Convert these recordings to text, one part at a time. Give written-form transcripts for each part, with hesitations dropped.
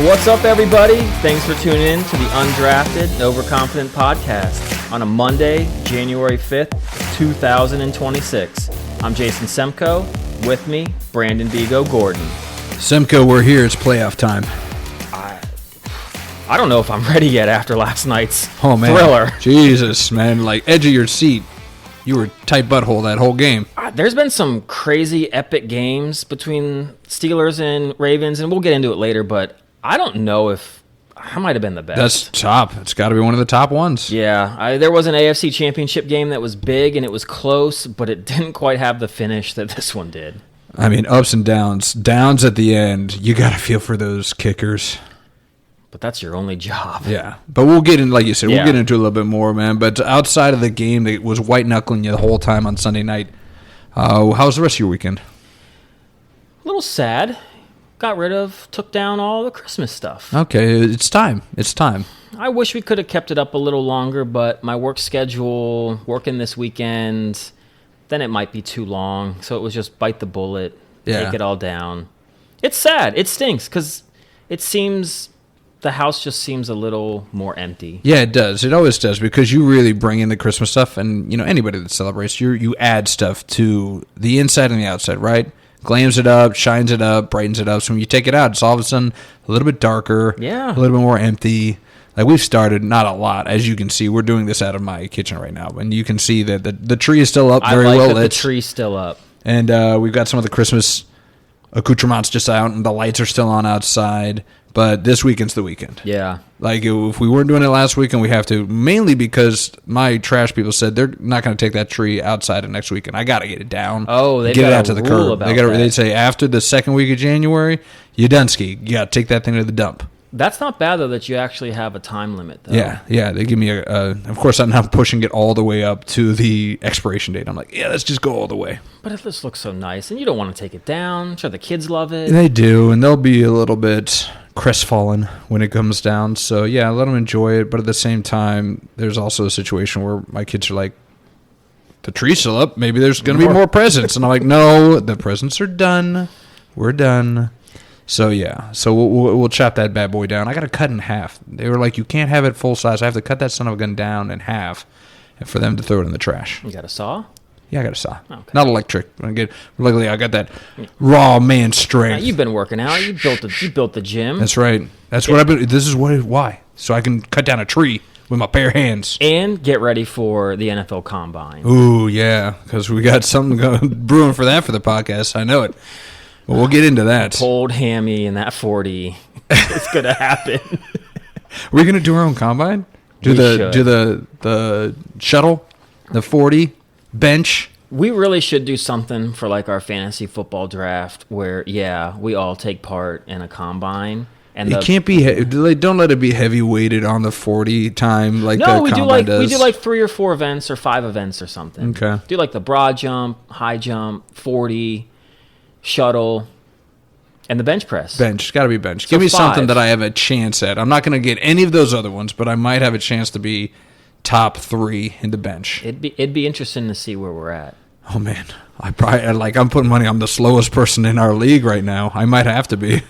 What's up, everybody? Thanks for tuning in to the Undrafted and Overconfident podcast on a Monday, January 5th, 2026. I'm Jason Semko. With me, Brandon Bigo Gordon. Semko, we're here. It's playoff time. I don't know if I'm ready yet after last night's thriller. Jesus, man. Like, edge of your seat. You were tight butthole that whole game. There's been some crazy epic games between Steelers and Ravens, and we'll get into it later, but I don't know if I might have been the best. That's top. It's got to be one of the top ones. Yeah. There was an AFC championship game that was big, and it was close, but it didn't quite have the finish that this one did. I mean, ups and downs. Downs at the end. You got to feel for those kickers. But that's your only job. Yeah. But we'll get in, like you said, we'll get into it a little bit more, man. But outside of the game that was white-knuckling you the whole time on Sunday night, how was the rest of your weekend? A little sad. Took down all the Christmas stuff. Okay, it's time. It's time. I wish we could have kept it up a little longer, but my work schedule, working this weekend, then it might be too long. So it was just bite the bullet, take it all down. It's sad. It stinks because it seems the house just seems a little more empty. Yeah, it does. It always does because you really bring in the Christmas stuff, and you know anybody that celebrates, you add stuff to the inside and the outside, right? Glams it up, shines it up, brightens it up. So when you take it out, it's all of a sudden a little bit darker, a little bit more empty. Like we've started, not a lot, as you can see. We're doing this out of my kitchen right now, and you can see that the tree is still up, very well lit. The tree's still up, and we've got some of the Christmas accoutrements just out, and the lights are still on outside. But this weekend's the weekend. Yeah. Like, if we weren't doing it last weekend, we have to, mainly because my trash people said they're not going to take that tree outside of next weekend. I got to get it down. Oh, they get got it out to the curb. They say after the second week of January, you done ski. You got to take that thing to the dump. That's not bad, though, that you actually have a time limit, though. Yeah. They give me of course, I'm now pushing it all the way up to the expiration date. I'm like, let's just go all the way. But if this looks so nice, and you don't want to take it down, I'm sure the kids love it. They do, and they'll be a little bit crestfallen when it comes down. So, yeah, let them enjoy it. But at the same time, there's also a situation where my kids are like, the tree's still up. Maybe there's going to be more presents. And I'm like, no, the presents are done. We're done. So, yeah. So we'll chop that bad boy down. I got to cut in half. They were like, you can't have it full size. I have to cut that son of a gun down in half for them to throw it in the trash. You got a saw? Yeah, I got a saw. Okay. Not electric. Luckily, I got that raw man strength. You've been working out. You built the gym. That's right. That's what I've been. This is why. So I can cut down a tree with my bare hands. And get ready for the NFL Combine. Ooh, yeah, because we got something brewing for that for the podcast. I know it. But we'll get into that. Pulled hammy and that 40. It's going to happen. Are we going to do our own combine? Do the shuttle, the 40. Bench. We really should do something for like our fantasy football draft where, we all take part in a combine. And it can't be. Don't let it be heavy weighted on the 40 time like the combine does. We do like 3 or 4 events or 5 events or something. Okay. Do like the broad jump, high jump, 40, shuttle, and the bench press. Bench. Got to be bench. So Give me 5. something that I have a chance at. I'm not going to get any of those other ones, but I might have a chance to be top 3 in the bench. It'd be interesting to see where we're at. Oh man, I'm putting money. I'm the slowest person in our league right now. I might have to be.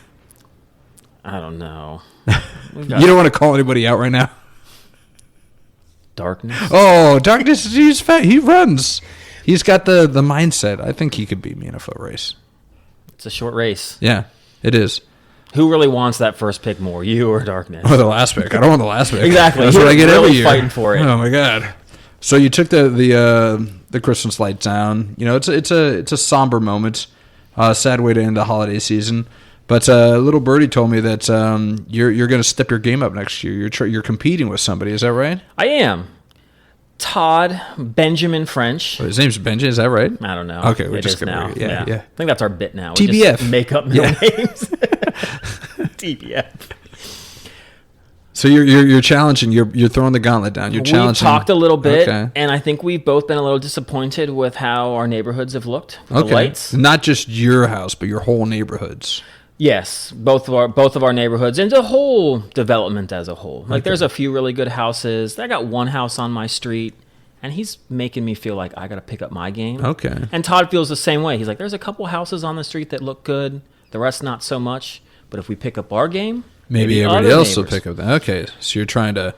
I don't know. You don't want to call anybody out right now. Darkness. Oh, Darkness. He's fat. He runs. He's got the mindset. I think he could beat me in a foot race. It's a short race. Yeah, it is. Who really wants that first pick more, you or Darkness? Or the last pick. I don't want the last pick. Exactly. That's what I get really every year. Fighting for it. Oh my god. So you took the Christmas light down. You know, it's a somber moment, sad way to end the holiday season. But little birdie told me that you're going to step your game up next year. You're competing with somebody. Is that right? I am. Todd Benjamin French. His name's Benjamin. Is that right? I don't know. Okay, we're it just is now. Yeah. I think that's our bit now. TBF. We just make up middle names. TBF. So you're challenging. You're throwing the gauntlet down. You're challenging. We talked a little bit, and I think we've both been a little disappointed with how our neighborhoods have looked with the lights. Not just your house, but your whole neighborhoods. Yes, both of our neighborhoods and the whole development as a whole. Like, there's a few really good houses. I got one house on my street, and he's making me feel like I got to pick up my game. Okay. And Todd feels the same way. He's like, there's a couple houses on the street that look good, the rest not so much. But if we pick up our game, maybe everybody else will pick up that. Okay, so you're trying to,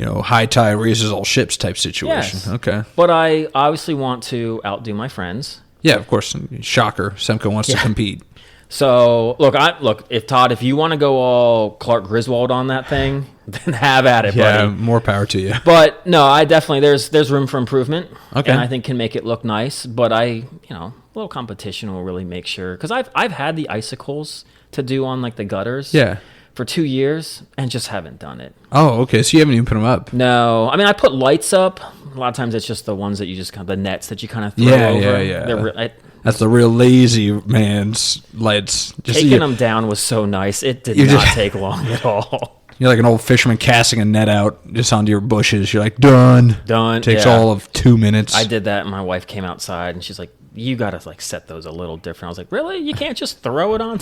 high tide raises all ships type situation. Yes. Okay. But I obviously want to outdo my friends. Yeah, of course. Shocker. Semco wants to compete. So, look, if you want to go all Clark Griswold on that thing, then have at it, buddy. Yeah, more power to you. But no, I definitely, there's room for improvement. Okay. And I think can make it look nice. But a little competition will really make sure. Because I've had the icicles to do on like the gutters. Yeah. For 2 years and just haven't done it. Oh, okay. So you haven't even put them up? No. I mean, I put lights up. A lot of times it's just the ones that you just the nets that you kind of throw over. Yeah. That's the real lazy man's lights. Taking them down was so nice. It did not take long at all. You're like an old fisherman casting a net out just onto your bushes. You're like, done. Takes all of 2 minutes. I did that, and my wife came outside, and she's like, you got to set those a little different. I was like, really? You can't just throw it on?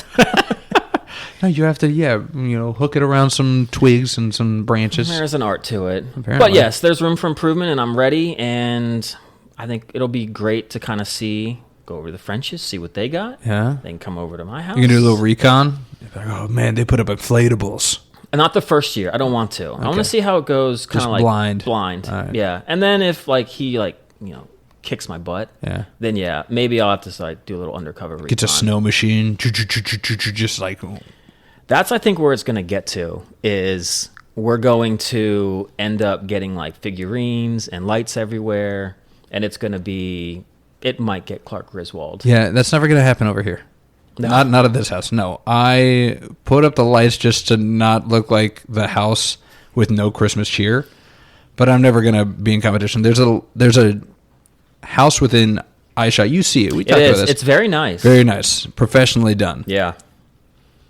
No, you have to, hook it around some twigs and some branches. There's an art to it. Apparently. But yes, there's room for improvement, and I'm ready, and I think it'll be great to kind of go over to the French's, see what they got. Yeah. Then come over to my house. You can do a little recon? Like, oh, man, they put up inflatables. And not the first year. I don't want to. I want to see how it goes kind of like blind. Right. Yeah. And then if he kicks my butt, then maybe I'll have to do a little undercover recon. Gets a snow machine, just like... That's, I think, where it's going to get to, is we're going to end up getting, figurines and lights everywhere, and it's going to be... It might get Clark Griswold. Yeah, that's never going to happen over here. No. Not at this house, no. I put up the lights just to not look like the house with no Christmas cheer, but I'm never going to be in competition. There's a house within iShot. You see it. We talked about this. It's very nice. Very nice. Professionally done. Yeah.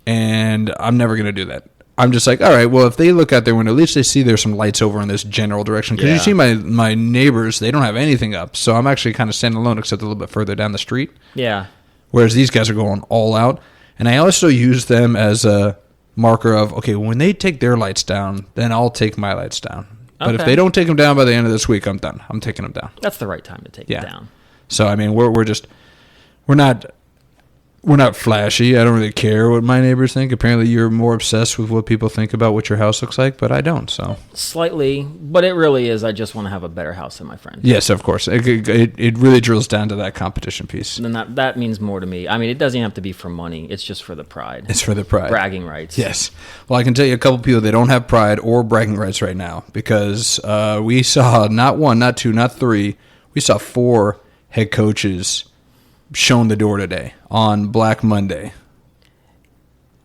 And I'm never going to do that. I'm just like, all right, well, if they look out their window, at least they see there's some lights over in this general direction. Because you see my neighbors, they don't have anything up. So I'm actually kind of standing alone, except a little bit further down the street. Yeah. Whereas these guys are going all out. And I also use them as a marker of, okay, when they take their lights down, then I'll take my lights down. But if they don't take them down by the end of this week, I'm done. I'm taking them down. That's the right time to take it down. So, I mean, we're not flashy. I don't really care what my neighbors think. Apparently, you're more obsessed with what people think about what your house looks like, but I don't. So slightly, but it really is. I just want to have a better house than my friend. Yes, of course. It really drills down to that competition piece. And then that means more to me. I mean, it doesn't have to be for money. It's just for the pride. It's for the pride. Bragging rights. Yes. Well, I can tell you a couple people that don't have pride or bragging rights right now because we saw not one, not two, not three. We saw 4 head coaches shown the door today on Black Monday.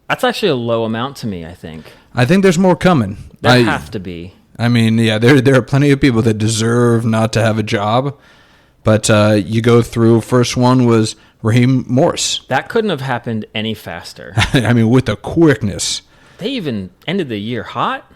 That's actually a low amount to me, I think. I think there's more coming. There have to be. I mean, yeah, there are plenty of people that deserve not to have a job, but you go through, first one was Raheem Morris. That couldn't have happened any faster. I mean, with the quickness. They even ended the year hot.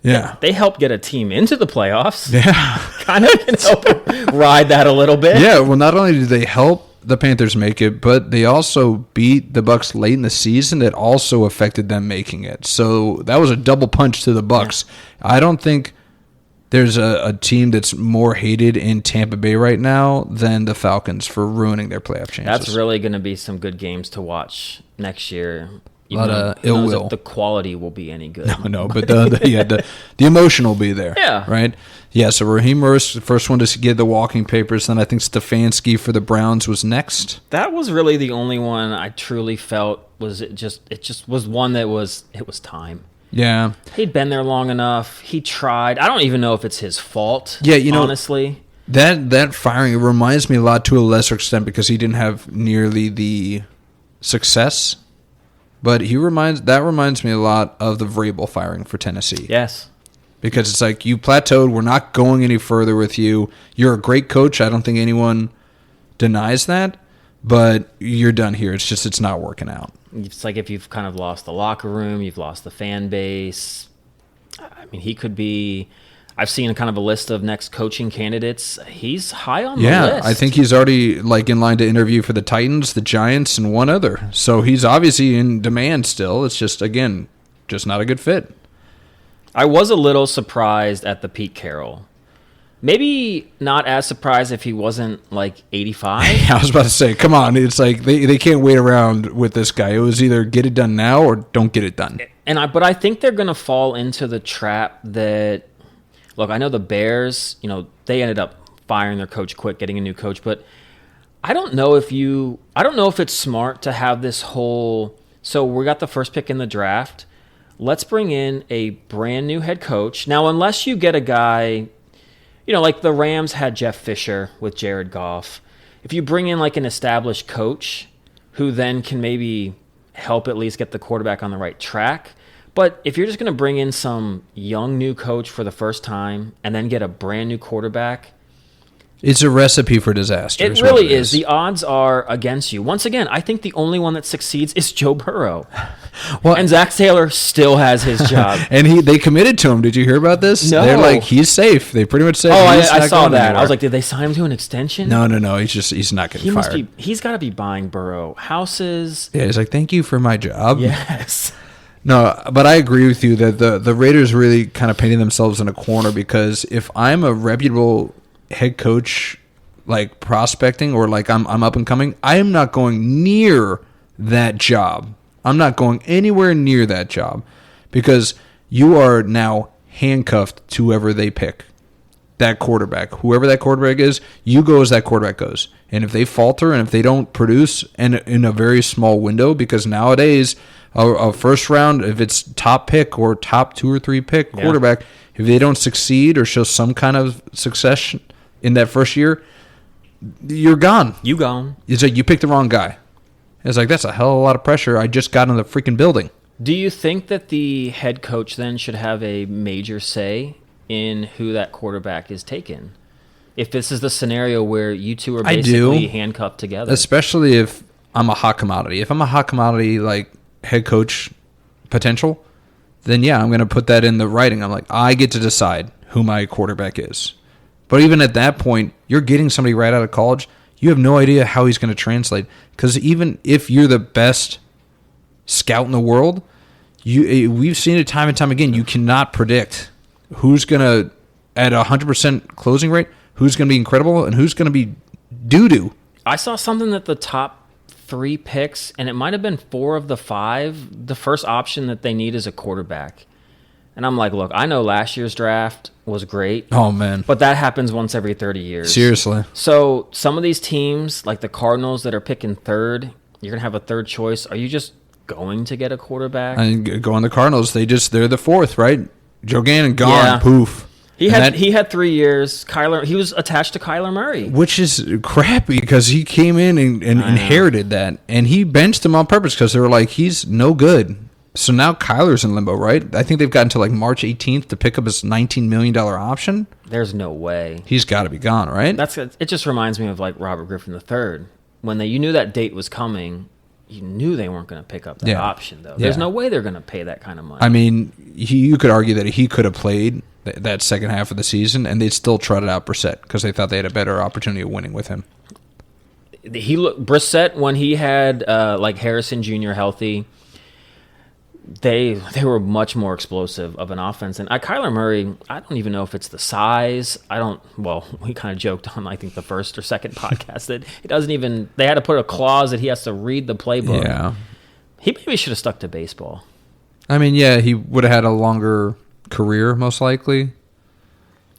Yeah. They helped get a team into the playoffs. Yeah. Kind of can help ride that a little bit. Yeah, well, not only did they help the Panthers make it, but they also beat the Bucks late in the season that also affected them making it. So that was a double punch to the Bucks. Yeah. I don't think there's a team that's more hated in Tampa Bay right now than the Falcons for ruining their playoff chances. That's really going to be some good games to watch next year. A lot of ill will. The quality will be any good. No, but the emotion will be there. Yeah. Right? Yeah, so Raheem Morris, the first one to get the walking papers. Then I think Stefanski for the Browns was next. That was really the only one I truly felt was it just was one that it was time. Yeah. He'd been there long enough. He tried. I don't even know if it's his fault. Yeah, honestly. That firing reminds me a lot to a lesser extent because he didn't have nearly the success. But that reminds me a lot of the Vrabel firing for Tennessee. Yes. Because it's like, you plateaued. We're not going any further with you. You're a great coach. I don't think anyone denies that. But you're done here. It's just it's not working out. It's like if you've kind of lost the locker room, you've lost the fan base. I mean, he could be... I've seen kind of a list of next coaching candidates. He's high on the list. Yeah, I think he's already in line to interview for the Titans, the Giants, and one other. So he's obviously in demand still. It's just, again, just not a good fit. I was a little surprised at the Pete Carroll. Maybe not as surprised if he wasn't like 85. I was about to say, come on. It's like they can't wait around with this guy. It was either get it done now or don't get it done. But I think they're going to fall into the trap that, look, I know the Bears, they ended up firing their coach quick, getting a new coach, but I don't know if it's smart to have this whole, so we got the first pick in the draft. Let's bring in a brand new head coach. Now, unless you get a guy, like the Rams had Jeff Fisher with Jared Goff. If you bring in like an established coach who then can maybe help at least get the quarterback on the right track. But if you're just going to bring in some young new coach for the first time and then get a brand new quarterback, it's a recipe for disaster. It really is. The odds are against you. Once again, I think the only one that succeeds is Joe Burrow. Well, and Zach Taylor still has his job. And they committed to him. Did you hear about this? No. They're like, he's safe. They pretty much said, I saw that. Anywhere. I was like, did they sign him to an extension? No. He's not getting fired. He's got to be buying Burrow houses. Yeah, he's like, thank you for my job. Yes. No, but I agree with you that the Raiders really kind of painted themselves in a corner, because if I'm a reputable head coach, like prospecting, or like I'm up and coming, I am not going near that job. I'm not going anywhere near that job, because you are now handcuffed to whoever they pick. That quarterback, whoever that quarterback is, you go as that quarterback goes. And if they falter and if they don't produce in a very small window, because nowadays a first round, if it's top pick or top 2 or 3 pick quarterback, if they don't succeed or show some kind of success in that first year, you're gone. You gone. It's like you picked the wrong guy. It's like, that's a hell of a lot of pressure. I just got in the freaking building. Do you think that the head coach then should have a major say in who that quarterback is taken? If this is the scenario where you two are basically handcuffed together. Especially if I'm a hot commodity. If I'm a hot commodity, like head coach potential, then yeah, I'm going to put that in the writing. I'm like, I get to decide who my quarterback is. But even at that point, you're getting somebody right out of college. You have no idea how he's going to translate. Because even if you're the best scout in the world, we've seen it time and time again. You cannot predict who's going to, at 100% closing rate, who's going to be incredible and who's going to be doo-doo. I saw something that the top 3 picks, and it might have been 4 of the 5, the first option that they need is a quarterback. And I'm like, look, I know last year's draft was great. Oh, man. But that happens once every 30 years. Seriously. So some of these teams, like the Cardinals that are picking 3rd, you're going to have a 3rd choice. Are you just going to get a quarterback? And go on the Cardinals. They're the 4th, right? Joe Gannon gone. Poof. He had 3 years. He was attached to Kyler Murray, which is crappy because he came in and inherited that, and he benched him on purpose because they were like, he's no good. So now Kyler's in limbo, right? I think they've gotten to like March 18th to pick up his $19 million option. There's no way. He's got to be gone, right? It just reminds me of like Robert Griffin III. When you knew that date was coming, you knew they weren't going to pick up that option, though. There's no way they're going to pay that kind of money. I mean, you could argue that he could have played that second half of the season, and they'd still trotted out Brissett because they thought they had a better opportunity of winning with him. Brissett, when he had like Harrison Jr. healthy, they were much more explosive of an offense. And Kyler Murray, I don't even know if it's the size. We kind of joked on, I think, the first or second podcast that it doesn't even, they had to put a clause that he has to read the playbook. Yeah. He maybe should have stuck to baseball. I mean, yeah, he would have had a longer career, most likely,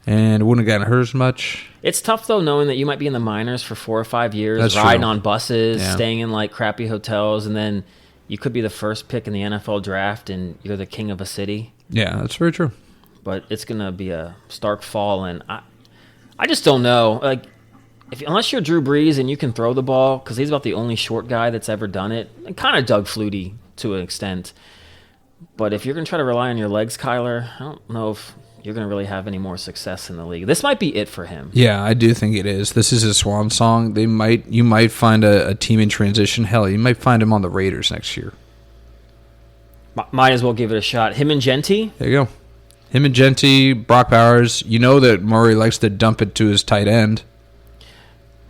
and wouldn't have gotten hurt as much. It's tough, though, knowing that you might be in the minors for 4 or 5 years, That's riding true. on buses, staying in like crappy hotels, and then you could be the first pick in the NFL draft and you're the king of a city. Yeah, that's very true. But it's going to be a stark fall, and I just don't know. Like, unless you're Drew Brees and you can throw the ball, because he's about the only short guy that's ever done it, and kind of Doug Flutie to an extent. But if you're going to try to rely on your legs, Kyler, I don't know if you're going to really have any more success in the league. This might be it for him. Yeah, I do think it is. This is his swan song. You might find a team in transition. Hell, you might find him on the Raiders next year. Might as well give it a shot. Him and Genty? There you go. Him and Genty, Brock Bowers. You know that Murray likes to dump it to his tight end.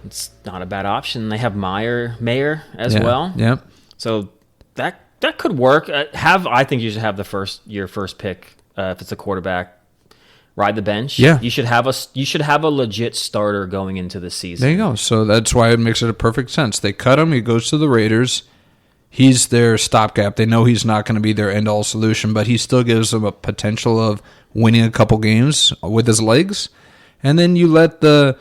It's not a bad option. They have Mayer as well. Yeah. So that could work. I think you should have your first pick if it's a quarterback. ride the bench. Yeah. You should have a legit starter going into the season. There you go. So that's why it makes it a perfect sense. They cut him. He goes to the Raiders. He's their stopgap. They know he's not going to be their end-all solution, but he still gives them a potential of winning a couple games with his legs. And then you let the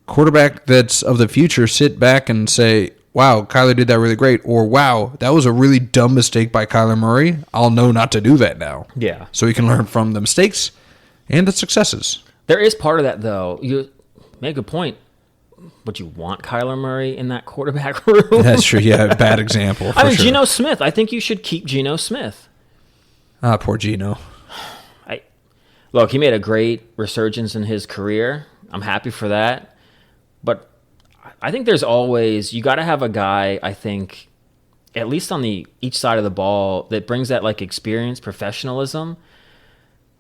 quarterback that's of the future sit back and say, wow, Kyler did that really great, or wow, that was a really dumb mistake by Kyler Murray. I'll know not to do that now. Yeah. So he can learn from the mistakes and the successes. There is part of that, though. You make a good point. But you want Kyler Murray in that quarterback room? That's true. Yeah, bad example. I mean, sure. Geno Smith. I think you should keep Geno Smith. Ah, poor Geno. Look, he made a great resurgence in his career. I'm happy for that. But I think there's always, you got to have a guy, I think, at least on each side of the ball, that brings that like experience, professionalism.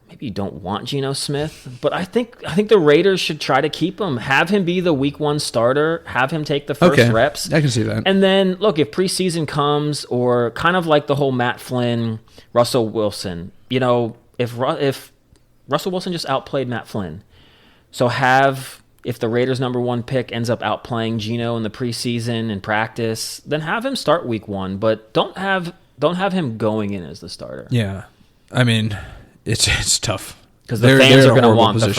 Maybe you don't want Geno Smith, but I think the Raiders should try to keep him. Have him be the week 1 starter. Have him take the first reps. I can see that. And then, look, if preseason comes, or kind of like the whole Matt Flynn, Russell Wilson, if Russell Wilson just outplayed Matt Flynn, so if the Raiders' number 1 pick ends up outplaying Geno in the preseason and practice, then have him start week 1, but don't have him going in as the starter. Yeah, I mean, it's tough because the fans are going to want the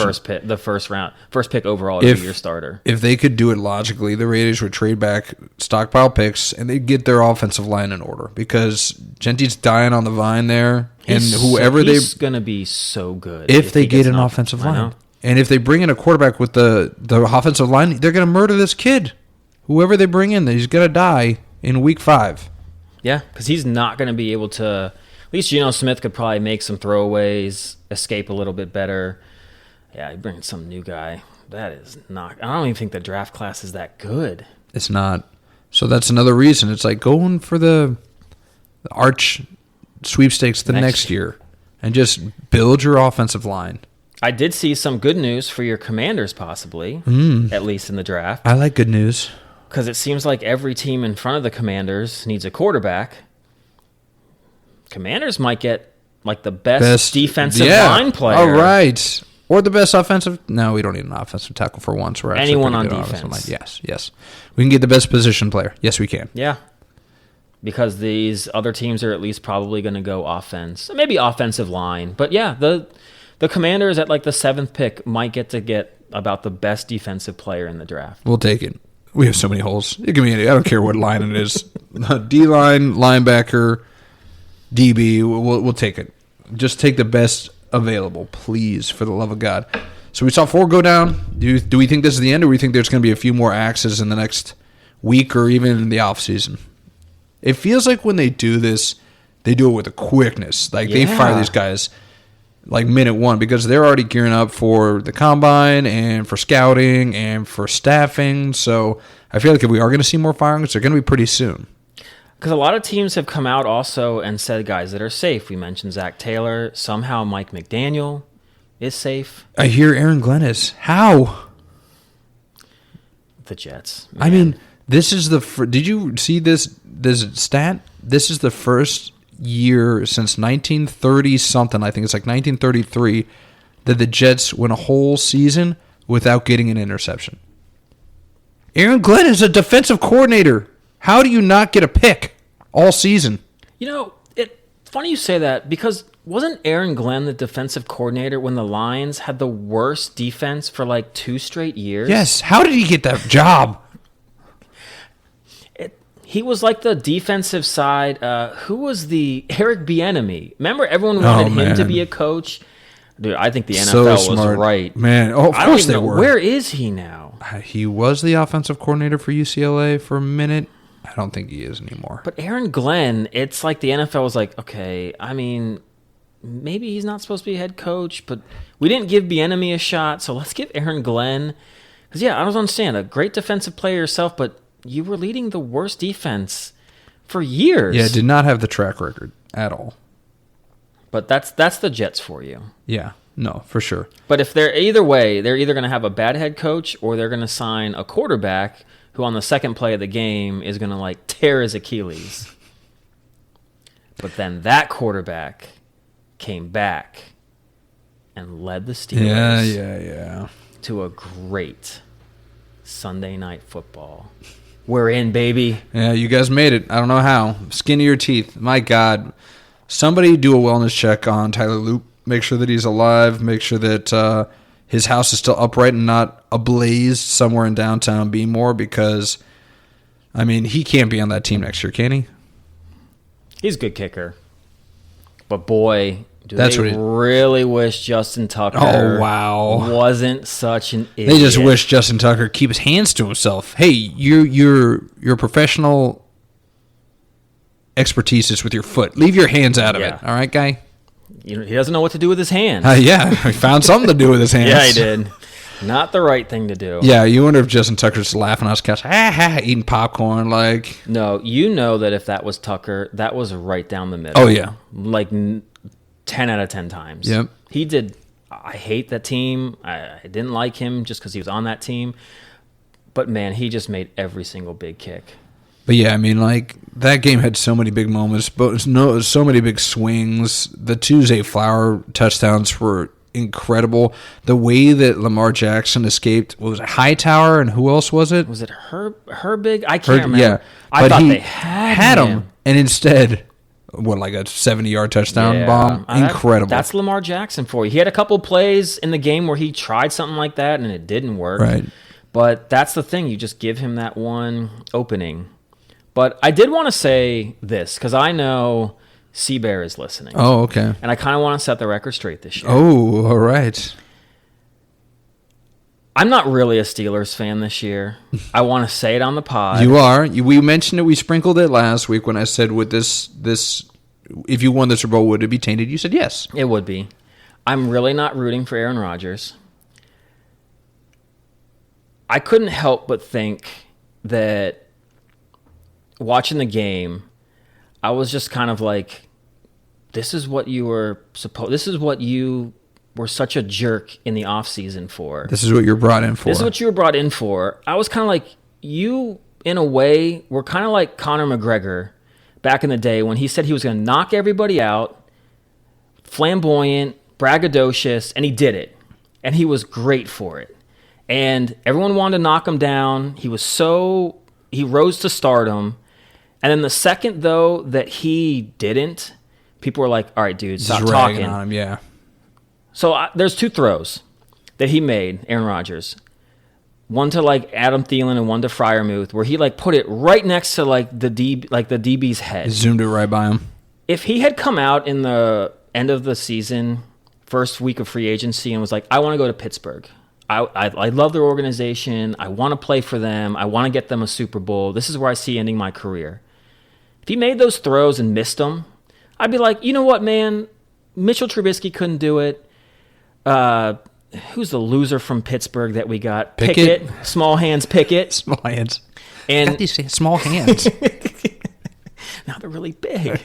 first pick overall to be your starter. If they could do it logically, the Raiders would trade back stockpile picks and they'd get their offensive line in order because Gentry's dying on the vine there, he's going to be so good if they get an offensive line. And if they bring in a quarterback with the offensive line, they're going to murder this kid. Whoever they bring in, he's going to die in week 5. Yeah, because he's not going to be able to. At least Geno Smith could probably make some throwaways, escape a little bit better. Yeah, you bring some new guy. That is not. I don't even think the draft class is that good. It's not. So that's another reason. It's like going for the arch sweepstakes the next year and just build your offensive line. I did see some good news for your Commanders, possibly, at least in the draft. I like good news. Because it seems like every team in front of the Commanders needs a quarterback. Commanders might get like the best defensive line player. All right. Or the best offensive. No, we don't need an offensive tackle for once. We're actually anyone on defense. Yes. We can get the best position player. Yes, we can. Yeah. Because these other teams are at least probably going to go offense. Maybe offensive line. But yeah, the Commanders at like the 7th pick might get about the best defensive player in the draft. We'll take it. We have so many holes. It can be any. I don't care what line it is. D-line, linebacker, DB, we'll take it. Just take the best available, please, for the love of God. So we saw 4 go down. Do we think this is the end, or do we think there's going to be a few more axes in the next week or even in the offseason? It feels like when they do this, they do it with a quickness. Like they fire these guys like minute 1 because they're already gearing up for the combine and for scouting and for staffing. So I feel like if we are going to see more firings, they're going to be pretty soon. Because a lot of teams have come out also and said guys that are safe. We mentioned Zach Taylor. Somehow Mike McDaniel is safe. I hear Aaron Glenn is. How? The Jets. Man. I mean, this is did you see this stat? This is the first year since 1930-something, I think it's like 1933, that the Jets win a whole season without getting an interception. Aaron Glenn is a defensive coordinator. How do you not get a pick all season? It's funny you say that because wasn't Aaron Glenn the defensive coordinator when the Lions had the worst defense for like 2 straight years? Yes. How did he get that job? He was like the defensive side. Who was the Eric Bieniemy? Remember, everyone wanted him to be a coach. Dude, I think the NFL was right. Man, of course they were. Where is he now? He was the offensive coordinator for UCLA for a minute. I don't think he is anymore. But Aaron Glenn, it's like the NFL was like, okay, I mean, maybe he's not supposed to be a head coach, but we didn't give Bieniemy a shot, so let's give Aaron Glenn. Because, I don't understand. A great defensive player yourself, but you were leading the worst defense for years. Yeah, did not have the track record at all. But that's the Jets for you. Yeah, no, for sure. But if they're either way, they're either going to have a bad head coach or they're going to sign a quarterback who on the second play of the game is going to like tear his Achilles. But then that quarterback came back and led the Steelers Yeah. to a great Sunday night football. We're in, baby. Yeah, you guys made it. I don't know how. Skin of your teeth. My God. Somebody do a wellness check on Tyler Loop. Make sure that he's alive. Make sure that his house is still upright and not ablaze somewhere in downtown Beemore, because, I mean, he can't be on that team next year, can he? He's a good kicker. But, boy, they really wish Justin Tucker wasn't such an idiot. They just wish Justin Tucker keep his hands to himself. Hey, your professional expertise is with your foot. Leave your hands out of it. All right, guy? He doesn't know what to do with his hands. Yeah, he found something to do with his hands. Yeah, he did. Not the right thing to do. Yeah, you wonder if Justin Tucker's laughing on his couch, eating popcorn, like. No, you know that if that was Tucker, that was right down the middle. Oh, yeah. Like 10 out of 10 times. Yep. He did. I hate that team. I didn't like him just because he was on that team. But, man, he just made every single big kick. But, yeah, I mean, like, that game had so many big moments, but so many big swings. The Tuesday Flower touchdowns were incredible. The way that Lamar Jackson escaped, what was it, Hightower, and who else was it? Was it Herbig? I can't remember. Yeah. I thought they had him. And instead, like a 70-yard touchdown bomb? Incredible. That's Lamar Jackson for you. He had a couple plays in the game where he tried something like that, and it didn't work. Right. But that's the thing. You just give him that one opening. But I did want to say this, because I know Seabear is listening. Oh, okay. And I kind of want to set the record straight this year. Oh, all right. I'm not really a Steelers fan this year. I want to say it on the pod. You are. We mentioned it. We sprinkled it last week when I said, would this, if you won the Super Bowl, would it be tainted? You said yes. It would be. I'm really not rooting for Aaron Rodgers. I couldn't help but think that watching the game, I was just kind of like, this is what you were this is what you were such a jerk in the offseason for. This is what you're brought in for. This is what you were brought in for. I was kind of like, you, in a way, were kind of like Conor McGregor back in the day when he said he was going to knock everybody out, flamboyant, braggadocious, and he did it. And he was great for it. And everyone wanted to knock him down. He rose to stardom. And then the second, though, that he didn't, people were like, all right, dude, stop talking. On him, yeah. So there's two throws that he made, Aaron Rodgers. One to like Adam Thielen and one to Freiermuth, where he like put it right next to like the DB's head. He zoomed it right by him. If he had come out in the end of the season, first week of free agency, and was like, I want to go to Pittsburgh. I love their organization. I want to play for them. I want to get them a Super Bowl. This is where I see ending my career. If he made those throws and missed them, I'd be like, you know what, man? Mitchell Trubisky couldn't do it. Who's the loser from Pittsburgh that we got? Pickett. Small hands Pickett. Small hands. And God, these small hands. Now they're really big.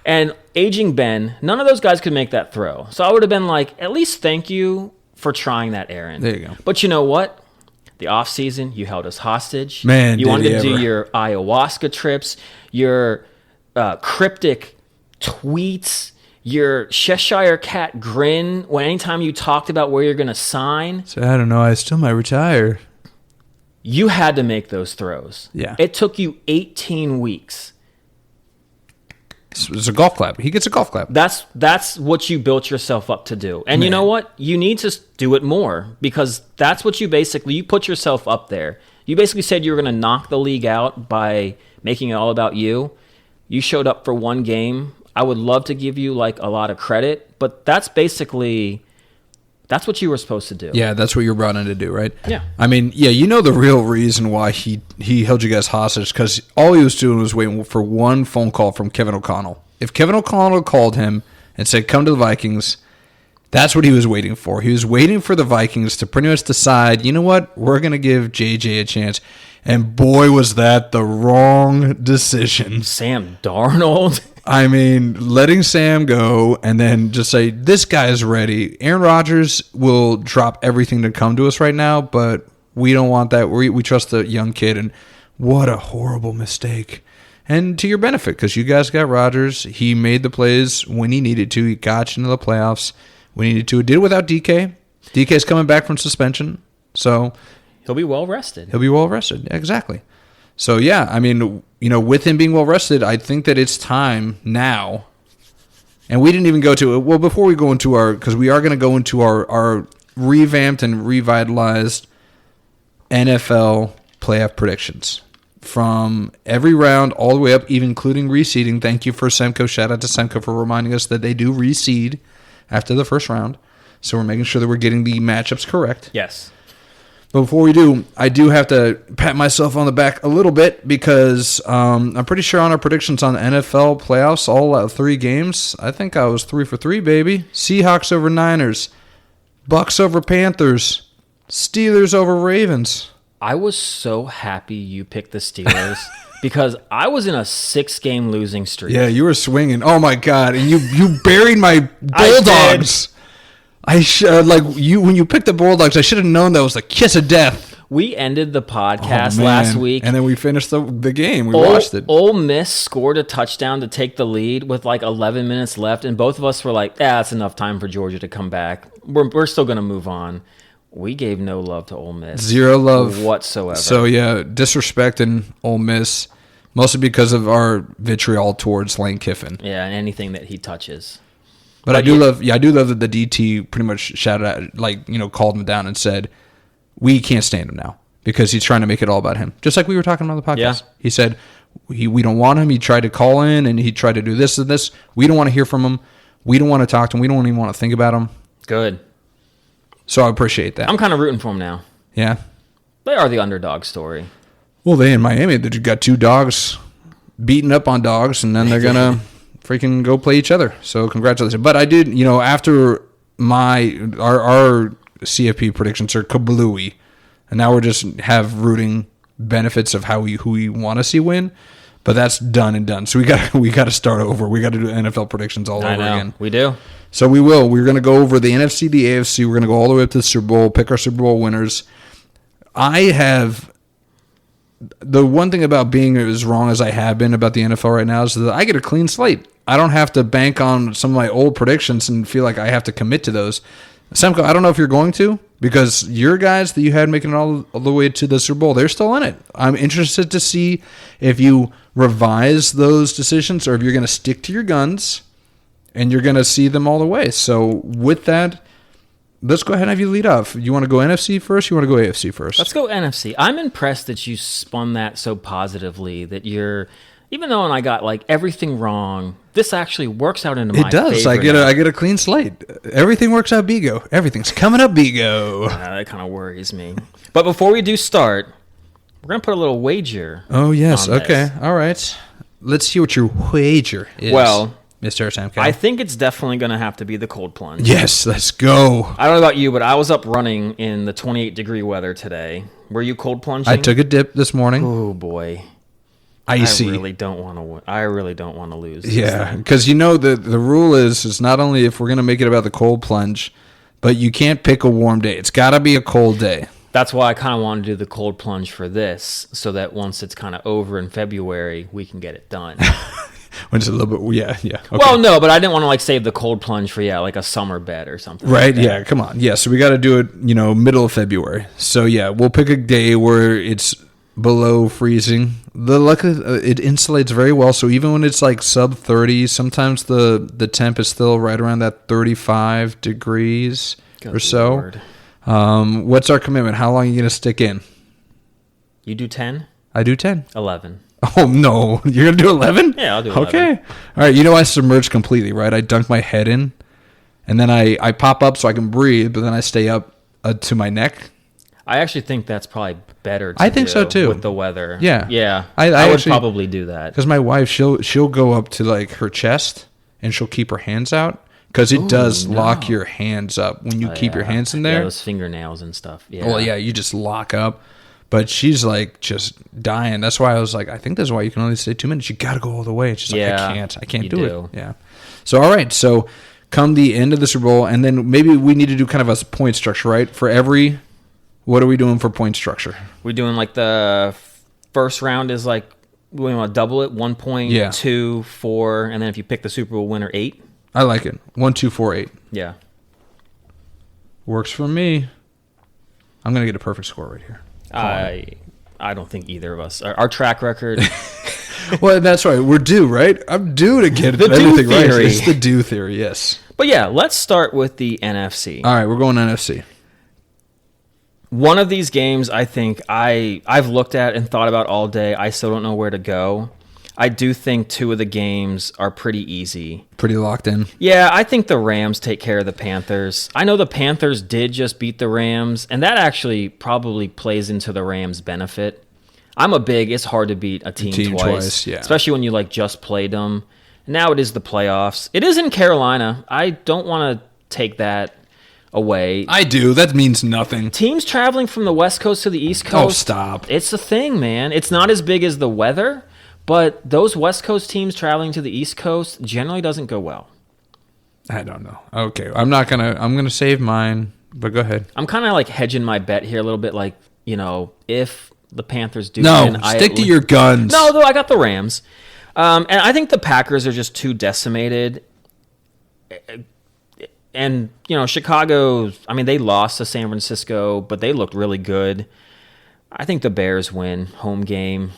And aging Ben, none of those guys could make that throw. So I would have been like, at least thank you for trying that, Aaron. There you go. But you know what? The offseason, you held us hostage. Man, you wanted to do your ayahuasca trips, your cryptic tweets, your Cheshire Cat grin when anytime you talked about where you're going to sign. So I don't know. I still might retire. You had to make those throws. Yeah. It took you 18 weeks. It's a golf clap. He gets a golf clap. That's what you built yourself up to do. And you know what? You need to do it more, because that's what you put yourself up there. You basically said you were going to knock the league out by making it all about you. You showed up for one game. I would love to give you like a lot of credit, but that's what you were supposed to do. Yeah, that's what you're brought in to do, right? Yeah. I mean, yeah, you know the real reason why he held you guys hostage, because all he was doing was waiting for one phone call from Kevin O'Connell. If Kevin O'Connell called him and said, come to the Vikings, that's what he was waiting for. He was waiting for the Vikings to pretty much decide, you know what, we're going to give JJ a chance. And boy, was that the wrong decision. Sam Darnold. I mean, letting Sam go and then just say, this guy's ready. Aaron Rodgers will drop everything to come to us right now, but we don't want that. We trust the young kid, and what a horrible mistake. And to your benefit, because you guys got Rodgers. He made the plays when he needed to. He got you into the playoffs. We needed to. It did it without DK. DK's coming back from suspension, so he'll be well rested. Yeah, exactly. So yeah, I mean, with him being well rested, I think that it's time now. And we didn't even go to it. Well, before we go into because we are going to go into our revamped and revitalized NFL playoff predictions from every round all the way up, even including reseeding. Thank you for Semco. Shout out to Semco for reminding us that they do reseed after the first round. So we're making sure that we're getting the matchups correct. Yes. But before we do, I do have to pat myself on the back a little bit because I'm pretty sure on our predictions on the NFL playoffs, all 3 games, I think I was 3 for 3, baby. Seahawks over Niners, Bucks over Panthers, Steelers over Ravens. I was so happy you picked the Steelers because I was in a 6-game losing streak. Yeah, you were swinging. Oh my God, and you buried my Bulldogs. When you picked the Bulldogs, I should have known that was the kiss of death. We ended the podcast last week. And then we finished the game. We watched it. Ole Miss scored a touchdown to take the lead with 11 minutes left, and both of us were like, that's enough time for Georgia to come back. We're still going to move on. We gave no love to Ole Miss. 0 love. Whatsoever. So, yeah, disrespecting Ole Miss, mostly because of our vitriol towards Lane Kiffin. Yeah, and anything that he touches. But I do love that the DT pretty much shouted out, called him down and said, we can't stand him now because he's trying to make it all about him. Just like we were talking on the podcast. Yeah. He said, we don't want him. He tried to call in and he tried to do this and this. We don't want to hear from him. We don't want to talk to him. We don't even want to think about him. Good. So I appreciate that. I'm kind of rooting for him now. Yeah. They are the underdog story. Well, they in Miami, they got 2 dogs beating up on dogs, and then they're going to freaking go play each other. So congratulations. But I did, after our CFP predictions are kablooey, and now we're just have rooting benefits of who we want to see win. But that's done and done. So we got to start over. We got to do NFL predictions all over again. We do. So we will. We're going to go over the NFC, the AFC. We're going to go all the way up to the Super Bowl, pick our Super Bowl winners. The one thing about being as wrong as I have been about the NFL right now is that I get a clean slate. I don't have to bank on some of my old predictions and feel like I have to commit to those. Semco, I don't know if you're going to, because your guys that you had making it all the way to the Super Bowl, they're still in it. I'm interested to see if you revise those decisions or if you're going to stick to your guns and you're going to see them all the way. So with that, let's go ahead and have you lead off. You want to go NFC first? You want to go AFC first? Let's go NFC. I'm impressed that you spun that so positively, that even though I got everything wrong, this actually works out into my favor. It does. I get a clean slate. Everything works out, Bigo. Everything's coming up, Bigo. That kind of worries me. But before we do start, we're going to put a little wager. Oh, yes. Okay. All right. Let's see what your wager is. Well, Mr. Samko. I think it's definitely going to have to be the cold plunge. Yes, let's go. I don't know about you, but I was up running in the 28-degree weather today. Were you cold plunging? I took a dip this morning. Oh, boy. Icy. I really don't want to lose. Yeah, because the rule is not only if we're going to make it about the cold plunge, but you can't pick a warm day. It's got to be a cold day. That's why I kind of want to do the cold plunge for this, so that once it's kind of over in February, we can get it done. When it's a little bit, yeah. Okay. Well, no, but I didn't want to save the cold plunge for a summer bed or something. Right? Yeah. Come on. Yeah. So we got to do it, middle of February. So yeah, we'll pick a day where it's below freezing. Luckily, it insulates very well. So even when it's sub 30, sometimes the temp is still right around that 35 degrees or so. Lord. What's our commitment? How long are you gonna stick in? You do 10? I do 10. 11. Oh, no. You're going to do 11? Yeah, I'll do 11. Okay. All right. I submerge completely, right? I dunk my head in, and then I pop up so I can breathe, but then I stay up to my neck. I actually think that's probably better I think so, too. With the weather. Yeah. Yeah. I would probably do that. Because my wife, she'll go up to, her chest, and she'll keep her hands out, because it does lock your hands up when you keep your hands in there. Yeah, those fingernails and stuff. Yeah. Well, yeah, you just lock up. But she's just dying. That's why I was I think that's why you can only stay 2 minutes. You got to go all the way. It's just I can't do it. Yeah. So, all right. So, come the end of the Super Bowl, and then maybe we need to do kind of a point structure, right? For every, what are we doing for point structure? We're doing the first round is we want to double it, 1 point, 2, 4, and then if you pick the Super Bowl winner, 8. I like it. 1, 2, 4, 8. Yeah. Works for me. I'm going to get a perfect score right here. I don't think either of us. Our track record. Well, that's right. We're due, right? I'm due to get everything right. It's the due theory, yes. But yeah, let's start with the NFC. All right, we're going NFC. One of these games I think I've looked at and thought about all day. I still don't know where to go. I do think two of the games are pretty easy. Pretty locked in. Yeah, I think the Rams take care of the Panthers. I know the Panthers did just beat the Rams, and that actually probably plays into the Rams' benefit. It's hard to beat a team twice, yeah. Especially when you just played them. Now it is the playoffs. It is in Carolina. I don't want to take that away. I do. That means nothing. Teams traveling from the West Coast to the East Coast. Oh, stop. It's a thing, man. It's not as big as the weather, but those West Coast teams traveling to the East Coast generally doesn't go well. I don't know. Okay, I'm gonna save mine, but go ahead. I'm kind of hedging my bet here a little bit, if the Panthers do win, stick to your guns. No, though I got the Rams. And I think the Packers are just too decimated. And, Chicago, they lost to San Francisco, but they looked really good. I think the Bears win home game.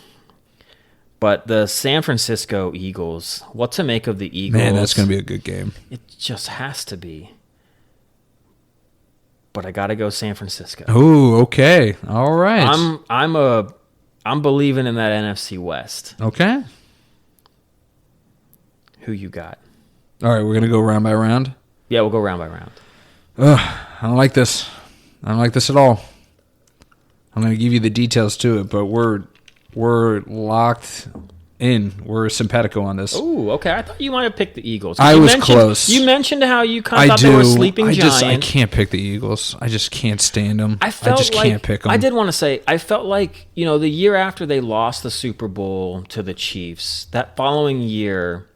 But the San Francisco Eagles, what to make of the Eagles? Man, that's going to be a good game. It just has to be. But I got to go San Francisco. Oh, okay. All right. I'm believing in that NFC West. Okay. Who you got? All right, we're going to go round by round? Yeah, we'll go round by round. I don't like this. I don't like this at all. I'm going to give you the details to it, but we're locked in. We're simpatico on this. Oh, okay. I thought you might have picked the Eagles. I was close. You mentioned how you kind of thought they were a sleeping giant. I can't pick the Eagles. I just can't stand them. I can't pick them. I did want to say, I felt like, the year after they lost the Super Bowl to the Chiefs, that following year,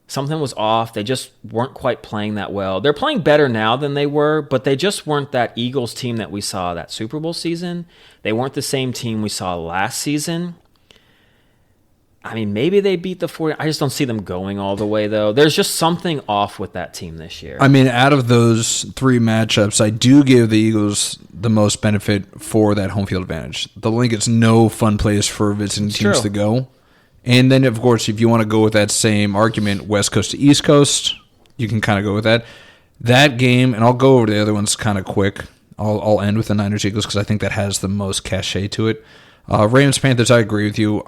something was off. They just weren't quite playing that well. They're playing better now than they were, but they just weren't that Eagles team that we saw that Super Bowl season. They weren't the same team we saw last season. Maybe they beat the 40. I just don't see them going all the way, though. There's just something off with that team this year. Out of those three matchups, I do give the Eagles the most benefit for that home field advantage. The Link is no fun place for visiting teams to go. And then, of course, if you want to go with that same argument, West Coast to East Coast, you can kind of go with that. That game, and I'll go over the other ones kind of quick. I'll end with the Niners-Eagles because I think that has the most cachet to it. Rams-Panthers, I agree with you.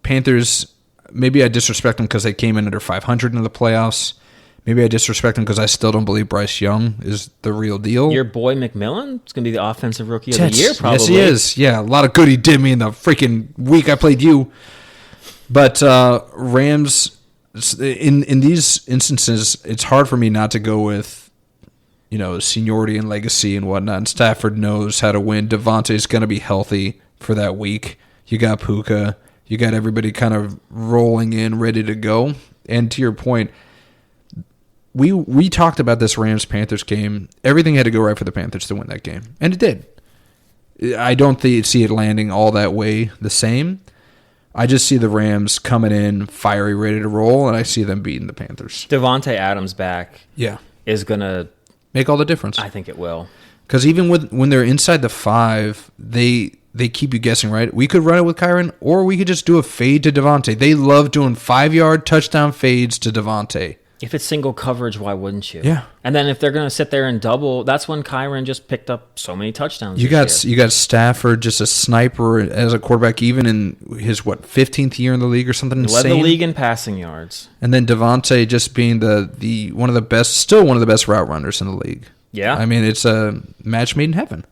Panthers, maybe I disrespect them because they came in under 500 in the playoffs. Maybe I disrespect them because I still don't believe Bryce Young is the real deal. Your boy McMillan is going to be the offensive rookie of the year, probably. Yes, he is. Yeah, a lot of good he did me in the freaking week I played you. But Rams, in these instances, it's hard for me not to go with, seniority and legacy and whatnot. And Stafford knows how to win. Devontae's going to be healthy for that week. You got Puka. You got everybody kind of rolling in, ready to go. And to your point, we talked about this Rams-Panthers game. Everything had to go right for the Panthers to win that game. And it did. I don't see it landing all that way the same. I just see the Rams coming in fiery, ready to roll, and I see them beating the Panthers. Devontae Adams back is going to make all the difference. I think it will. Because even when they're inside the 5, they keep you guessing, right? We could run it with Kyron, or we could just do a fade to Devontae. They love doing 5-yard touchdown fades to Devontae. If it's single coverage, why wouldn't you? Yeah. And then if they're going to sit there and double, that's when Kyron just picked up so many touchdowns. You got Stafford, just a sniper as a quarterback, even in his 15th year in the league or something insane. Led the league in passing yards. And then Devontae just being the one of the best route runners in the league. Yeah. It's a match made in heaven.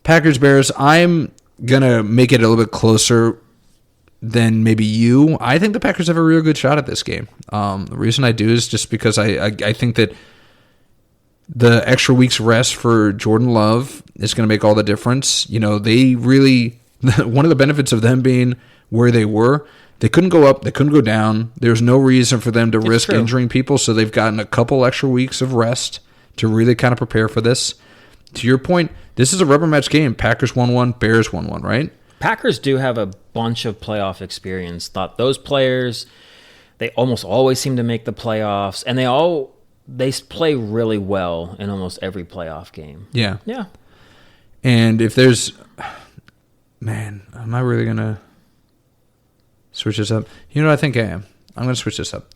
Packers Bears. I'm gonna make it a little bit closer than maybe you. I think the Packers have a real good shot at this game. The reason I do is just because I think that the extra week's rest for Jordan Love is going to make all the difference. They really, one of the benefits of them being where they were, they couldn't go up, they couldn't go down. There's no reason for them to risk injuring people, so they've gotten a couple extra weeks of rest to really kind of prepare for this. To your point, this is a rubber match game. Packers 1-1, Bears 1-1, right? Packers do have a bunch of playoff experience. Thought those players, they almost always seem to make the playoffs, and they all they play really well in almost every playoff game. Yeah. Yeah. And if there's... Man, am I really going to switch this up? You know what I think I am? I'm going to switch this up.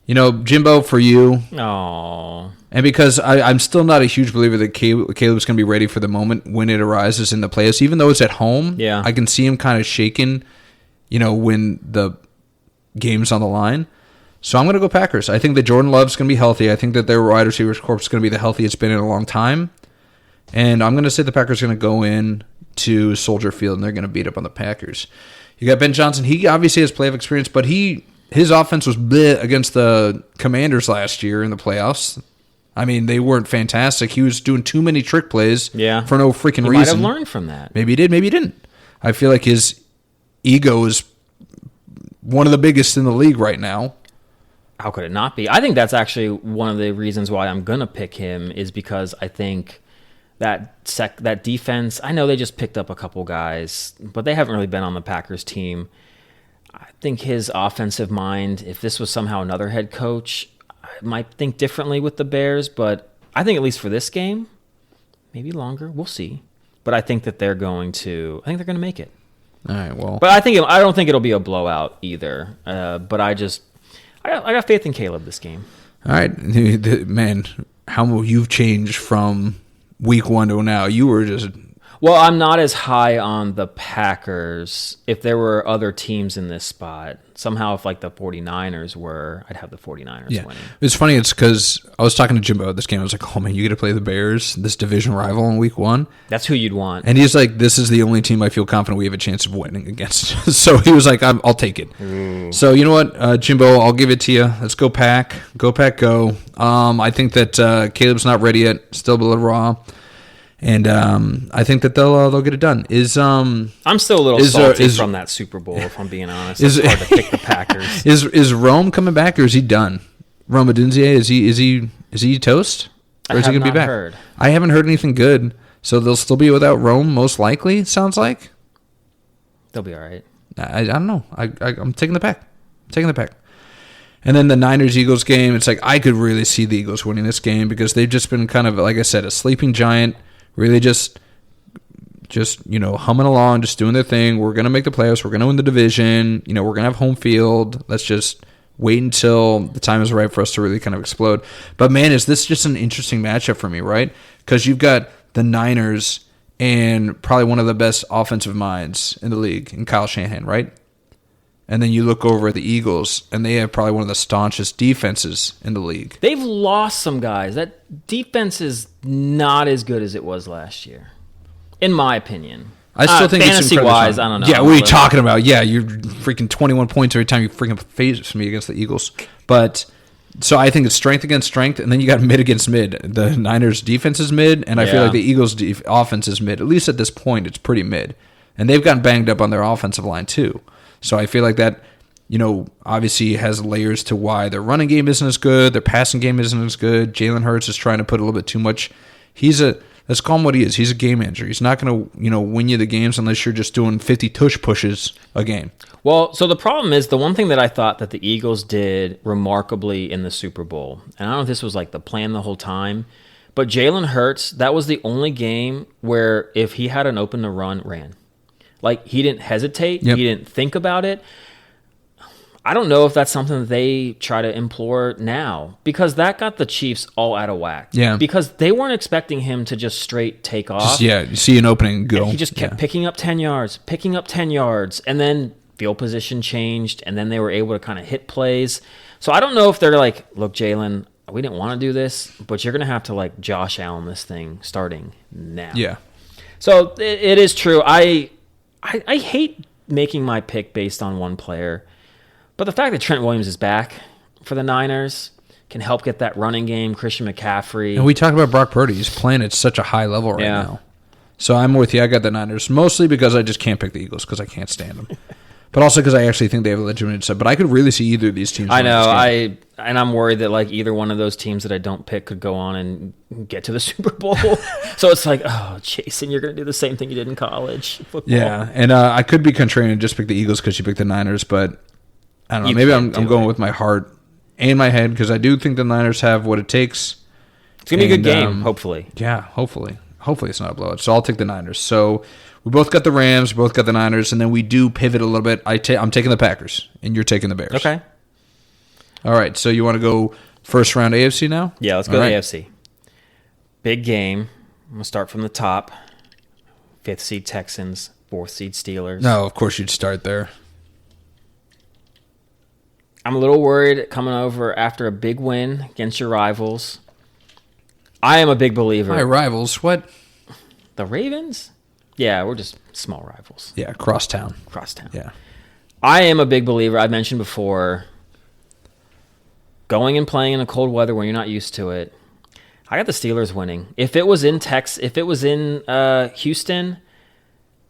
You know, Jimbo, for you... Oh. And because I'm still not a huge believer that Caleb's going to be ready for the moment when it arises in the playoffs. Even though it's at home, I can see him kind of shaking, you know, when the game's on the line. So I'm going to go Packers. I think that Jordan Love's going to be healthy. I think that their wide receivers corps is going to be the healthiest it's been in a long time. And I'm going to say the Packers are going to go in to Soldier Field, and they're going to beat up on the Packers. You got Ben Johnson. He obviously has playoff experience, but his offense was bleh against the Commanders last year in the playoffs. I mean, they weren't fantastic. He was doing too many trick plays for no freaking reason. He might have learned from that. Maybe he did, maybe he didn't. I feel like his ego is one of the biggest in the league right now. How could it not be? I think that's actually one of the reasons why I'm going to pick him is because I think that defense, I know they just picked up a couple guys, but they haven't really been on the Packers team. I think his offensive mind, if this was somehow another head coach, I might think differently with the Bears, but I think at least for this game, maybe longer, we'll see. But I think that they're going to make it. All right, well. But I don't think it'll be a blowout either. But I got faith in Caleb this game. All right, man, how you've changed from week 1 to now. You were just... Well, I'm not as high on the Packers. If there were other teams in this spot, somehow if like the 49ers were, I'd have the 49ers winning. It's funny. It's because I was talking to Jimbo at this game. I was like, oh, man, you get to play the Bears, this division rival in week 1. That's who you'd want. And he's like, this is the only team I feel confident we have a chance of winning against. So he was like, I'll take it. Ooh. So you know what, Jimbo, I'll give it to you. Let's go Pack. Go Pack, go. I think that Caleb's not ready yet. Still a little raw. And I think that they'll get it done. I'm still a little salty from that Super Bowl, if I'm being honest. It's hard to pick the Packers. Is Rome coming back, or is he done? Rome Odunze, is he toast, or is he going to be back? Heard. I haven't heard anything good, so they'll still be without Rome, most likely. It sounds like they'll be all right. I don't know. I'm taking the Pack. And then the Niners-Eagles game, it's like I could really see the Eagles winning this game because they've just been kind of, like I said, a sleeping giant. Really just humming along, just doing their thing. We're going to make the playoffs. We're going to win the division. We're going to have home field. Let's just wait until the time is right for us to really kind of explode. But, man, is this just an interesting matchup for me, right? Because you've got the Niners and probably one of the best offensive minds in the league in Kyle Shanahan, right? And then you look over at the Eagles, and they have probably one of the staunchest defenses in the league. They've lost some guys. That defense is not as good as it was last year, in my opinion. I still think it's fantasy-wise, I don't know. Yeah, what are you talking about? Yeah, you're freaking 21 points every time you freaking face me against the Eagles. But so I think it's strength against strength, and then you got mid against mid. The Niners' defense is mid, and I feel like the Eagles' offense is mid. At least at this point, it's pretty mid. And they've gotten banged up on their offensive line, too. So I feel like that, obviously has layers to why their running game isn't as good, their passing game isn't as good. Jalen Hurts is trying to put a little bit too much. Let's call him what he is. He's a game manager. He's not going to, win you the games unless you're just doing 50 tush pushes a game. Well, so the problem is the one thing that I thought that the Eagles did remarkably in the Super Bowl, and I don't know if this was like the plan the whole time, but Jalen Hurts, that was the only game where if he had an open to run, ran. Like, he didn't hesitate. Yep. He didn't think about it. I don't know if that's something that they try to implore now because that got the Chiefs all out of whack. Yeah. Because they weren't expecting him to just straight take off. You see an opening and go. And he just kept picking up 10 yards, and then field position changed, and then they were able to kind of hit plays. So I don't know if they're like, look, Jalen, we didn't want to do this, but you're going to have to, like, Josh Allen this thing starting now. Yeah. So it is true. I hate making my pick based on one player, but the fact that Trent Williams is back for the Niners can help get that running game, Christian McCaffrey. And we talked about Brock Purdy. He's playing at such a high level right now. So I'm with you. I got the Niners, mostly because I just can't pick the Eagles because I can't stand them. But also because I actually think they have a legitimate set. But I could really see either of these teams. I know. I'm worried that like either one of those teams that I don't pick could go on and get to the Super Bowl. So it's like, oh, Jason, you're going to do the same thing you did in college football. Yeah, and I could be contrarian and just pick the Eagles because you picked the Niners. But I don't know. Maybe I'm going with my heart. in my head because I do think the Niners have what it takes. It's going to be a good game, hopefully. Yeah, hopefully. Hopefully it's not a blowout. So I'll take the Niners. So we both got the Rams, we both got the Niners, and then we do pivot a little bit. I'm taking the Packers, and you're taking the Bears. Okay. All right, so you want to go first round AFC now? Yeah, let's go to the AFC. Big game. I'm going to start from the top. 5th seed Texans, 4th seed Steelers. No, of course you'd start there. I'm a little worried coming over after a big win against your rivals. I am a big believer. My rivals? What? The Ravens? Yeah, we're just small rivals. Yeah, crosstown. Crosstown. Yeah. I am a big believer. I mentioned before, going and playing in the cold weather when you're not used to it. I got the Steelers winning. If it was in Houston,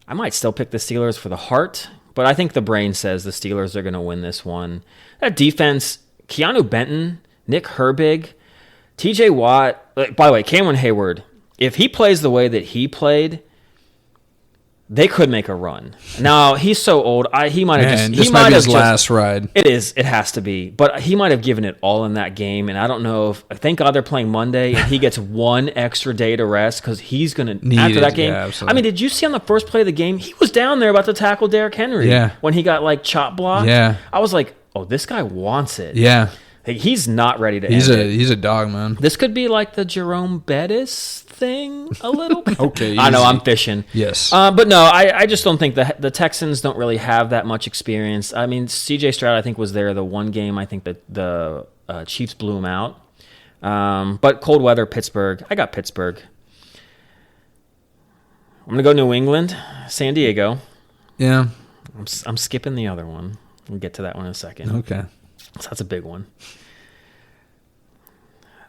I might still pick the Steelers for the heart, but I think the brain says the Steelers are going to win this one. That defense, Keanu Benton, Nick Herbig, TJ Watt, by the way, Cameron Hayward, if he plays the way that he played, they could make a run. Now, he's so old. He might have just... This might be his last ride. It is. It has to be. But he might have given it all in that game, and I don't know if... Thank God they're playing Monday, and he gets one extra day to rest because he's going to... After that game... Yeah, I mean, did you see on the first play of the game, he was down there about to tackle Derrick Henry when he got, chop blocked? Yeah. I was like, oh, this guy wants it. Yeah. He's not ready to He's a dog, man. This could be like the Jerome Bettis thing a little bit. Okay. I know, I'm fishing. Yes. But no, I just don't think the Texans don't really have that much experience. I mean, C.J. Stroud, I think, was there the one game. I think that the Chiefs blew him out. But cold weather, Pittsburgh. I got Pittsburgh. I'm going to go New England, San Diego. Yeah. I'm skipping the other one. We'll get to that one in a second. Okay. So that's a big one.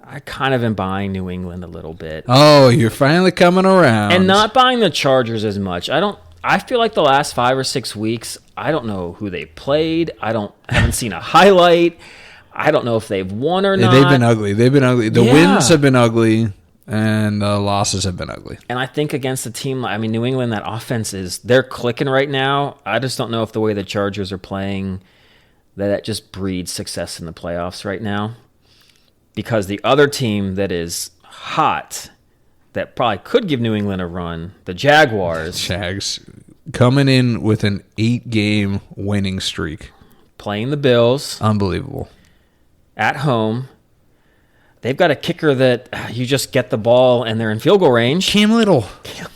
I kind of am buying New England a little bit. Oh, you're finally coming around. And not buying the Chargers as much. I feel like the last 5 or 6 weeks, I don't know who they played. Haven't seen a highlight. I don't know if they've won or not. They've been ugly. The wins have been ugly, and the losses have been ugly. And I think against a team, New England, that offense they're clicking right now. I just don't know if the way the Chargers are playing, that just breeds success in the playoffs right now. Because the other team that is hot, that probably could give New England a run, the Jags, coming in with an 8-game winning streak. Playing the Bills. Unbelievable. At home. They've got a kicker that you just get the ball and they're in field goal range. Cam Little.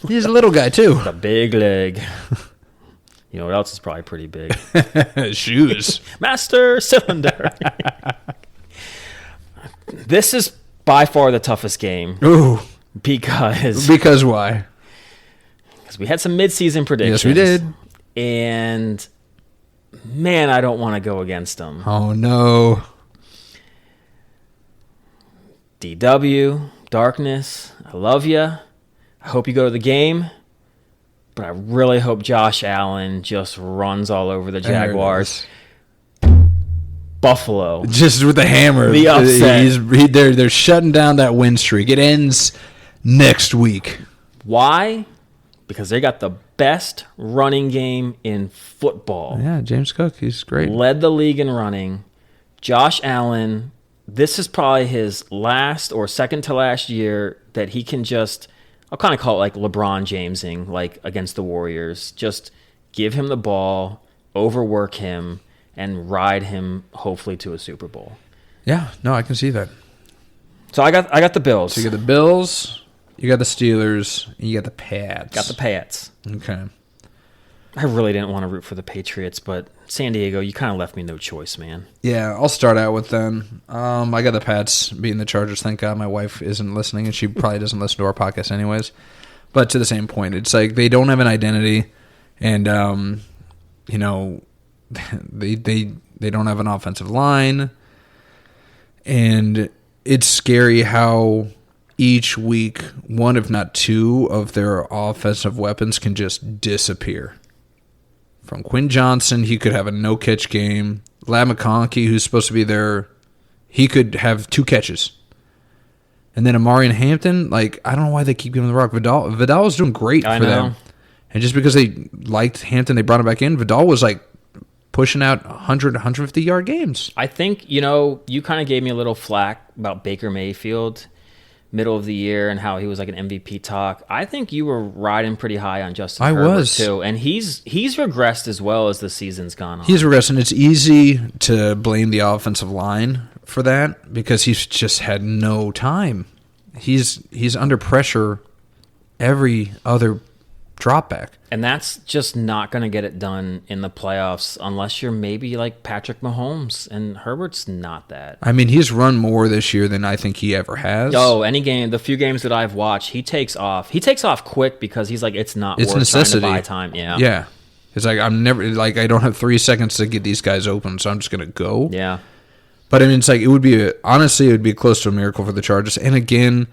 He's a little guy, too. A big leg. You know what else is probably pretty big? Shoes. Master Cylinder. This is by far the toughest game. Ooh. Because why? Because we had some midseason predictions. Yes, we did. And, man, I don't want to go against them. Oh, no. DW, Darkness, I love you. I hope you go to the game. But I really hope Josh Allen just runs all over the Jaguars. Buffalo. Just with the hammer. The upset. They're shutting down that win streak. It ends next week. Why? Because they got the best running game in football. Yeah, James Cook. He's great. Led the league in running. Josh Allen, this is probably his last or second to last year that he can just, I'll kind of call it like LeBron Jamesing, like against the Warriors. Just give him the ball, overwork him, and ride him hopefully to a Super Bowl. Yeah, no, I can see that. So I got the Bills. So you got the Bills, you got the Steelers, and you got the Pats. Got the Pats. Okay. I really didn't want to root for the Patriots, but San Diego, you kind of left me no choice, man. Yeah, I'll start out with them. I got the Pats beating the Chargers. Thank God my wife isn't listening, and she probably doesn't listen to our podcast anyways. But to the same point, it's like they don't have an identity, and they don't have an offensive line, and it's scary how each week one, if not two, of their offensive weapons can just disappear. From Quinn Johnson, he could have a no-catch game. Lad McConkey, who's supposed to be there, he could have 2 catches. And then Amari and Hampton, I don't know why they keep giving him the rock. Vidal was doing great for them. And just because they liked Hampton, they brought him back in. Vidal was, pushing out 100, 150-yard games. I think, you kind of gave me a little flack about Baker Mayfield middle of the year and how he was like an MVP talk. I think you were riding pretty high on Justin Herbert too. And he's regressed as well as the season's gone on. He's regressed, and it's easy to blame the offensive line for that because he's just had no time. He's under pressure every other drop back. And that's just not going to get it done in the playoffs unless you're maybe like Patrick Mahomes, and Herbert's not that. I mean, he's run more this year than I think he ever has. Oh, the few games that I've watched, he takes off. He takes off quick because he's like, it's worth necessity. Trying to buy time. Yeah. Yeah. It's like, I don't have 3 seconds to get these guys open, so I'm just going to go. Yeah. But I mean, it's like, it would be close to a miracle for the Chargers. And again,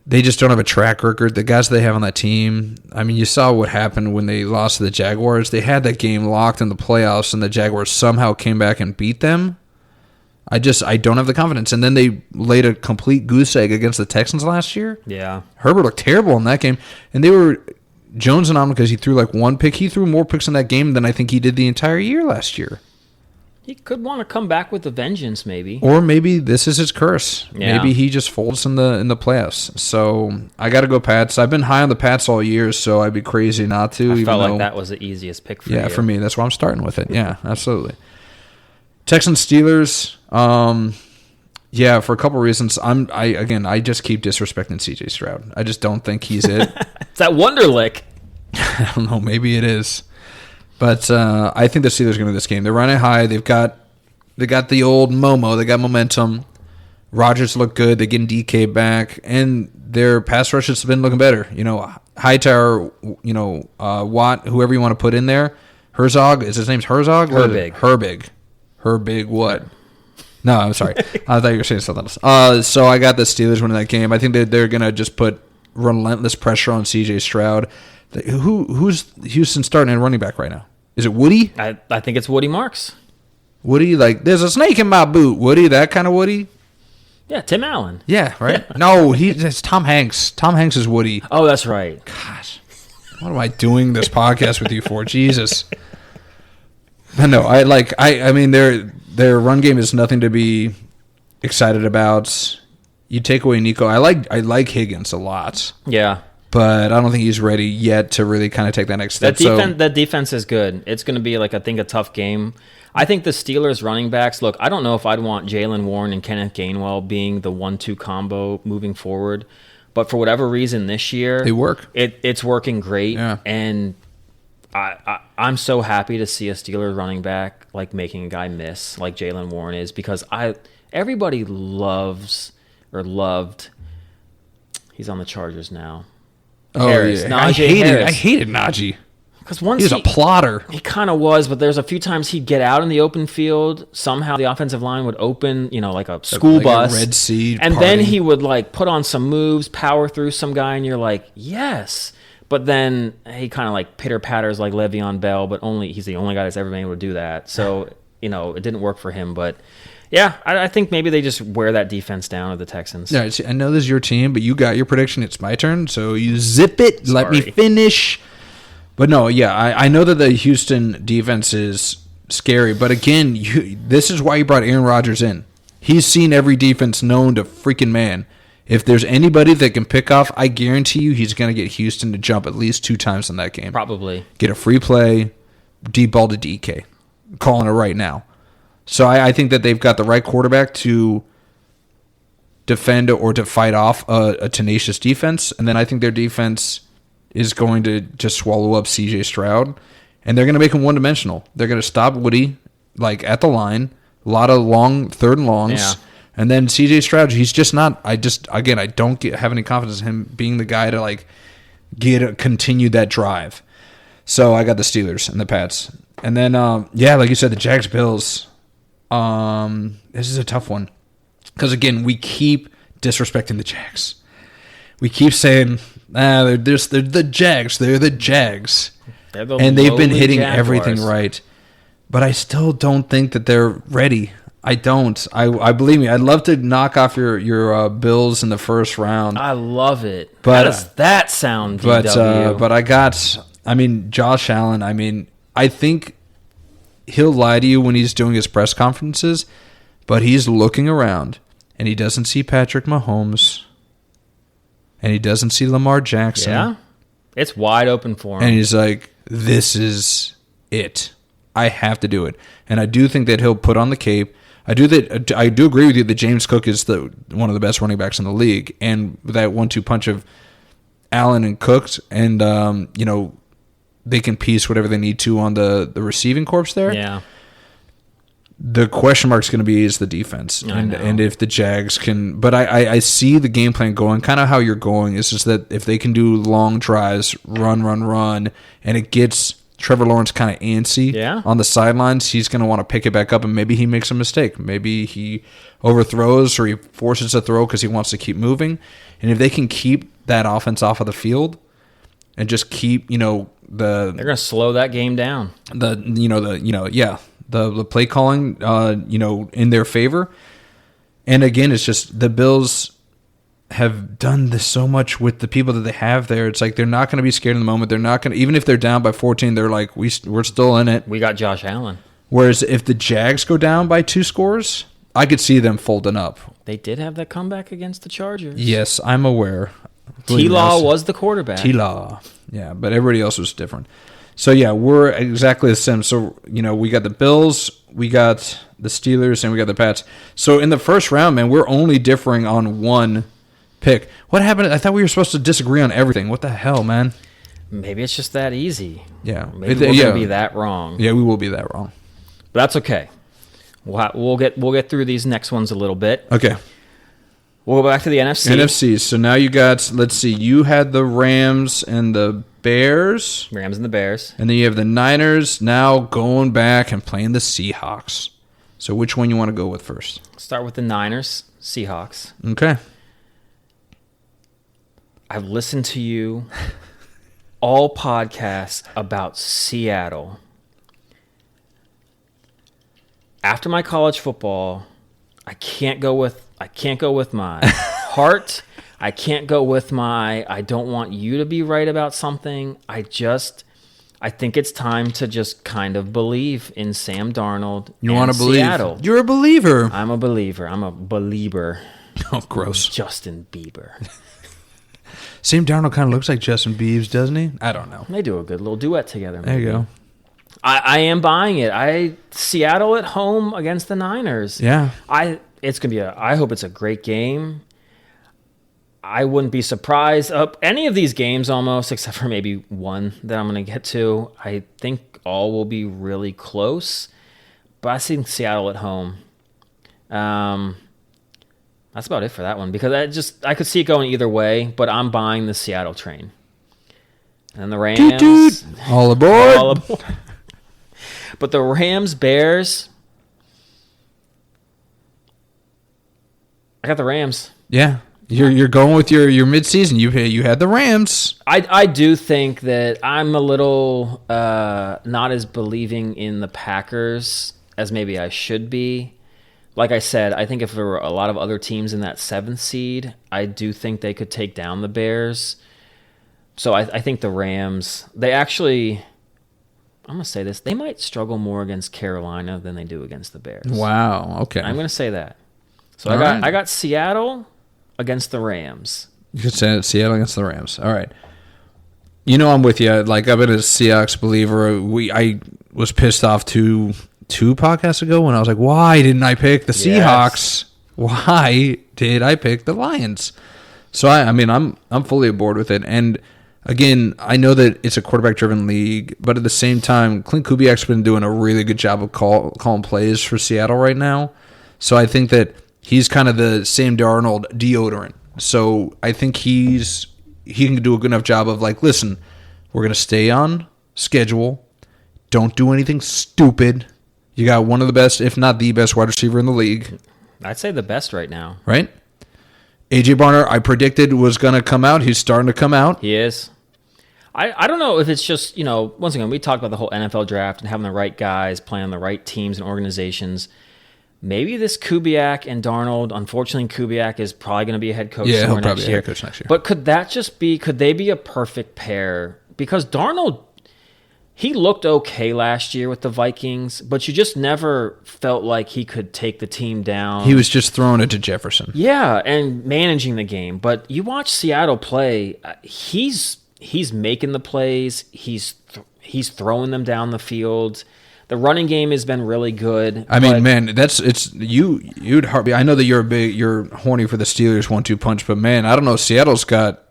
they just don't have a track record. The guys they have on that team, I mean, you saw what happened when they lost to the Jaguars. They had that game locked in the playoffs, and the Jaguars somehow came back and beat them. I don't have the confidence. And then they laid a complete goose egg against the Texans last year. Yeah. Herbert looked terrible in that game. And they were jonesing on him because he threw like 1 pick. He threw more picks in that game than I think he did the entire year last year. He could want to come back with a vengeance, maybe. Or maybe this is his curse. Yeah. Maybe he just folds in the playoffs. So I got to go Pats. I've been high on the Pats all year, so I'd be crazy not to. I felt like that was the easiest pick for you. Yeah, for me. That's why I'm starting with it. Yeah, absolutely. Texans Steelers. Yeah, for a couple reasons. I just keep disrespecting CJ Stroud. I just don't think he's it. It's that Wonderlick. I don't know. Maybe it is. But I think the Steelers are going to win this game. They're running high. They got the old Momo. They got momentum. Rodgers look good. They're getting DK back, and their pass rush has been looking better. Hightower, Watt, whoever you want to put in there. Herzog, is his name's Herzog? Herbig what? No, I'm sorry. I thought you were saying something else. So I got the Steelers winning that game. I think they're going to just put relentless pressure on CJ Stroud. Who's Houston starting at running back right now? Is it Woody? I think it's Woody Marks. Woody, like, there's a snake in my boot. Woody, that kind of Woody? Yeah, Tim Allen. Yeah, right? No, it's Tom Hanks. Tom Hanks is Woody. Oh, that's right. Gosh. What am I doing this podcast with you for? Jesus. No, I mean, their run game is nothing to be excited about. You take away Nico. I like Higgins a lot. Yeah. But I don't think he's ready yet to really kind of take that next step. That defense is good. It's going to be, I think, a tough game. I think the Steelers running backs, look, I don't know if I'd want Jaylen Warren and Kenneth Gainwell being the 1-2 combo moving forward. But for whatever reason this year, they work. It's working great. Yeah. And I'm so happy to see a Steelers running back making a guy miss like Jaylen Warren is, because everybody loved. He's on the Chargers now. Oh, Harris, yeah. Najee Harris. I hated Najee. Because once he was a plotter. He kind of was, but there's a few times he'd get out in the open field. Somehow the offensive line would open, like a school bus. A Red Sea and party. Then he would put on some moves, power through some guy, and you're like, yes. But then he kind of pitter-patters like Le'Veon Bell, but he's the only guy that's ever been able to do that. So, it didn't work for him, but... Yeah, I think maybe they just wear that defense down of the Texans. Yeah, I know this is your team, but you got your prediction. It's my turn, so you zip it. Sorry. Let me finish. But no, yeah, I know that the Houston defense is scary, but again, this is why you brought Aaron Rodgers in. He's seen every defense known to freaking man. If there's anybody that can pick off, I guarantee you he's going to get Houston to jump at least 2 times in that game. Probably. Get a free play, deep ball to DK. I'm calling it right now. So I think that they've got the right quarterback to defend or to fight off a tenacious defense. And then I think their defense is going to just swallow up C.J. Stroud. And they're going to make him one-dimensional. They're going to stop Woody, at the line. A lot of long third and longs. Yeah. And then C.J. Stroud, he's just not... I don't have any confidence in him being the guy to, continue that drive. So I got the Steelers and the Pats. And then, like you said, the Jags-Bills... this is a tough one because again we keep disrespecting the Jags. We keep saying, they're the Jags. They're the Jags, and they've been hitting Jaguars. Everything right. But I still don't think that they're ready. I don't. I believe me. I'd love to knock off your Bills in the first round. I love it. But how does that sound? DW? But I got. Josh Allen. I think. he'll lie to you when he's doing his press conferences, but he's looking around and he doesn't see Patrick Mahomes and he doesn't see Lamar Jackson. Yeah. It's wide open for him. And he's like, this is it. I have to do it. And I do think that he'll put on the cape. I do agree with you that James Cook is one of the best running backs in the league. And that 1-2 punch of Allen and Cooks, and they can piece whatever they need to on the receiving corps there. Yeah. The question mark is going to be is the defense, and if the Jags can. But I see the game plan going kind of how you're going. It's just that if they can do long drives, run, and it gets Trevor Lawrence kind of antsy on the sidelines, he's going to want to pick it back up, and maybe he makes a mistake. Maybe he overthrows or he forces a throw because he wants to keep moving. And if they can keep that offense off of the field and just keep, they're going to slow that game down. The play calling, in their favor. And again, it's just the Bills have done this so much with the people that they have there. It's like they're not going to be scared in the moment. They're not going to, even if they're down by 14, they're like, we're still in it. We got Josh Allen. Whereas if the Jags go down by 2 scores, I could see them folding up. They did have that comeback against the Chargers. Yes, I'm aware. T-Law was the quarterback. T-Law. Yeah, but everybody else was different. So, yeah, we're exactly the same. So, we got the Bills, we got the Steelers, and we got the Pats. So, in the first round, man, we're only differing on one pick. What happened? I thought we were supposed to disagree on everything. What the hell, man? Maybe it's just that easy. Yeah. Maybe we're going to be that wrong. Yeah, we will be that wrong. But that's okay. We'll get through these next ones a little bit. Okay. We'll go back to the NFC. NFC. So now you got, let's see, you had the Rams and the Bears. Rams and the Bears. And then you have the Niners now going back and playing the Seahawks. So which one you want to go with first? Start with the Niners, Seahawks. Okay. I've listened to you all podcasts about Seattle. After my college football, I can't go with my heart. I can't go with I don't want you to be right about something. I think it's time to just kind of believe in Sam Darnold. You want to believe? Seattle. You're a believer. I'm a believer. I'm a belieber. Oh, gross. Justin Bieber. Sam Darnold kind of looks like Justin Biebs, doesn't he? I don't know. They do a good little duet together. Maybe. There you go. I am buying it. Seattle at home against the Niners. Yeah. I hope it's a great game. I wouldn't be surprised. Any of these games almost, except for maybe one that I'm going to get to. I think all will be really close. But I think Seattle at home. That's about it for that one because I could see it going either way, but I'm buying the Seattle train. And the Rams. Toot, toot. All aboard. All aboard. But the Rams, Bears. I got the Rams. Yeah. You're going with your midseason. You had the Rams. I do think that I'm a little not as believing in the Packers as maybe I should be. Like I said, I think if there were a lot of other teams in that 7th seed, I do think they could take down the Bears. So I think the Rams, they actually, I'm going to say this, they might struggle more against Carolina than they do against the Bears. Wow, okay. I'm going to say that. So All right. I got Seattle against the Rams. You could say Seattle against the Rams. All right. I'm with you. Like, I've been a Seahawks believer. I was pissed off two podcasts ago when I was like, why didn't I pick the Seahawks? Yes. Why did I pick the Lions? So, I'm fully aboard with it. And, again, I know that it's a quarterback-driven league, but at the same time, Clint Kubiak's been doing a really good job of calling plays for Seattle right now. So I think that he's kind of the Sam Darnold deodorant. So I think he can do a good enough job of like, listen, we're going to stay on schedule. Don't do anything stupid. You got one of the best, if not the best wide receiver in the league. I'd say the best right now. Right? A.J. Barner, I predicted was going to come out. He's starting to come out. He is. I don't know if it's just, once again, we talked about the whole NFL draft and having the right guys playing on the right teams and organizations. Maybe this Kubiak and Darnold, unfortunately, Kubiak is probably going to be a head coach he'll probably next be year. Head coach next year. But could they be a perfect pair? Because Darnold, he looked okay last year with the Vikings, but you just never felt like he could take the team down. He was just throwing it to Jefferson. Yeah, and managing the game. But you watch Seattle play, he's making the plays. He's throwing them down the field. The running game has been really good. I mean, man, you'd hardly. I know that you're horny for the Steelers 1-2 punch, but man, I don't know. Seattle's got,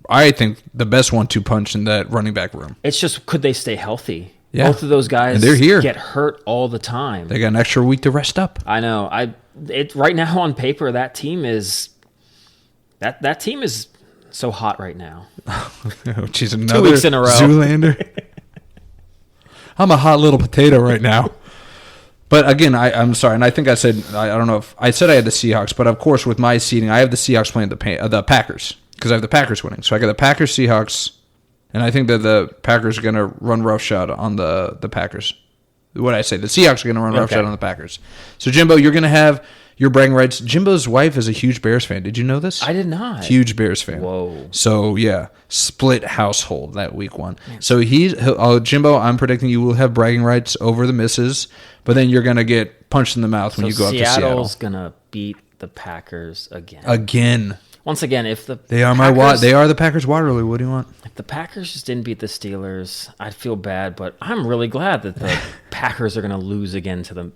I think, the best 1-2 punch in that running back room. It's just, could they stay healthy? Yeah. Both of those guys and they're here. Get hurt all the time. They got an extra week to rest up. I know. Right now on paper, that team is so hot right now. She's another 2 weeks in a row. Zoolander. I'm a hot little potato right now. But again, I'm sorry, and I think I said, I don't know if I said I had the Seahawks, but of course with my seeding, I have the Seahawks playing the Packers because I have the Packers winning. So I got the Packers, Seahawks, and I think that the Packers are going to run roughshod on the Packers. What did I say? The Seahawks are going to run roughshod on the Packers. So Jimbo, you're going to have your bragging rights. Jimbo's wife is a huge Bears fan. Did you know this? I did not. Huge Bears fan. Whoa. So yeah, split household that week one. So Jimbo, I'm predicting you will have bragging rights over the misses, but then you're gonna get punched in the mouth when you go up to Seattle. Seattle's gonna beat the Packers again. Again. Once again, if the they are the Packers Waterloo. What do you want? If the Packers just didn't beat the Steelers, I'd feel bad, but I'm really glad that the Packers are gonna lose again to them.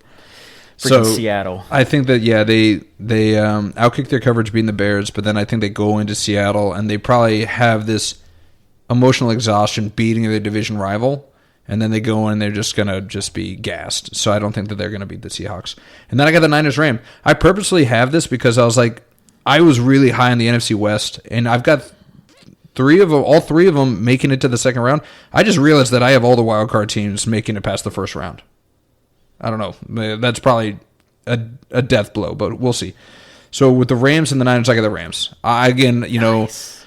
Seattle. I think that they outkick their coverage beating the Bears, but then I think they go into Seattle and they probably have this emotional exhaustion beating their division rival, and then they go in and they're just gonna be gassed. So I don't think that they're gonna beat the Seahawks. And then I got the Niners Rams. I purposely have this because I was really high in the NFC West, and I've got all three of them making it to the second round. I just realized that I have all the wild card teams making it past the first round. I don't know. That's probably a death blow, but we'll see. So with the Rams and the Niners, I got the Rams. Nice.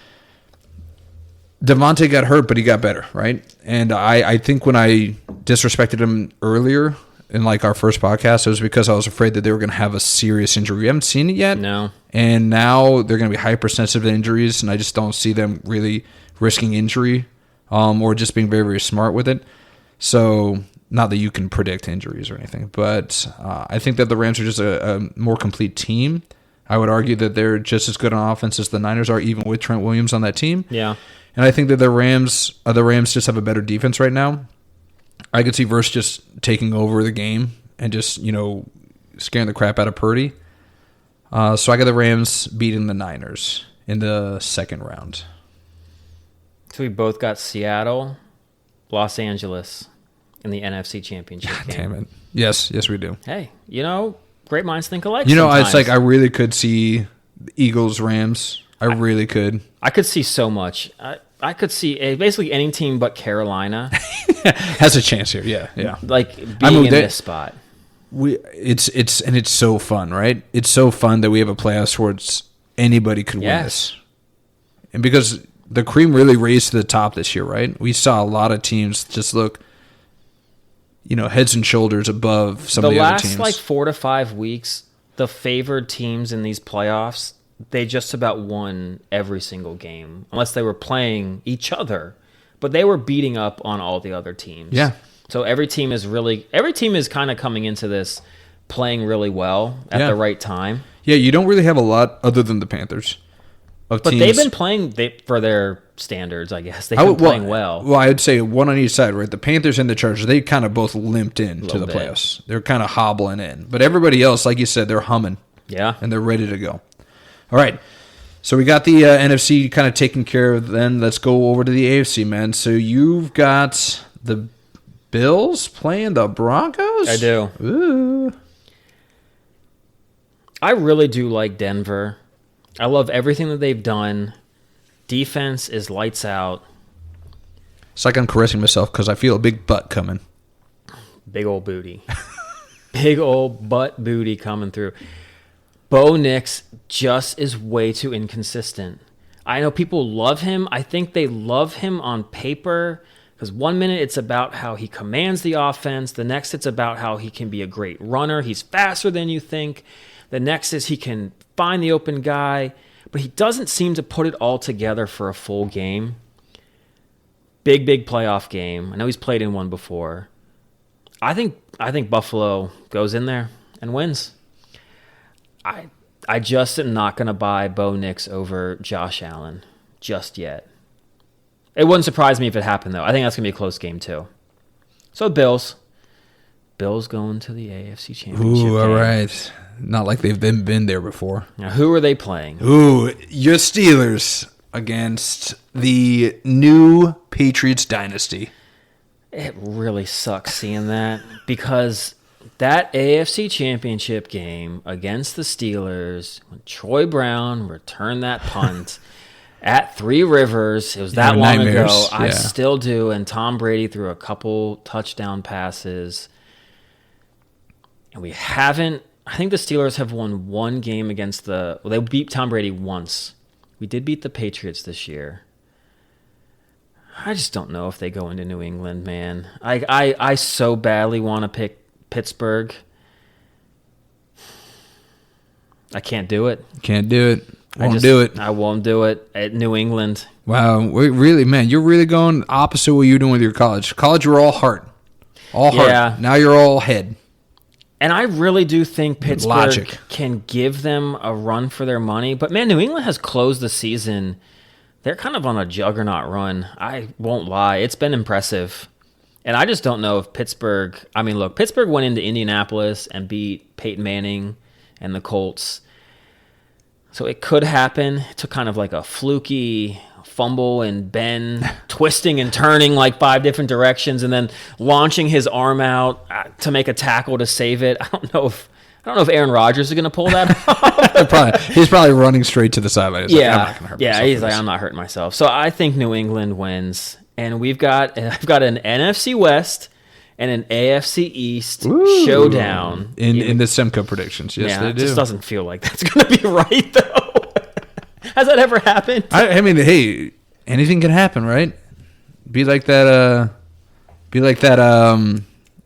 Devontae got hurt, but he got better, right? And I think when I disrespected him earlier in our first podcast, it was because I was afraid that they were going to have a serious injury. We haven't seen it yet. No. And now they're going to be hypersensitive to injuries, and I just don't see them really risking injury or just being very, very smart with it. So not that you can predict injuries or anything, but I think that the Rams are just a more complete team. I would argue that they're just as good on offense as the Niners are, even with Trent Williams on that team. Yeah. And I think that the Rams just have a better defense right now. I could see Verse just taking over the game and just, scaring the crap out of Purdy. So I got the Rams beating the Niners in the second round. So we both got Seattle, Los Angeles in the NFC Championship game. Damn it. Yes, we do. Hey, great minds think alike sometimes. It's I really could see Eagles, Rams. I really could. I could see so much. I could see basically any team but Carolina has a chance here. Yeah. Being in this spot. It's so fun, right? It's so fun that we have a playoffs where anybody could win this. And because the cream really raised to the top this year, right? We saw a lot of teams just look heads and shoulders above some of the other teams. The last 4 to 5 weeks, the favored teams in these playoffs, they just about won every single game, unless they were playing each other. But they were beating up on all the other teams. Yeah. So every team is kind of coming into this playing really well at the right time. Yeah, you don't really have a lot other than the Panthers. But teams. They've been playing for their standards, I guess. They've been playing well. Well, I'd say one on each side, right? The Panthers and the Chargers, they kind of both limped in to the playoffs. They're kind of hobbling in. But everybody else, like you said, they're humming. Yeah. And they're ready to go. All right. So we got the NFC kind of taken care of then. Let's go over to the AFC, man. So you've got the Bills playing the Broncos? I do. Ooh. I really do like Denver. I love everything that they've done. Defense is lights out. It's like I'm caressing myself because I feel a big butt coming. Big old booty. Big old butt booty coming through. Bo Nix just is way too inconsistent. I know people love him. I think they love him on paper because 1 minute it's about how he commands the offense. The next it's about how he can be a great runner. He's faster than you think. The next is he can find the open guy, but he doesn't seem to put it all together for a full game. big playoff game. I know he's played in one before. I think Buffalo goes in there and wins. I just am not going to buy Bo Nix over Josh Allen just yet. It wouldn't surprise me if it happened, though. I think that's going to be a close game, too. So, Bills going to the AFC Championship Ooh, all game. right. Not like they've been there before. Now, who are they playing? Ooh, your Steelers against the new Patriots dynasty. It really sucks seeing that because that AFC Championship game against the Steelers, when Troy Brown returned that punt at Three Rivers, it was that long ago. I still do, and Tom Brady threw a couple touchdown passes. And we haven't, I think the Steelers have won one game against they beat Tom Brady once. We did beat the Patriots this year. I just don't know if they go into New England, man. I so badly want to pick Pittsburgh. I can't do it. Can't do it. Won't do it. I won't do it at New England. Wow, really, man, you're really going opposite what you're doing with your college. College, you're all heart. All heart. Yeah. Now you're all head. And I really do think Pittsburgh can give them a run for their money. But, man, New England has closed the season. They're kind of on a juggernaut run. I won't lie. It's been impressive. And I just don't know if Pittsburgh... I mean, look, Pittsburgh went into Indianapolis and beat Peyton Manning and the Colts. So it could happen. It took kind of like a fluky fumble and Ben twisting and turning like 5 different directions and then launching his arm out to make a tackle to save it. I don't know if Aaron Rodgers is going to pull that off. He's probably running straight to the sideline. He's like, I'm not going to hurt myself. He's like, I'm not hurting myself. So I think New England wins. And I've got an NFC West and an AFC East showdown. In the Simca predictions. Yes, they do. It just doesn't feel like that's going to be right, though. Has that ever happened? I mean, hey, anything can happen, right? Be like that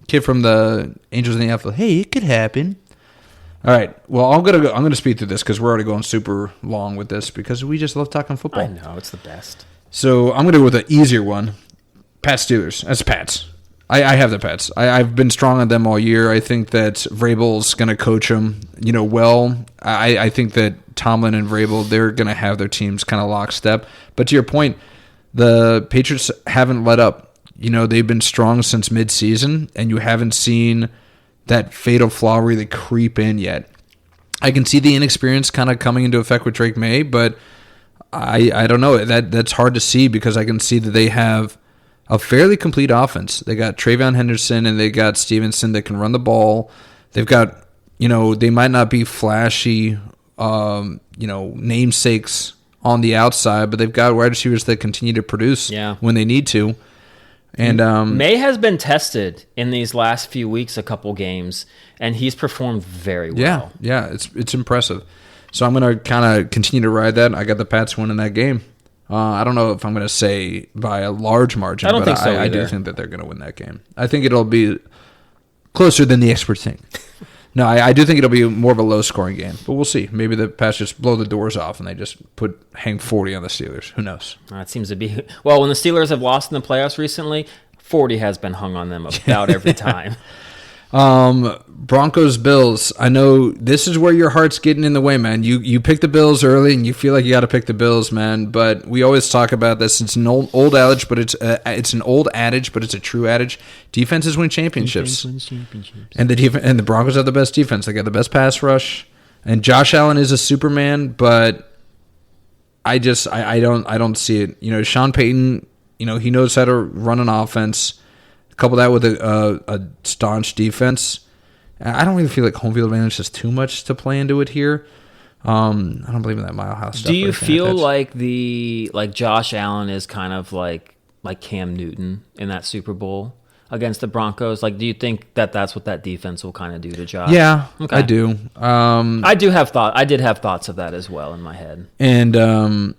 kid from the Angels in the Outfield. Hey, it could happen. All right. Well, I'm gonna speed through this because we're already going super long with this because we just love talking football. I know, it's the best. So I'm gonna go with an easier one. Pats Steelers. That's Pats. I have the Pats. I've been strong on them all year. I think that Vrabel's going to coach them, well. I think that Tomlin and Vrabel, they're going to have their teams kind of lockstep. But to your point, the Patriots haven't let up. They've been strong since midseason, and you haven't seen that fatal flaw really creep in yet. I can see the inexperience kind of coming into effect with Drake May, but I don't know. That's hard to see because I can see that they have a fairly complete offense. They got Travion Henderson and they got Stevenson that can run the ball. They've got, they might not be flashy, namesakes on the outside, but they've got wide receivers that continue to produce when they need to. And May has been tested in these last few weeks, a couple games, and he's performed very well. Yeah, it's impressive. So I'm going to kind of continue to ride that. I got the Pats winning that game. I don't know if I'm going to say by a large margin, but think so I do think that they're going to win that game. I think it'll be closer than the experts think. No, I do think it'll be more of a low-scoring game, but we'll see. Maybe the Pats just blow the doors off and they just hang 40 on the Steelers. Who knows? It seems to be... Well, when the Steelers have lost in the playoffs recently, 40 has been hung on them about every time. Broncos Bills. I know this is where your heart's getting in the way, man. You pick the Bills early and you feel like you got to pick the Bills, man. But we always talk about this. It's an old adage, but it's an old adage, but it's a true adage. Defenses win championships. And the Broncos have the best defense. They got the best pass rush. And Josh Allen is a Superman, but I don't see it. Sean Payton, he knows how to run an offense. Couple that with a staunch defense. I don't really feel like home field advantage has too much to play into it here. I don't believe in that Mile High stuff. Do you feel like Josh Allen is kind of like Cam Newton in that Super Bowl against the Broncos? Like, do you think that that's what that defense will kind of do to Josh? Yeah, okay. I do. I did have thoughts of that as well in my head. And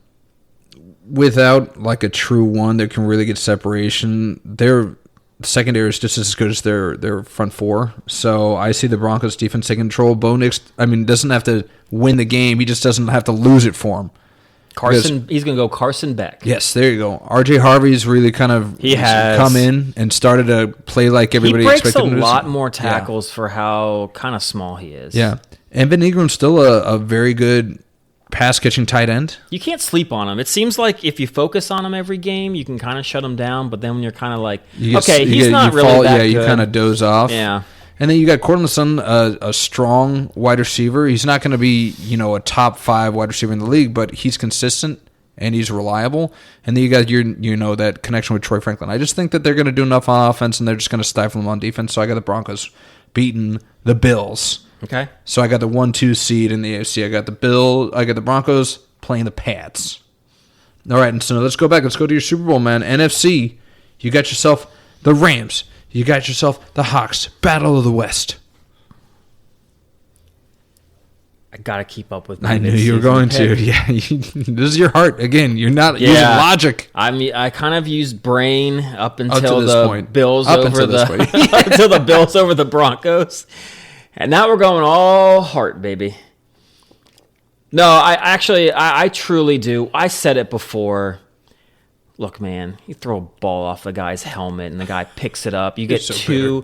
without like a true one that can really get separation, their secondary is just as good as their front four. So I see the Broncos defense taking control. Bo Nix, doesn't have to win the game. He just doesn't have to lose it for him. He's going to go Carson Beck. Yes, there you go. R.J. Harvey's really kind of come in and started to play like everybody expected him to. He breaks a lot more tackles for how kind of small he is. Yeah. Evan Ingram's still a very good pass-catching tight end. You can't sleep on him. It seems like if you focus on him every game, you can kind of shut him down, but then when you're kind of like, he's not really that good. Yeah, you kind of doze off. Yeah. And then you got Cortland Sutton, a strong wide receiver. He's not going to be, a top 5 wide receiver in the league, but he's consistent and he's reliable. And then you got that connection with Troy Franklin. I just think that they're going to do enough on offense and they're just going to stifle them on defense. So I got the Broncos beating the Bills. Okay. So I got the 1-2 seed in the AFC. I got the Broncos playing the Pats. All right, and so let's go back. Let's go to your Super Bowl, man. NFC, you got yourself the Rams. You got yourself the Hawks. Battle of the West. I got to keep up with I knew you were going to. Yeah, this is your heart. Again, you're not using logic. I mean, I kind of used brain up until the Bills over the Broncos. And now we're going all heart, baby. No, I truly do. I said it before. Look, man, you throw a ball off the guy's helmet and the guy picks it up. You get two.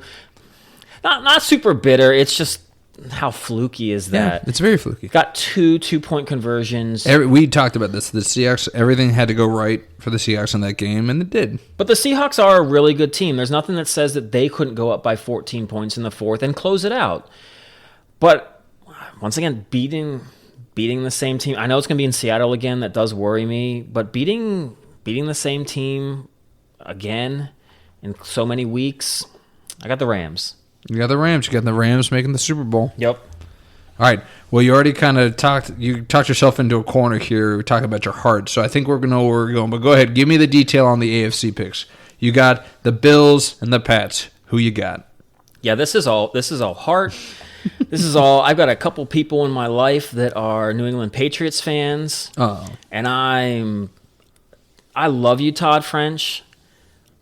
Not super bitter. It's just how fluky is that? Yeah, it's very fluky. Got 2-point conversions. We talked about this. The Seahawks, everything had to go right for the Seahawks in that game, and it did. But the Seahawks are a really good team. There's nothing that says that they couldn't go up by 14 points in the fourth and close it out. But once again, beating the same team. I know it's going to be in Seattle again. That does worry me. But beating the same team again in so many weeks, I got the Rams. You got the Rams. You got the Rams making the Super Bowl. Yep. All right. Well, you already kind of talked yourself into a corner here. We're talking about your heart. So I think we're going to know where we're going. But go ahead. Give me the detail on the AFC picks. You got the Bills and the Pats. Who you got? Yeah, this is all heart. This is all. I've got a couple people in my life that are New England Patriots fans. Oh. And I love you, Todd French.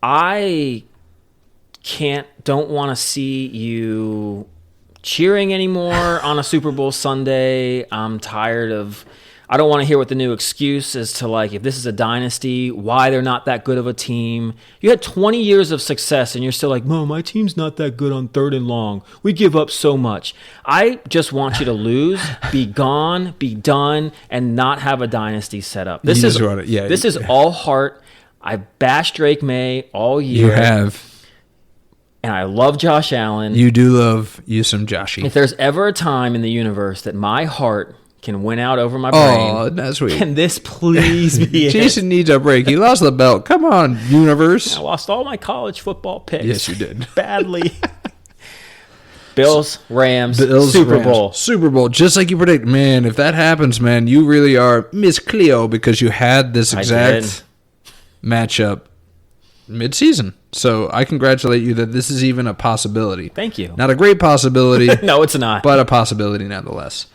I don't want to see you cheering anymore on a Super Bowl Sunday. I'm tired of. I don't want to hear what the new excuse is to, like, if this is a dynasty, why they're not that good of a team. You had 20 years of success, and you're still like, no, my team's not that good on 3rd and long. We give up so much. I just want you to lose, be gone, be done, and not have a dynasty set up. This is all heart. I bashed Drake May all year. You have. And I love Josh Allen. You do love you some Joshy. If there's ever a time in the universe that my heart can win out over my brain. Oh, that's sweet. Can this please be it? Jason needs a break. He lost the belt. Come on, universe. I lost all my college football picks. Yes, you did. Badly. Bitls, Rams, Super Bowl. Super Bowl, just like you predict. Man, if that happens, man, you really are Miss Cleo because you had this exact matchup mid-season. So I congratulate you that this is even a possibility. Thank you. Not a great possibility. No, it's not. But a possibility nonetheless.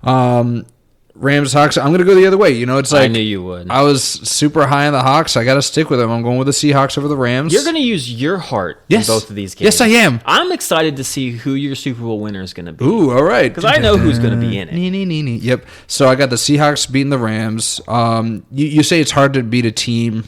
Rams, Hawks. I'm going to go the other way. It's like I knew you would. I was super high on the Hawks. I got to stick with them. I'm going with the Seahawks over the Rams. You're going to use your heart in both of these games. Yes, I am. I'm excited to see who your Super Bowl winner is going to be. Ooh, all right. Because I know who's going to be in it. Yep. So I got the Seahawks beating the Rams. You say it's hard to beat a team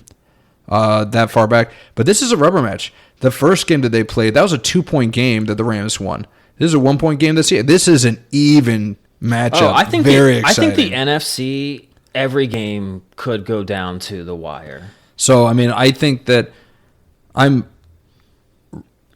that far back, but this is a rubber match. The first game that they played, that was a 2-point game that the Rams won. This is a 1-point game this year. This is an even matchup. I think exciting. I think the NFC, every game could go down to the wire. So, I mean, I think that I'm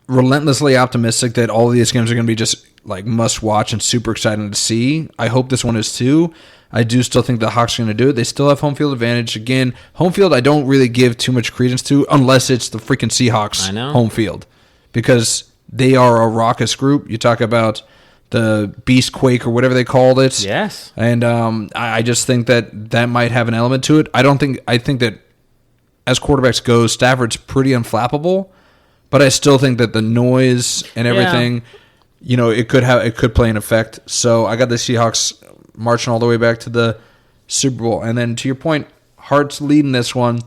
relentlessly optimistic that all of these games are going to be just like must watch and super exciting to see. I hope this one is too. I do still think the Hawks are going to do it. They still have home field advantage. Again, home field I don't really give too much credence to unless it's the freaking Seahawks home field because they are a raucous group. You talk about the Beast Quake or whatever they called it. Yes. And I just think that might have an element to it. I think that as quarterbacks go, Stafford's pretty unflappable, but I still think that the noise and everything, it could play an effect. So I got the Seahawks marching all the way back to the Super Bowl. And then to your point, Hart's leading this one.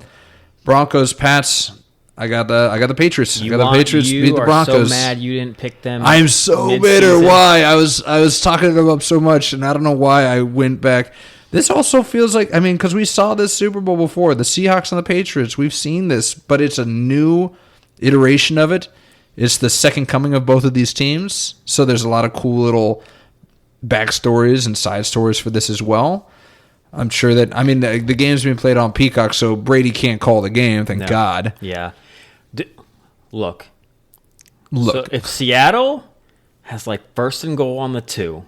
Broncos, Pats, I got the Patriots. You I got the Patriots beat the Broncos. You are so mad you didn't pick them. I'm so bitter. Why? I was talking them up so much, and I don't know why I went back. This also feels like, I mean, because we saw this Super Bowl before, the Seahawks and the Patriots. We've seen this, but it's a new iteration of it. It's the second coming of both of these teams, so there's a lot of cool little backstories and side stories for this as well. I'm sure that, I mean, the game's being played on Peacock, so Brady can't call the game, thank God. Yeah. Look. So if Seattle has like first and goal on the 2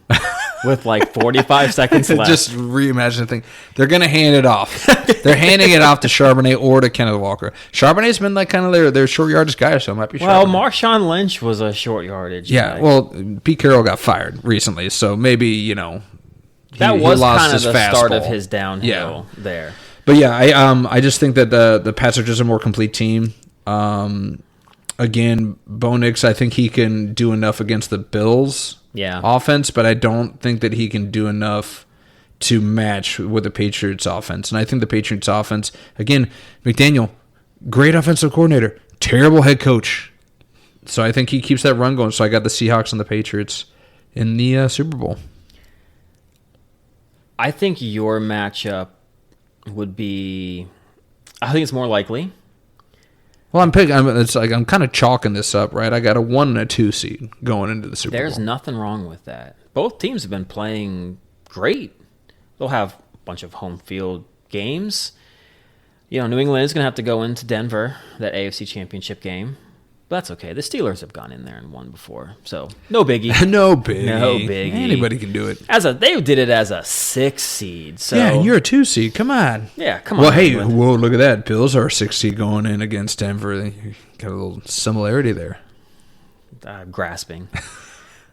with like 45 seconds left. Just reimagine the thing. They're going to hand it off. They're handing it off to Charbonnet or to Kenneth Walker. Charbonnet's been like kind of their short yardage guy, so it might be Well, Charbonnet. Marshawn Lynch was a short yardage guy. Well, Pete Carroll got fired recently, so maybe, he that was lost kind of his the fastball. start of his downhill there. But yeah, I just think that the Pats are just a more complete team. Again, Bo Nix, I think he can do enough against the Bills offense, but I don't think that he can do enough to match with the Patriots offense. And I think the Patriots offense, again, McDaniel, great offensive coordinator, terrible head coach. So I think he keeps that run going. So I got the Seahawks and the Patriots in the Super Bowl. I think your matchup would be, I think it's more likely. Well, I'm kind of chalking this up, right? I got a 1 and a 2 seed going into the Super Bowl. There's nothing wrong with that. Both teams have been playing great. They'll have a bunch of home field games. New England is going to have to go into Denver, that AFC Championship game. But that's okay. The Steelers have gone in there and won before, so no biggie. No biggie. No biggie. Anybody can do it. They did it as a 6 seed. So yeah, you're a 2 seed. Come on. Yeah, come on. Well, hey, look at that. Bills are a 6 seed going in against Denver. You got a little similarity there. Grasping.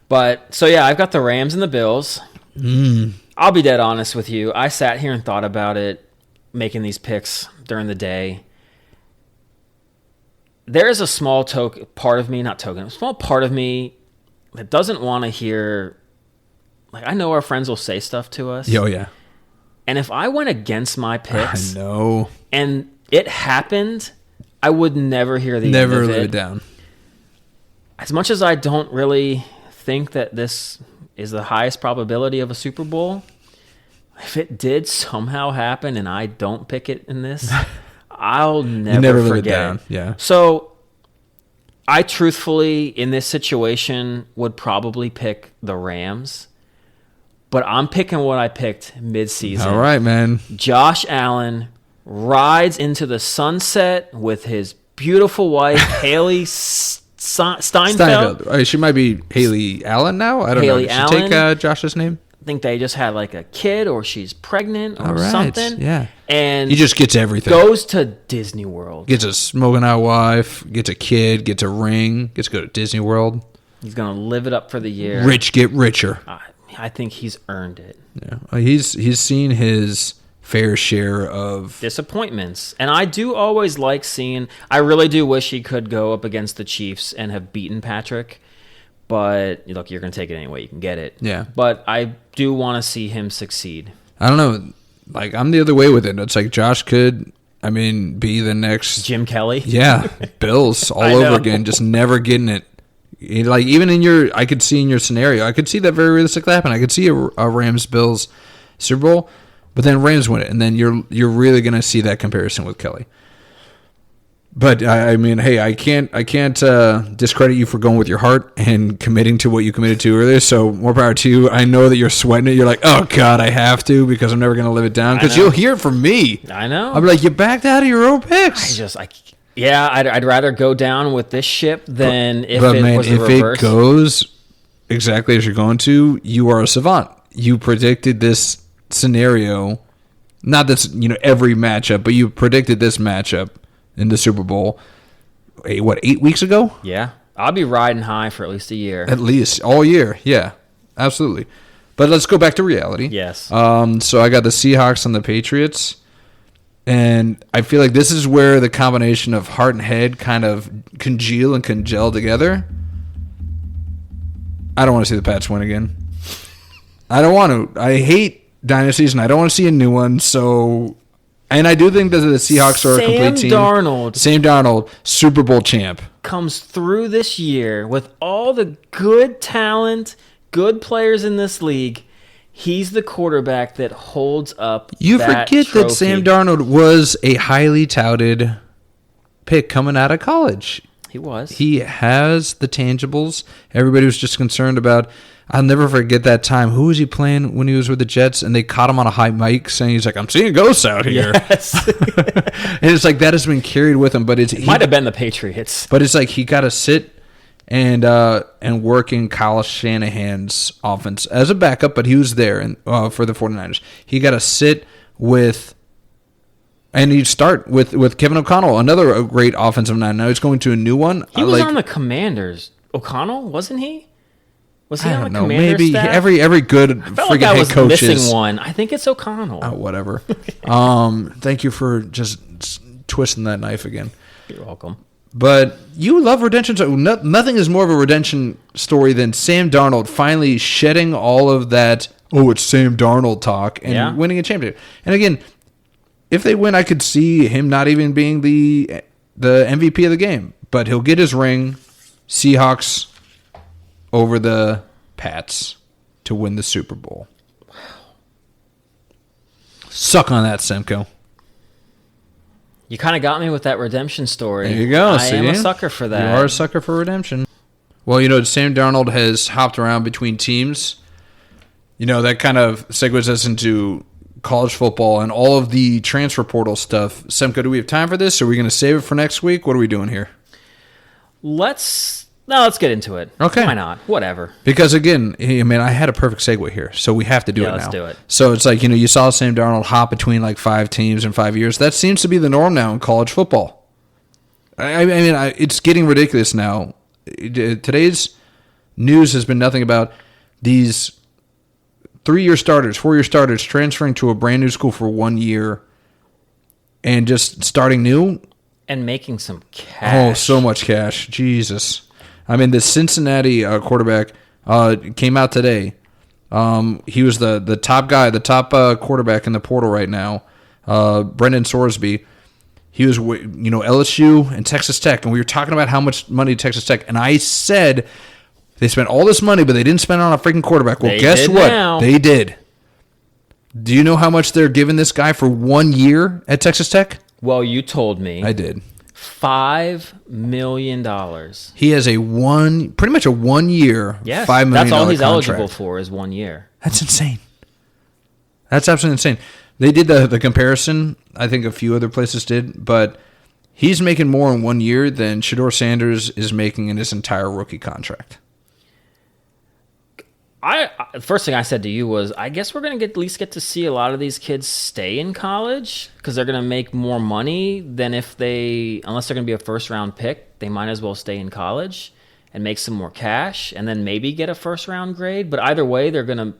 But so yeah, I've got the Rams and the Bills. I'll be dead honest with you. I sat here and thought about it, making these picks during the day. There is a small part of me that doesn't want to hear, like, I know our friends will say stuff to us. Oh, yeah. And if I went against my picks, I know, and it happened, I would never hear the end of it. Never live it down. As much as I don't really think that this is the highest probability of a Super Bowl, if it did somehow happen and I don't pick it in this, I'll never forget live it down. Yeah. So I truthfully, in this situation, would probably pick the Rams. But I'm picking what I picked mid-season. All right, man. Josh Allen rides into the sunset with his beautiful wife, Haley Steinfeld. She might be Haley Allen now. I don't know. Did she take Josh's name? I think they just had like a kid, or she's pregnant, or all right. something. Yeah. And he just gets everything. Goes to Disney World. Gets a smoking hot wife, gets a kid, gets a ring, gets to go to Disney World. He's going to live it up for the year. Rich get richer. I think he's earned it. Yeah. He's seen his fair share of disappointments. And I do always like seeing, I really do wish he could go up against the Chiefs and have beaten Patrick. But look, you're going to take it any way you can get it. Yeah. But I do want to see him succeed. I don't know. Like, I'm the other way with it. It's like Josh could, be the next Jim Kelly. Yeah. Bills all over again, just never getting it. Like, even in I could see in your scenario, I could see that very realistically happen. I could see a Rams-Bills Super Bowl, but then Rams win it, and then you're really going to see that comparison with Kelly. But hey, I can't discredit you for going with your heart and committing to what you committed to earlier. So more power to you. I know that you're sweating it. You're like, oh God, I have to because I'm never going to live it down. Because you'll hear it from me. I know. I'll be like, you backed out of your own picks. I'd rather go down with this ship than if it was the reverse. If it goes exactly as you're going to, you are a savant. You predicted this scenario, not this every matchup, but you predicted this matchup in the Super Bowl, 8 weeks ago? Yeah. I'll be riding high for at least a year. At least. All year. Yeah. Absolutely. But let's go back to reality. Yes. So I got the Seahawks and the Patriots. And I feel like this is where the combination of heart and head kind of congeal and congel together. I don't want to see the Pats win again. I don't want to. I hate dynasties, and I don't want to see a new one, so And I do think that the Seahawks are a complete team. Sam Darnold, Super Bowl champ. Comes through this year with all the good talent, good players in this league. He's the quarterback that holds up You that forget trophy. that Sam Darnold was a highly touted pick coming out of college. He was. He has the tangibles. Everybody was just concerned about. I'll never forget that time. Who was he playing when he was with the Jets? And they caught him on a high mic saying, he's like, I'm seeing ghosts out here. Yes. And it's like that has been carried with him. But it might have been the Patriots. But it's like he got to sit and work in Kyle Shanahan's offense as a backup, but he was there for the 49ers. He got to sit with, and he'd start with Kevin O'Connell, another great offensive mind. Now he's going to a new one. He was on the Commanders. O'Connell, wasn't he? Was he I on don't the know. Commanders Maybe staff? every good I felt freaking like I head was coach missing one. I think it's O'Connell. Oh, whatever. Thank you for just twisting that knife again. You're welcome. But you love redemption. So nothing is more of a redemption story than Sam Darnold finally shedding all of that, it's Sam Darnold talk and winning a championship. And again, if they win, I could see him not even being the MVP of the game. But he'll get his ring. Seahawks over the Pats to win the Super Bowl. Wow. Suck on that, Semco. You kind of got me with that redemption story. There you go. I am a sucker for that. You are a sucker for redemption. Well, Sam Darnold has hopped around between teams. That kind of segues us into college football and all of the transfer portal stuff. Semco, do we have time for this? Or are we going to save it for next week? What are we doing here? Let's get into it. Okay. Why not? Whatever. Because, again, I had a perfect segue here, so we have to do it now. Let's do it. So it's like, you saw Sam Darnold hop between like 5 teams in 5 years. That seems to be the norm now in college football. It's getting ridiculous now. Today's news has been nothing about these 3-year starters, 4-year starters transferring to a brand new school for 1 year and just starting new. And making some cash. Oh, so much cash. Jesus. The Cincinnati quarterback came out today. He was the top guy, the top quarterback in the portal right now, Brendan Sorsby. He was, LSU and Texas Tech, and we were talking about how much money Texas Tech, and I said they spent all this money, but they didn't spend it on a freaking quarterback. Well, guess what? Now. They did. Do you know how much they're giving this guy for 1 year at Texas Tech? Well, you told me. I did. $5 million. He has pretty much a 1 year, yes, $5 million that's all he's contract. eligible for is 1 year. That's insane. That's absolutely insane. They did the comparison. I think a few other places did, but he's making more in 1 year than Shedeur Sanders is making in his entire rookie contract. The first thing I said to you was, I guess we're going to at least get to see a lot of these kids stay in college because they're going to make more money than unless they're going to be a first-round pick, they might as well stay in college and make some more cash and then maybe get a first-round grade. But either way, they're going to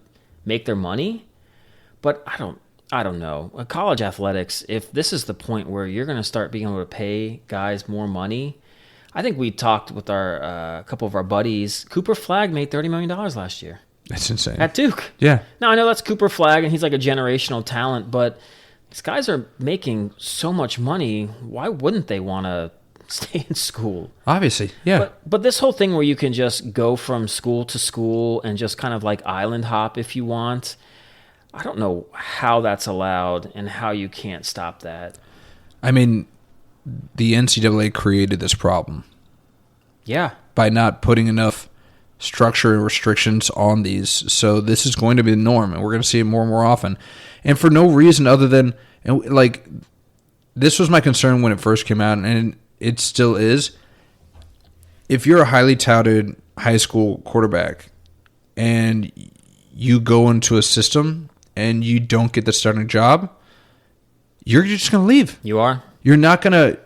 make their money. But I don't know. College athletics, if this is the point where you're going to start being able to pay guys more money, I think we talked with our couple of our buddies. Cooper Flagg made $30 million last year. That's insane. At Duke. Yeah. Now, I know that's Cooper Flagg, and he's like a generational talent, but these guys are making so much money. Why wouldn't they want to stay in school? Obviously, yeah. But this whole thing where you can just go from school to school and just kind of like island hop if you want, I don't know how that's allowed and how you can't stop that. The NCAA created this problem. Yeah. By not putting enough structure and restrictions on these. So this is going to be the norm, and we're going to see it more and more often. And for no reason other than, this was my concern when it first came out, and it still is. If you're a highly touted high school quarterback and you go into a system and you don't get the starting job, you're just going to leave. You are? You're not going to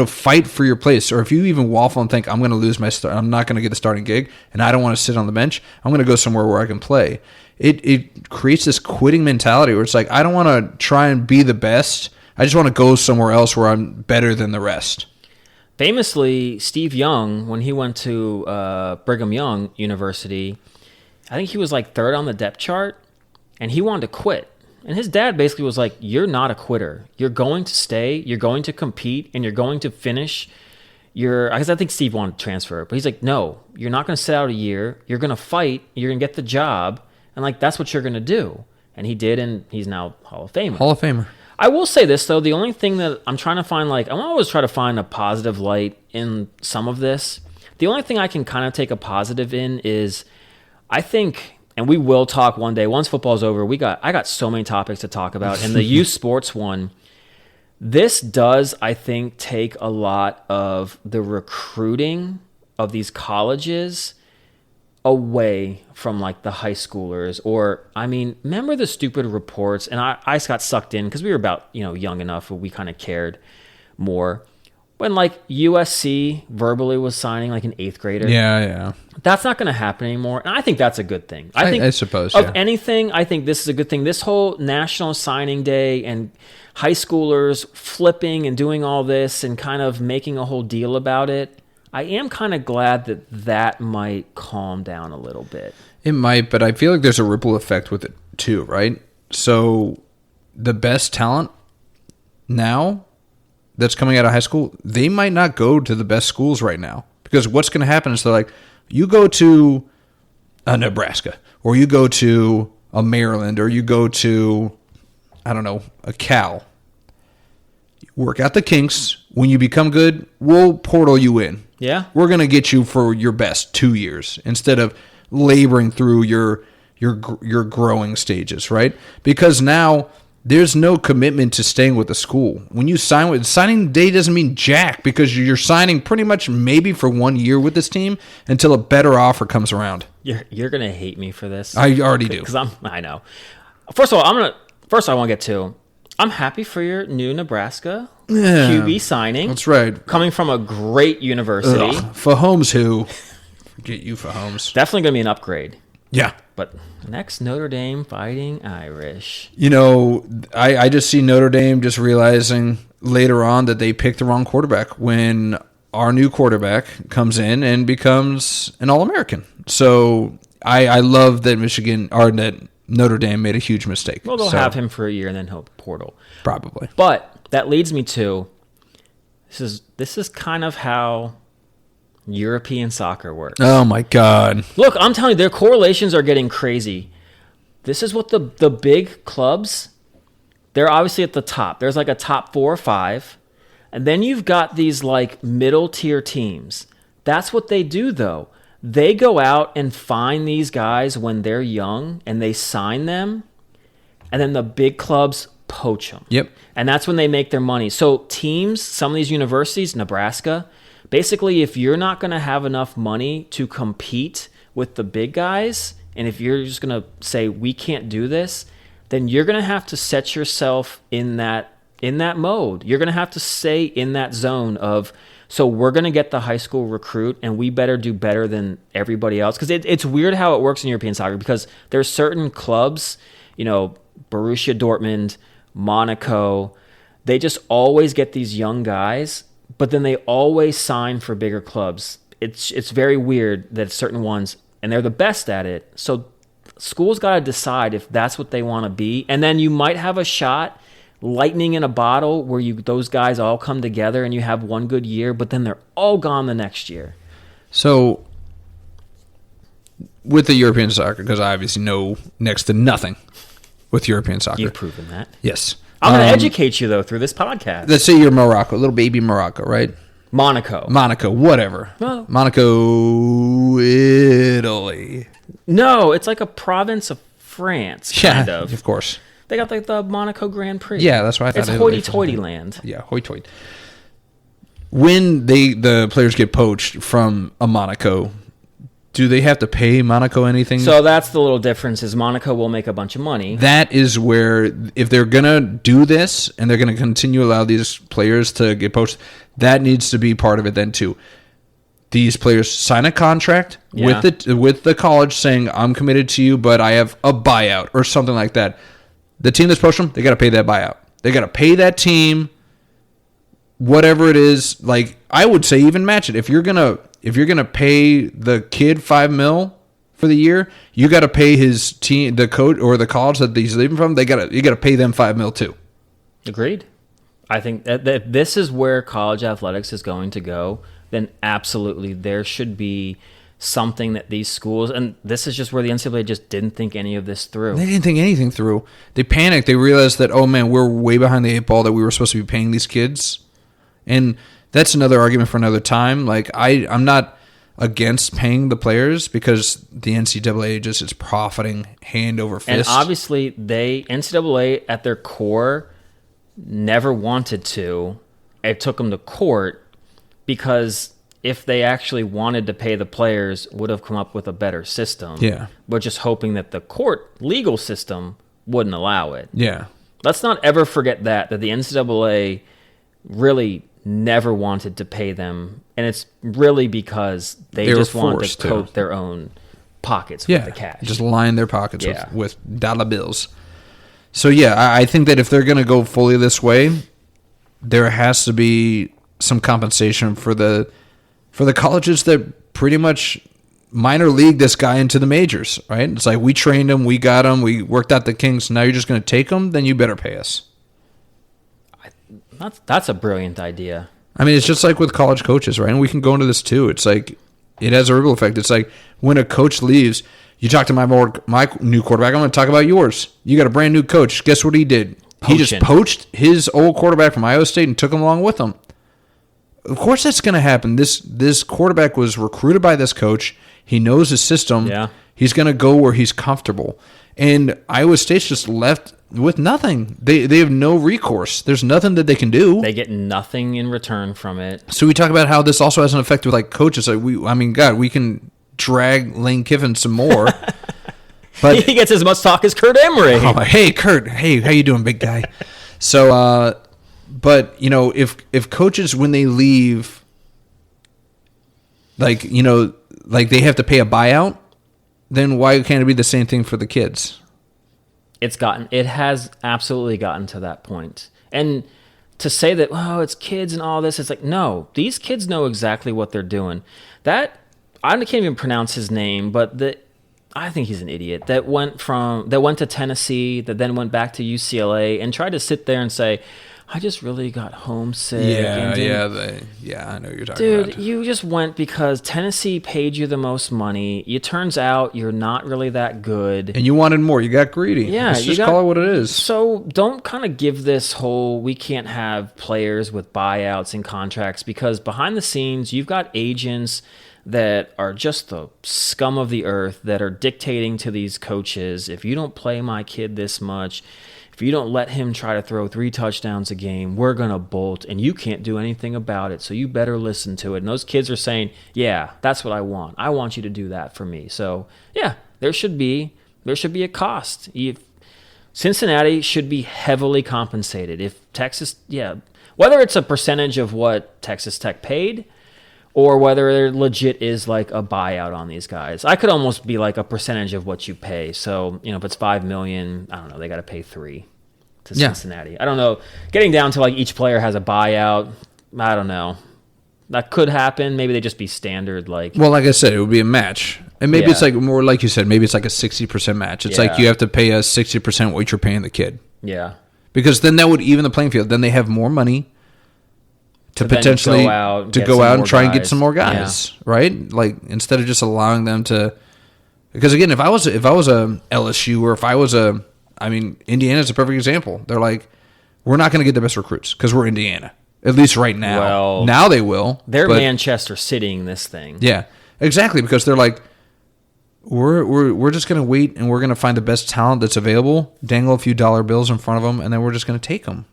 fight for your place. Or if you even waffle and think, I'm going to lose my start, I'm not going to get the starting gig, and I don't want to sit on the bench, I'm going to go somewhere where I can play. It creates this quitting mentality where it's like, I don't want to try and be the best. I just want to go somewhere else where I'm better than the rest. Famously, Steve Young, when he went to Brigham Young University, I think he was like third on the depth chart, and he wanted to quit. And his dad basically was like, you're not a quitter. You're going to stay, you're going to compete, and you're going to finish because I think Steve wanted to transfer, but he's like, no, you're not going to sit out a year. You're going to fight. You're going to get the job. And like, that's what you're going to do. And he did, and he's now Hall of Famer. Hall of Famer. I will say this, though. The only thing that I'm trying to find, I always try to find a positive light in some of this. The only thing I can kind of take a positive in is I think, and we will talk one day, once football's over, I got so many topics to talk about. And the youth sports one, this does, I think, take a lot of the recruiting of these colleges away from the high schoolers. Or, remember the stupid reports? And I just got sucked in because we were about, young enough where we kind of cared more. When USC verbally was signing an 8th grader. Yeah. That's not going to happen anymore. And I think that's a good thing. I suppose, of anything, I think this is a good thing. This whole National Signing Day and high schoolers flipping and doing all this and kind of making a whole deal about it, I am kind of glad that might calm down a little bit. It might, but I feel like there's a ripple effect with it too, right? So the best talent now that's coming out of high school, they might not go to the best schools right now. Because what's going to happen is you go to a Nebraska, or you go to a Maryland, or you go to, I don't know, a Cal. Work out the kinks. When you become good, we'll portal you in. Yeah. We're going to get you for your best 2 years instead of laboring through your growing stages, right? Because now there's no commitment to staying with the school. When you signing day doesn't mean jack, because you're signing pretty much maybe for 1 year with this team until a better offer comes around. You're gonna hate me for this. I already do. Because I know. First of all, I want to get to. I'm happy for your new Nebraska QB signing. That's right. Coming from a great university. For Holmes, who? Forget you for Holmes. Definitely gonna be an upgrade. Yeah. But next, Notre Dame Fighting Irish. I just see Notre Dame just realizing later on that they picked the wrong quarterback when our new quarterback comes in and becomes an All-American. So I love that that Notre Dame made a huge mistake. Well, they'll have him for a year and then he'll portal. Probably. But that leads me to this is kind of how European soccer works. Oh my God. Look, I'm telling you, their correlations are getting crazy. This is what the big clubs, they're obviously at the top. There's a top 4 or 5. And then you've got these middle tier teams. That's what they do though. They go out and find these guys when they're young and they sign them. And then the big clubs poach them. Yep. And that's when they make their money. So teams, some of these universities, Nebraska, basically, if you're not going to have enough money to compete with the big guys, and if you're just going to say, we can't do this, then you're going to have to set yourself in that mode. You're going to have to stay in that zone of, so we're going to get the high school recruit, and we better do better than everybody else. Because it's weird how it works in European soccer, because there's certain clubs, Borussia Dortmund, Monaco, they just always get these young guys, but then they always sign for bigger clubs. It's very weird that certain ones, and they're the best at it. So schools got to decide if that's what they want to be. And then you might have a shot, lightning in a bottle, where those guys all come together and you have one good year, but then they're all gone the next year. So with the European soccer, because I obviously know next to nothing with European soccer. You've proven that. Yes. I'm going to educate you, though, through this podcast. Let's say you're Morocco, little baby Morocco, right? Monaco, whatever. Well, Monaco, Italy. No, it's like a province of France, kind of. Of course. They got the Monaco Grand Prix. Yeah, that's what I thought. It's hoity-toity land. Yeah, hoity-toity. When the players get poached from a Monaco, do they have to pay Monaco anything? So that's the little difference, is Monaco will make a bunch of money. That is where, if they're going to do this and they're going to continue to allow these players to get poached, that needs to be part of it then too. These players sign a contract with the college saying, I'm committed to you, but I have a buyout or something like that. The team that's poached them, they got to pay that buyout. They got to pay that team whatever it is. I would say even match it. If you're gonna pay the kid $5 million for the year, you got to pay his team, the coach or the college that he's leaving from. You got to pay them $5 million too. Agreed. I think that if this is where college athletics is going to go, then absolutely there should be something that these schools, and this is just where the NCAA just didn't think any of this through. They didn't think anything through. They panicked. They realized that, oh man, we're way behind the 8 ball, that we were supposed to be paying these kids. And that's another argument for another time. Like, I'm not against paying the players because the NCAA just is profiting hand over fist. And obviously, NCAA at their core never wanted to. It took them to court because if they actually wanted to pay the players, would have come up with a better system. Yeah. But just hoping that the court legal system wouldn't allow it. Yeah. Let's not ever forget that the NCAA really never wanted to pay them. And it's really because they just wanted to coat their own pockets with the cash. Just line their pockets with dollar bills. So, yeah, I think that if they're going to go fully this way, there has to be some compensation for the colleges that pretty much minor league this guy into the majors, right? It's like, we trained him, we got him, we worked out the kinks, now you're just going to take him, then you better pay us. That's a brilliant idea. I mean, it's just like with college coaches, right? And we can go into this too. It's like, it has a ripple effect. It's like when a coach leaves, you talk to my new quarterback, I'm going to talk about yours. You got a brand new coach. Guess what he did? He just poached his old quarterback from Iowa State and took him along with him. Of course that's going to happen. This quarterback was recruited by this coach. He knows his system. Yeah. He's going to go where he's comfortable. And Iowa State's just left with nothing. They have no recourse. There's nothing that they can do. They get nothing in return from it. So we talk about how this also has an effect with like coaches. Like we can drag Lane Kiffin some more. But he gets as much talk as Kurt Emery. Oh, hey, Kurt. Hey, how you doing, big guy? So, but, if coaches, when they leave, like they have to pay a buyout, then why can't it be the same thing for the kids? It has absolutely gotten to that point. And to say that, it's kids and all this, it's like, no, these kids know exactly what they're doing. I can't even pronounce his name, but I think he's an idiot that went to Tennessee, that then went back to UCLA and tried to sit there and say, I just really got homesick. I know you're talking about. Dude, you just went because Tennessee paid you the most money. It turns out you're not really that good. And you wanted more. You got greedy. Yeah. Let's just call it what it is. So don't kind of give this whole, we can't have players with buyouts and contracts, because behind the scenes, you've got agents that are just the scum of the earth that are dictating to these coaches, if you don't play my kid this much, if you don't let him try to throw 3 touchdowns a game, we're going to bolt, and you can't do anything about it, so you better listen to it. And those kids are saying, yeah, that's what I want. I want you to do that for me. So, yeah, there should be a cost. Cincinnati should be heavily compensated. If Texas, whether it's a percentage of what Texas Tech paid, or whether there legit is like a buyout on these guys. I could almost be like a percentage of what you pay. So, if it's $5 million, I don't know, they got to pay $3 million to Cincinnati. I don't know. Getting down to like each player has a buyout, I don't know. That could happen. Maybe they just be standard. Like I said, it would be a match. And maybe it's like more like you said, maybe it's like a 60% match. It's like you have to pay us 60% what you're paying the kid. Yeah. Because then that would even the playing field. Then they have more money to potentially go out and try and get some more guys, right? Like instead of just allowing them to, because again, if I was a LSU or if I was Indiana's a perfect example. They're like, we're not going to get the best recruits because we're Indiana, at least right now. Well, now they will. They're Manchester Citying this thing. Yeah, exactly, because they're like, we're just going to wait and we're going to find the best talent that's available, dangle a few dollar bills in front of them, and then we're just going to take them.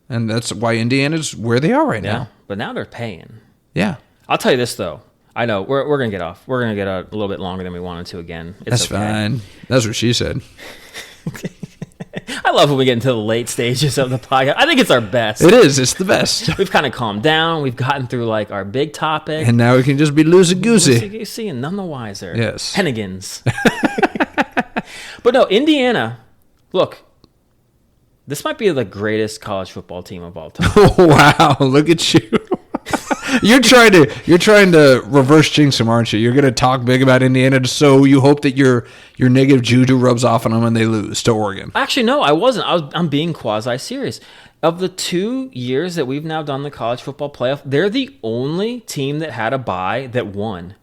And that's why Indiana's where they are right now. But now they're paying. Yeah. I'll tell you this, though. I know. We're going to get off. We're going to get a little bit longer than we wanted to again. That's fine. That's what she said. I love when we get into the late stages of the podcast. I think it's our best. It is. It's the best. We've kind of calmed down. We've gotten through like our big topic. And now we can just be loosey-goosey. Loosey-goosey and none the wiser. Yes. Hennigans. But no, Indiana, look. This might be the greatest college football team of all time. Wow, look at you. You're trying to reverse jinx them, aren't you? You're going to talk big about Indiana, so you hope that your negative juju rubs off on them and they lose to Oregon. Actually, no, I wasn't. I'm being quasi-serious. Of the 2 years that we've now done the college football playoff, they're the only team that had a bye that won.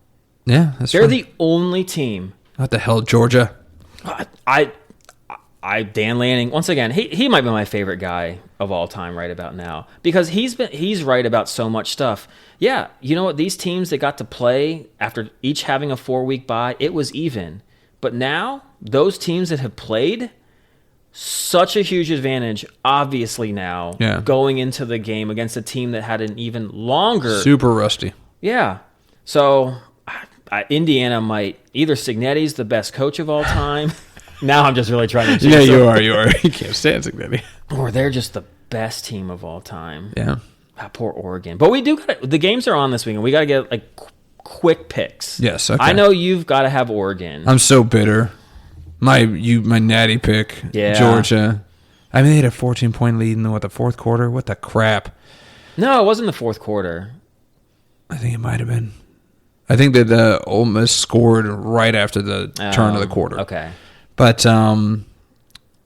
Yeah, they're the only team. What the hell, Georgia? Dan Lanning, once again, he might be my favorite guy of all time right about now because he's right about so much stuff. Yeah, you know what? These teams that got to play after each having a 4-week bye, it was even. But now, those teams that have played, such a huge advantage, obviously now, going into the game against a team that had an even longer... Super rusty. Yeah. So, Indiana might... Either Cignetti's the best coach of all time... Now I'm just really trying to... Yeah, you are. You can't stand Cincinnati. Or they're just the best team of all time. Yeah. Poor Oregon. But we do got the games are on this week, and we got to get like quick picks. Yes, okay. I know you've got to have Oregon. I'm so bitter. My natty pick, Georgia. I mean, they had a 14-point lead in the fourth quarter. What the crap? No, it wasn't the fourth quarter. I think it might have been. I think that Ole Miss scored right after the turn of the quarter. Okay. But,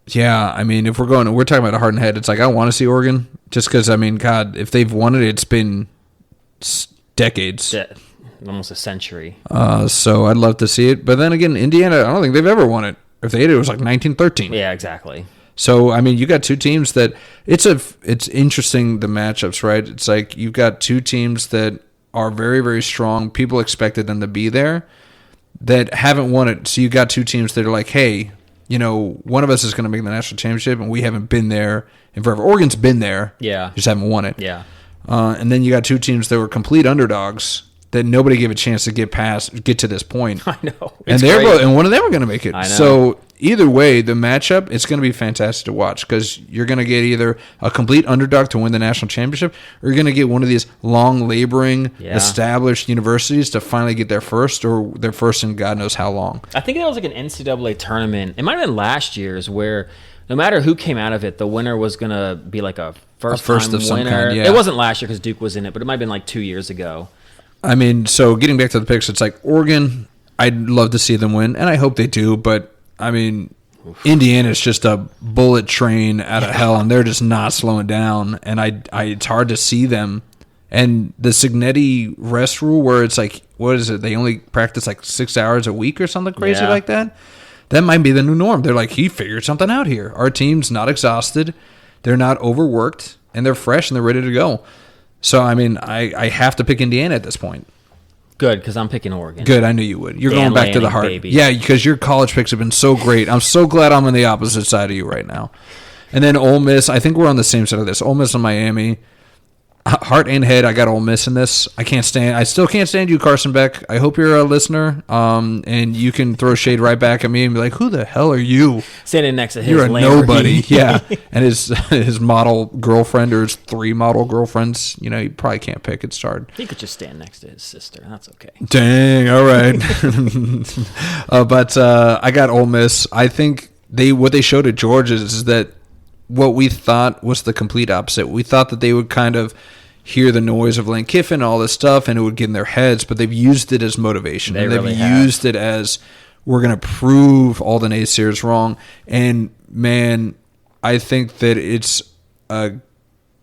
yeah, I mean, if we're talking about a heart and head, it's like I want to see Oregon just because, I mean, God, if they've won it, it's been decades. Almost a century. So I'd love to see it. But then again, Indiana, I don't think they've ever won it. If they did, it was like 1913. Yeah, exactly. So, I mean, you got two teams that it's interesting, the matchups, right? It's like you've got two teams that are very, very strong. People expected them to be there that haven't won it. So you got two teams that are like, hey, you know, one of us is going to make the national championship, and we haven't been there in forever. Oregon's been there. Yeah. Just haven't won it. Yeah. And then you got two teams that were complete underdogs that nobody gave a chance to get to this point. I know. And and one of them are going to make it. I know. So either way, the matchup, it's going to be fantastic to watch because you're going to get either a complete underdog to win the national championship, or you're going to get one of these long laboring, established universities to finally get their first in God knows how long. I think that was like an NCAA tournament. It might have been last year's where no matter who came out of it, the winner was going to be like a first of winner. Some kind, yeah. It wasn't last year because Duke was in it, but it might have been like 2 years ago. I mean, so getting back to the picks, it's like Oregon, I'd love to see them win, and I hope they do, but, I mean, Indiana's just a bullet train out of hell, and they're just not slowing down, and it's hard to see them. And the Cignetti rest rule where it's like, what is it, they only practice like 6 hours a week or something crazy like that? That might be the new norm. They're like, he figured something out here. Our team's not exhausted, they're not overworked, and they're fresh, and they're ready to go. So, I mean, I have to pick Indiana at this point. Good, because I'm picking Oregon. Good, I knew you would. You're Dan going back Lanning, to the heart. baby. Yeah, because your college picks have been so great. I'm so glad I'm on the opposite side of you right now. And then Ole Miss, I think we're on the same side of this. Ole Miss and Miami. Heart and head, I got Ole Miss in this. I still can't stand you, Carson Beck. I hope you're a listener, and you can throw shade right back at me and be like, who the hell are you? Standing next to his You're a Lamborghini. nobody. Yeah. And his model girlfriend or his 3 model girlfriends, you know, you probably can't pick. It's hard. He could just stand next to his sister. That's okay. Dang. All right. But I got Ole Miss. I think what they showed at Georgia is that what we thought was the complete opposite. We thought that they would kind of hear the noise of Lane Kiffin, all this stuff, and it would get in their heads, but they've used it as motivation. They've used it as, we're going to prove all the naysayers wrong. And, man, I think that it's a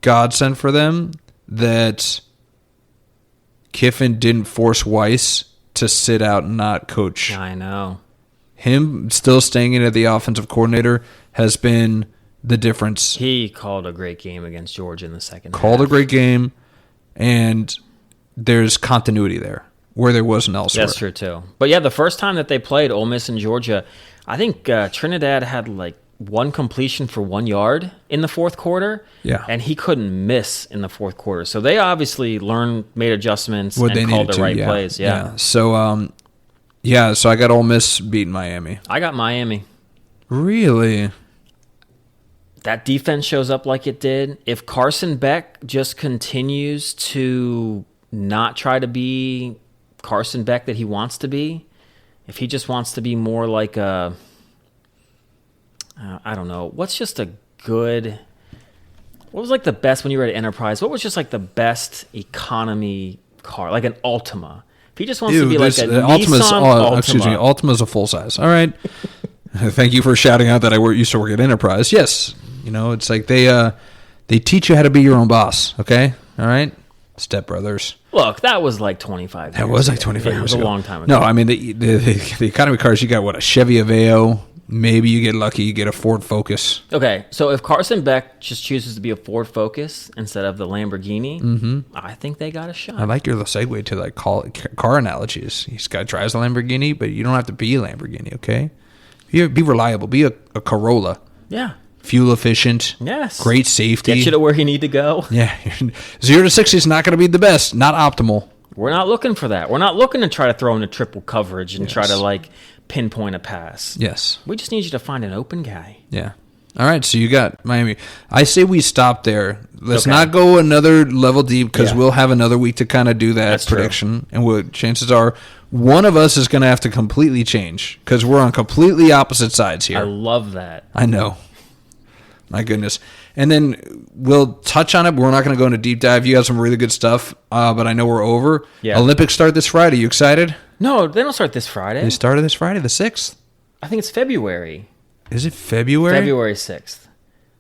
godsend for them that Kiffin didn't force Weiss to sit out and not coach. I know. Him still staying in at the offensive coordinator has been the difference. He called a great game against Georgia in the second half. Called a great game, and there's continuity there where there wasn't elsewhere. That's true, too. But, yeah, the first time that they played Ole Miss and Georgia, I think Trinidad had, like, 1 completion for 1 yard in the fourth quarter. Yeah. And he couldn't miss in the fourth quarter. So they obviously made adjustments and called the right plays. Yeah. So, so I got Ole Miss beating Miami. I got Miami. Really? That defense shows up like it did. If Carson Beck just continues to not try to be Carson Beck that he wants to be, if he just wants to be more like I don't know, what's just a good What was like the best when you were at Enterprise? What was just like the best economy car, like an Altima? If he just wants to be like a Nissan Altima. Excuse me, Altima's a full size. All right. Thank you for shouting out that I used to work at Enterprise. Yes, it's like they teach you how to be your own boss. Okay, all right. Step Brothers. Look, that was like 25 years ago. That was like 25 years ago. It was a long time ago. No, I mean, the economy cars, you got, what, a Chevy Aveo. Maybe you get lucky, you get a Ford Focus. Okay, so if Carson Beck just chooses to be a Ford Focus instead of the Lamborghini, I think they got a shot. I like your little segue to like car analogies. He's got drives a Lamborghini, but you don't have to be a Lamborghini, okay? Be reliable. Be a Corolla. Yeah. Fuel efficient. Yes. Great safety. Get you to where you need to go. Yeah. 0 to 60 is not going to be the best. Not optimal. We're not looking for that. We're not looking to try to throw in a triple coverage and try to like pinpoint a pass. Yes. We just need you to find an open guy. Yeah. All right. So you got Miami. I say we stop there. Let's not go another level deep because we'll have another week to kind of do that prediction. True. And chances are one of us is going to have to completely change because we're on completely opposite sides here. I love that. I know. My goodness. And then we'll touch on it, but we're not going to go into deep dive. You have some really good stuff, but I know we're over. Yeah. Olympics start this Friday. You excited? No, they don't start this Friday. They started this Friday, the 6th? I think it's February. Is it February? February 6th.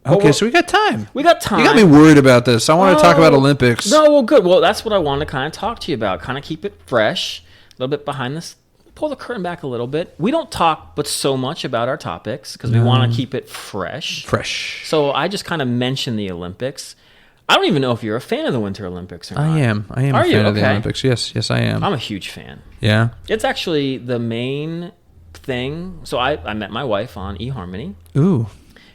Okay, so we got time. We got time. You got me worried about this. I want to talk about Olympics. No, well, good. Well, that's what I wanted to kind of talk to you about. Kind of keep it fresh, a little bit behind this. Pull the curtain back a little bit. We don't talk but so much about our topics because we want to keep it fresh. So I just kind of mentioned the Olympics. I don't even know if you're a fan of the Winter Olympics or not. I am a fan of the Olympics. Yes, I am. I'm a huge fan. Yeah? It's actually the main thing. So I met my wife on eHarmony. Ooh.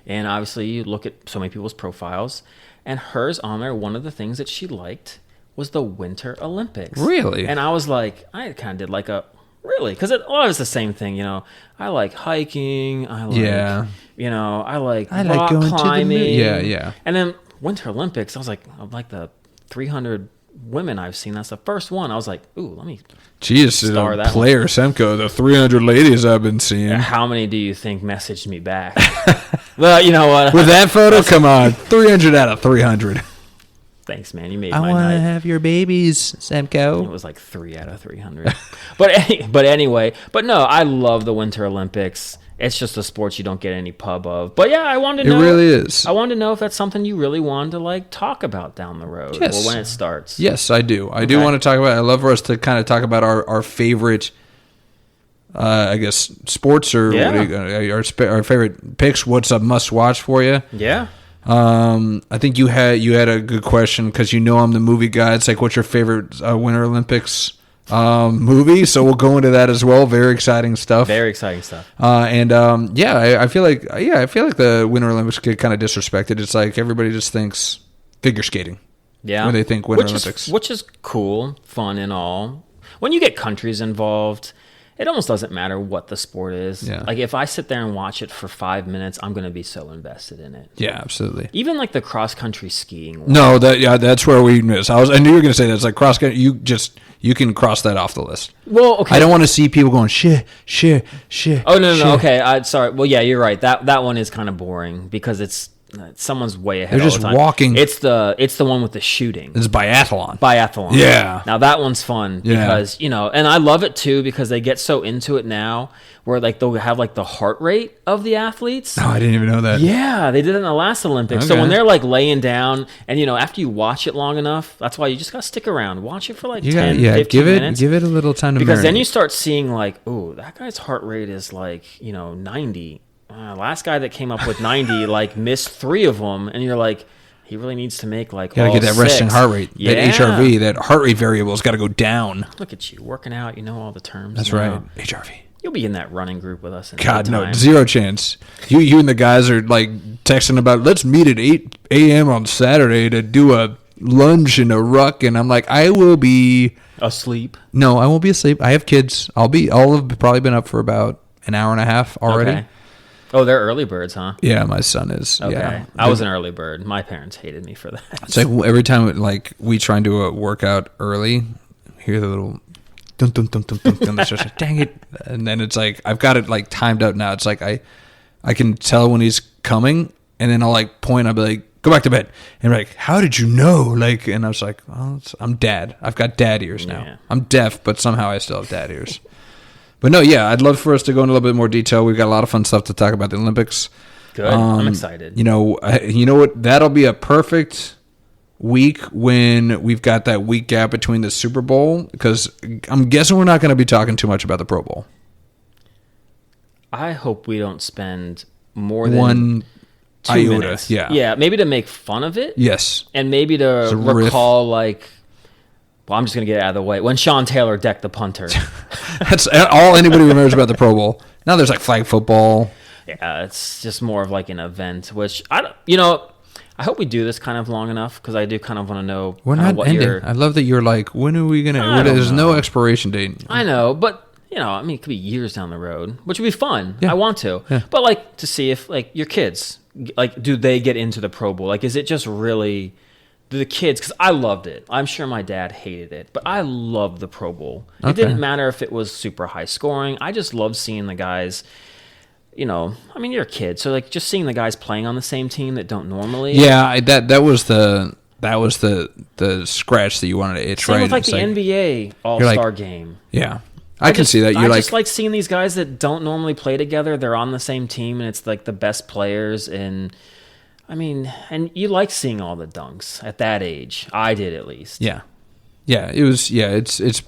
And obviously you look at so many people's profiles, and hers on there, one of the things that she liked was the Winter Olympics. Really? And I was like, I kind of did like a... Really? Because it was the same thing, I like hiking. I like rock going climbing. To the yeah. And then Winter Olympics, I was like, of like the 300 women I've seen, that's the first one. I was like, ooh, let me star that Player one. Semco, the 300 ladies I've been seeing. How many do you think messaged me back? Well, you know what? With that photo, come on. 300 out of 300. Thanks, man. You made my night. I want to have your babies, Semco. It was like 3 out of 300. but anyway, no, I love the Winter Olympics. It's just a sport you don't get any pub of. But yeah, I wanted to know. It really is. I wanted to know if that's something you really wanted to like talk about down the road or when it starts. Yes, I do. I do want to talk about it. I love for us to kind of talk about our favorite, I guess, sports or our favorite picks. What's a must watch for you? Yeah. I think you had a good question because I'm the movie guy. It's like, what's your favorite Winter Olympics movie? So we'll go into that as well. Very exciting stuff. I feel like the Winter Olympics get kind of disrespected. It's like everybody just thinks figure skating. Yeah, when they think Winter Olympics, which is cool, fun, and all. When you get countries involved, it almost doesn't matter what the sport is. Yeah. Like if I sit there and watch it for 5 minutes, I'm going to be so invested in it. Yeah, absolutely. Even like the cross country skiing one. No, that's where we miss. I knew you were going to say that. It's like cross country. You can cross that off the list. Well, okay. I don't want to see people going shit. Oh no. Okay, sorry. Well, yeah, you're right. That one is kind of boring because someone's way ahead. They're just walking. It's the one with the shooting. It's biathlon. Yeah. Now that one's fun because and I love it too because they get so into it now where like they'll have like the heart rate of the athletes. Oh, I didn't even know that. Yeah, they did it in the last Olympics. Okay. So when they're like laying down and after you watch it long enough, that's why you just gotta stick around. Watch it for like 10, 15 minutes. Give it a little time to because marinate. then you start seeing like, oh, that guy's heart rate is like 90. Last guy that came up with 90 like missed 3 of them, and you're like, he really needs to make like gotta get that 6. resting heart rate. Yeah. That HRV, that heart rate variable's got to go down. Look at you working out. You know all the terms. That's right. HRV. You'll be in that running group with us. God, no, zero chance. You and the guys are like texting about let's meet at 8 a.m. on Saturday to do a lunge and a ruck, and I'm like, I will be asleep. No, I won't be asleep. I have kids. I'll have probably been up for about an hour and a half already. Okay. Oh, they're early birds, huh? Yeah, my son is. Okay. Yeah. I was an early bird. My parents hated me for that. It's like every time like we try and do a workout early, hear the little dun dun dun dun dun dun. It's just like, dang it. And then it's like I've got it like timed out now. It's like I can tell when he's coming, and then I'll like point. I'll be like, go back to bed. And they're like, how did you know? Like, and I was like, well, I'm dad. I've got dad ears now. Yeah. I'm deaf, but somehow I still have dad ears. But no, yeah, I'd love for us to go into a little bit more detail. We've got a lot of fun stuff to talk about the Olympics. Good. I'm excited. You know what? That'll be a perfect week when we've got that week gap between the Super Bowl, because I'm guessing we're not going to be talking too much about the Pro Bowl. I hope we don't spend more than 2 minutes. Yeah, maybe to make fun of it. Yes. And maybe to recall, like, well, I'm just going to get it out of the way. When Sean Taylor decked the punter. That's all anybody remembers about the Pro Bowl. Now there's like flag football. Yeah, it's just more of like an event, which I hope we do this kind of long enough, because I do kind of want to know. We're not ending. I love that you're like, when are we going to? There's no expiration date. I know, but it could be years down the road, which would be fun. Yeah. I want to, but like to see if like your kids, like, do they get into the Pro Bowl? Like, is it just really the kids? Because I loved it. I'm sure my dad hated it, but I loved the Pro Bowl. Okay. It didn't matter if it was super high scoring. I just loved seeing the guys. You're a kid, so like just seeing the guys playing on the same team that don't normally. Yeah, that was the scratch that you wanted to itch. Same right? with like the NBA All-Star game. Yeah, I can see that. I just like seeing these guys that don't normally play together. They're on the same team, and it's like the best players. And and you like seeing all the dunks at that age. I did, at least. Yeah, it was. Yeah, it's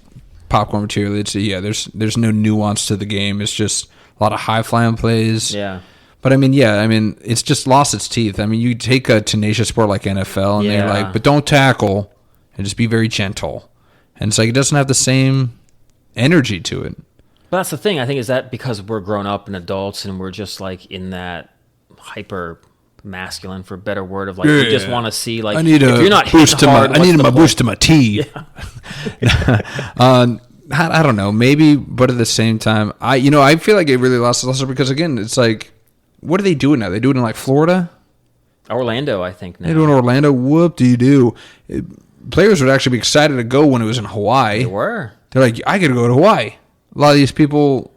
popcorn material. There's no nuance to the game. It's just a lot of high-flying plays. Yeah. But, it's just lost its teeth. You take a tenacious sport like NFL, and they're like, but don't tackle, and just be very gentle. And it's like, it doesn't have the same energy to it. But that's the thing, I think, is that because we're grown up and adults, and we're just, like, in that hyper masculine, for a better word, of, like, we just want to see, like, if you're not hitting hard, I need my boost to my tee. Yeah. I don't know, maybe, but at the same time, I feel like it really lost its luster, because again, it's like, what are they doing now? They do it in like Florida, Orlando, I think now. They do it in Orlando. Whoop-de-doo. Players would actually be excited to go when it was in Hawaii. They were. They're like, I got to go to Hawaii. A lot of these people,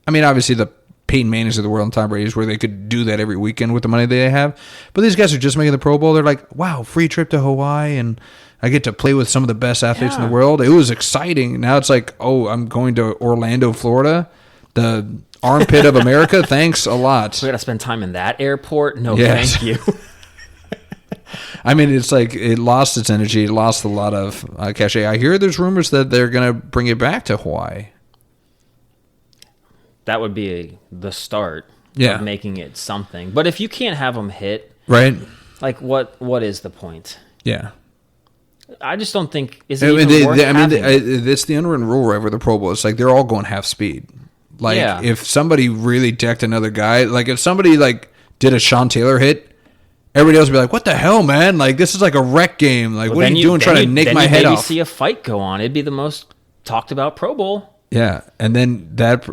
obviously the Peyton Mannings of the world and Tom Brady's where they could do that every weekend with the money they have, but these guys are just making the Pro Bowl. They're like, wow, free trip to Hawaii, and I get to play with some of the best athletes in the world. It was exciting. Now it's like, oh, I'm going to Orlando, Florida, the armpit of America. Thanks a lot. We got to spend time in that airport? No, thank you. It's like it lost its energy. It lost a lot of cachet. I hear there's rumors that they're going to bring it back to Hawaii. That would be the start of making it something. But if you can't have them hit, right? Like, what is the point? Yeah. I just don't think it's worth having. It's the unwritten rule, right, with the Pro Bowl. It's like they're all going half speed. Like, if somebody really decked another guy, like if somebody like did a Sean Taylor hit, everybody else would be like, "What the hell, man? Like, this is like a rec game. Like, what are you doing trying to nick my head off?" Then you maybe see a fight go on. It'd be the most talked about Pro Bowl. Yeah, and then that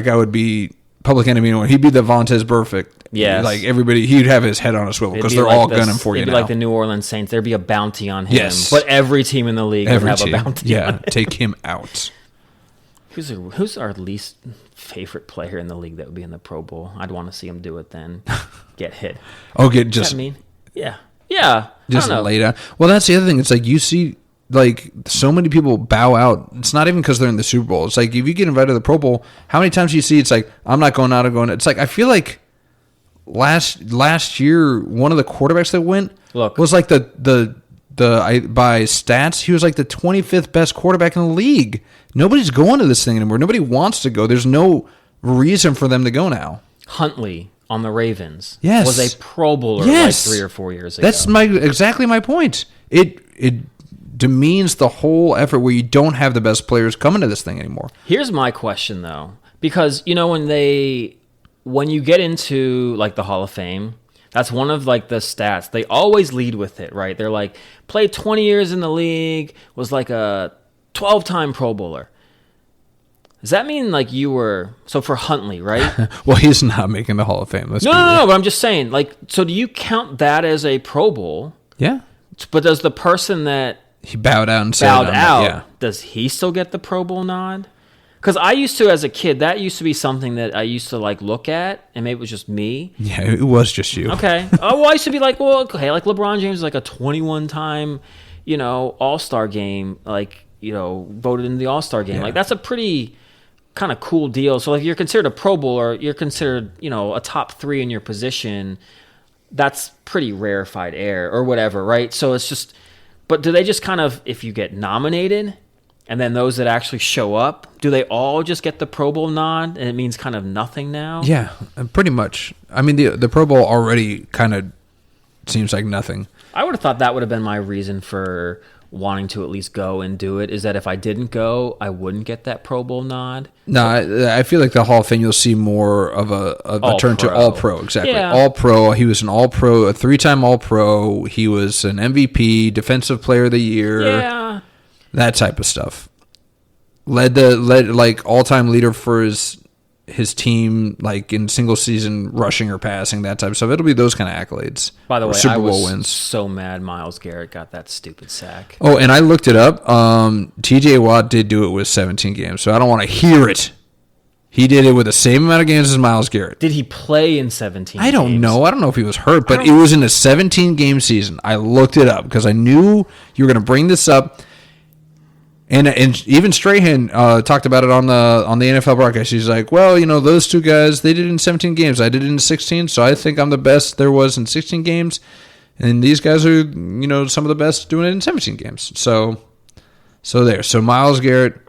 guy would be public enemy. He'd be the Vontaze Burfict. Yeah, like everybody, he'd have his head on a swivel because they're all gunning for you now. It'd be like the New Orleans Saints. There'd be a bounty on him. Yes, but every team in the league would have a bounty. Yeah, on him. Take him out. Who's our least favorite player in the league that would be in the Pro Bowl? I'd want to see him do it then. Get hit. Okay, just. Yeah. Just lay down. Well, that's the other thing. It's like you see, like so many people bow out. It's not even because they're in the Super Bowl. It's like if you get invited to the Pro Bowl, how many times do you see? It's like I'm not going out. I'm going. It's like I feel like last year one of the quarterbacks that went was like the by stats he was like the 25th best quarterback in the league. Nobody's going to this thing anymore. Nobody wants to go. There's no reason for them to go now. Huntley on the Ravens was a Pro Bowler like 3 or 4 years ago. That's exactly my point. It demeans the whole effort where you don't have the best players coming to this thing anymore. Here's my question though, because when you get into like the Hall of Fame, that's one of like the stats. They always lead with it, right? They're like, played 20 years in the league, was like a 12-time Pro Bowler. Does that mean like you were, so for Huntley, right? Well, he's not making the Hall of Fame. No, but I'm just saying, like, so do you count that as a Pro Bowl? Yeah. But does the person that he bowed out and said does he still get the Pro Bowl nod? Because I used to, as a kid, that used to be something that I used to like look at, and maybe it was just me. Yeah, it was just you. Okay. Oh, well, I used to be like, well, okay, like LeBron James is like a 21-time, All-Star game, like, voted in the All-Star game. Yeah. Like, that's a pretty kind of cool deal. So, like, you're considered a Pro Bowler, you're considered, a top 3 in your position. That's pretty rarefied air or whatever, right? So it's just, but do they just kind of, if you get nominated, and then those that actually show up, do they all just get the Pro Bowl nod, and it means kind of nothing now? Yeah, pretty much. I mean, the Pro Bowl already kind of seems like nothing. I would have thought that would have been my reason for wanting to at least go and do it, is that if I didn't go, I wouldn't get that Pro Bowl nod. No, I feel like the Hall of Fame, you'll see more of a turn to All-Pro. Exactly. Yeah. All-Pro. He was an All-Pro, a 3-time All-Pro. He was an MVP, Defensive Player of the Year. Yeah. That type of stuff. Led like all-time leader for his team, like in single season rushing or passing, that type of stuff. It'll be those kind of accolades. By the way, Super Bowl was wins. So mad Myles Garrett got that stupid sack. Oh, and I looked it up. TJ Watt did do it with 17 games, so I don't want to hear it. He did it with the same amount of games as Myles Garrett. Did he play in 17 I don't know. I don't know if he was hurt, but it was in a 17-game season. I looked it up because I knew you were going to bring this up. And even Strahan talked about it on the NFL broadcast. He's like, well, those two guys, they did it in 17 games. I did it in 16, so I think I'm the best there was in 16 games. And these guys are, some of the best doing it in 17 games. So there. So Myles Garrett,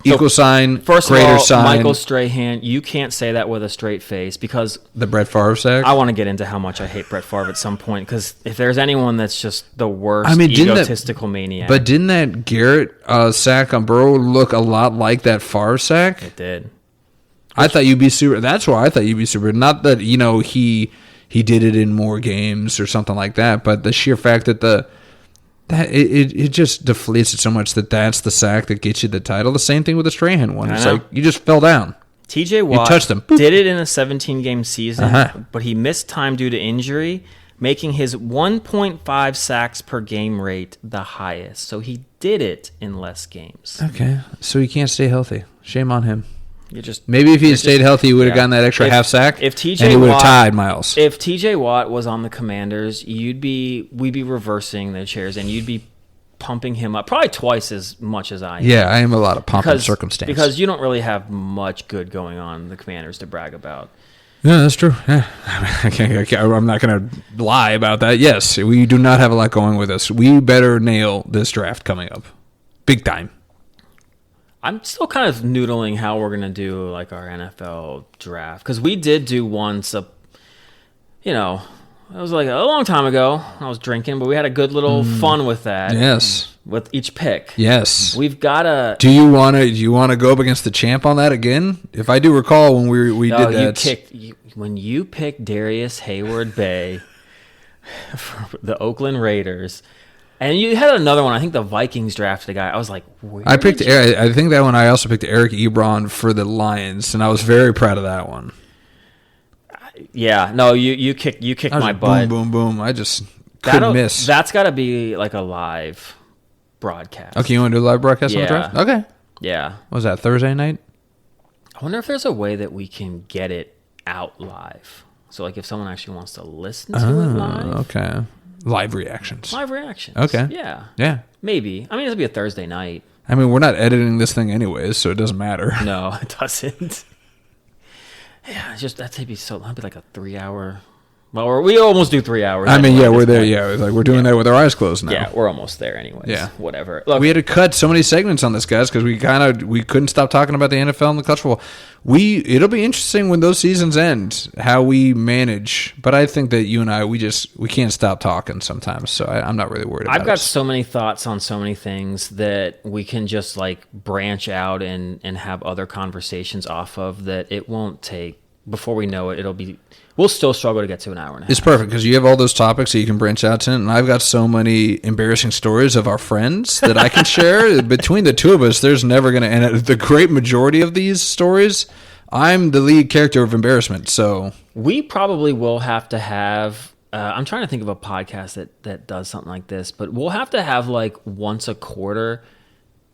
equal sign, first greater of all, sign. Michael Strahan, you can't say that with a straight face because the Brett Favre sack. I want to get into how much I hate Brett Favre at some point because if there's anyone that's just the worst egotistical maniac. But didn't that Garrett sack on Burrow look a lot like that Favre sack? It did. I thought you'd be super. That's why I thought you'd be super. Not that he did it in more games or something like that, but the sheer fact that it just deflates it so much that's the sack that gets you the title. The same thing with the Strahan one. It's like you just fell down. TJ Watt touched him. Did it in a 17-game season, but he missed time due to injury, making his 1.5 sacks per game rate the highest. So he did it in less games. Okay, so he can't stay healthy. Shame on him. Maybe if he had stayed healthy, he would have gotten that extra half sack. If TJ and he would have Watt, tied Myles. If TJ Watt was on the Commanders, we'd be reversing the chairs, and you'd be pumping him up probably twice as much as I am. Yeah, I am a lot of pumping circumstance because you don't really have much good going on in the Commanders to brag about. Yeah, that's true. Yeah. I'm not going to lie about that. Yes, we do not have a lot going with us. We better nail this draft coming up, big time. I'm still kind of noodling how we're going to do like our NFL draft because we did do once it was like a long time ago. I was drinking, but we had a good little fun with that. Yes. With each pick. Yes. We've got to... Do you want to go up against the champ on that again? If I do recall when we did that. When you picked Darius Hayward-Bay for the Oakland Raiders... And you had another one. I think the Vikings drafted a guy. I was like, I think that one. I also picked Eric Ebron for the Lions, and I was very proud of that one. Yeah, no, you kicked my butt. Boom, boom, boom. I just couldn't miss. That's got to be like a live broadcast. Okay, you want to do a live broadcast on the draft? Okay. Yeah. What was that, Thursday night? I wonder if there's a way that we can get it out live. So, like, if someone actually wants to listen to it live. Okay. Live reactions. Okay. Yeah. Maybe. I mean, it'll be a Thursday night. I mean, we're not editing this thing anyways, so it doesn't matter. No, it doesn't. Yeah, it's just that'd be like a 3-hour. Well, we almost do 3 hours. I mean, we're there. Yeah, like we're doing that with our eyes closed now. Yeah, we're almost there anyways. Yeah, whatever. Look, we had to cut so many segments on this, guys, because we couldn't stop talking about the NFL and the college football. It'll be interesting when those seasons end how we manage. But I think that you and I we can't stop talking sometimes. So I'm not really worried about it. I've got so many thoughts on so many things that we can just like branch out and have other conversations off of that. It won't take. Before we know it, we'll still struggle to get to an hour and a half. It's perfect because you have all those topics that you can branch out to, and I've got so many embarrassing stories of our friends that I can share. Between the two of us, there's never going to end. The great majority of these stories, I'm the lead character of embarrassment. So we probably will have to have. I'm trying to think of a podcast that does something like this, but we'll have to have like once a quarter,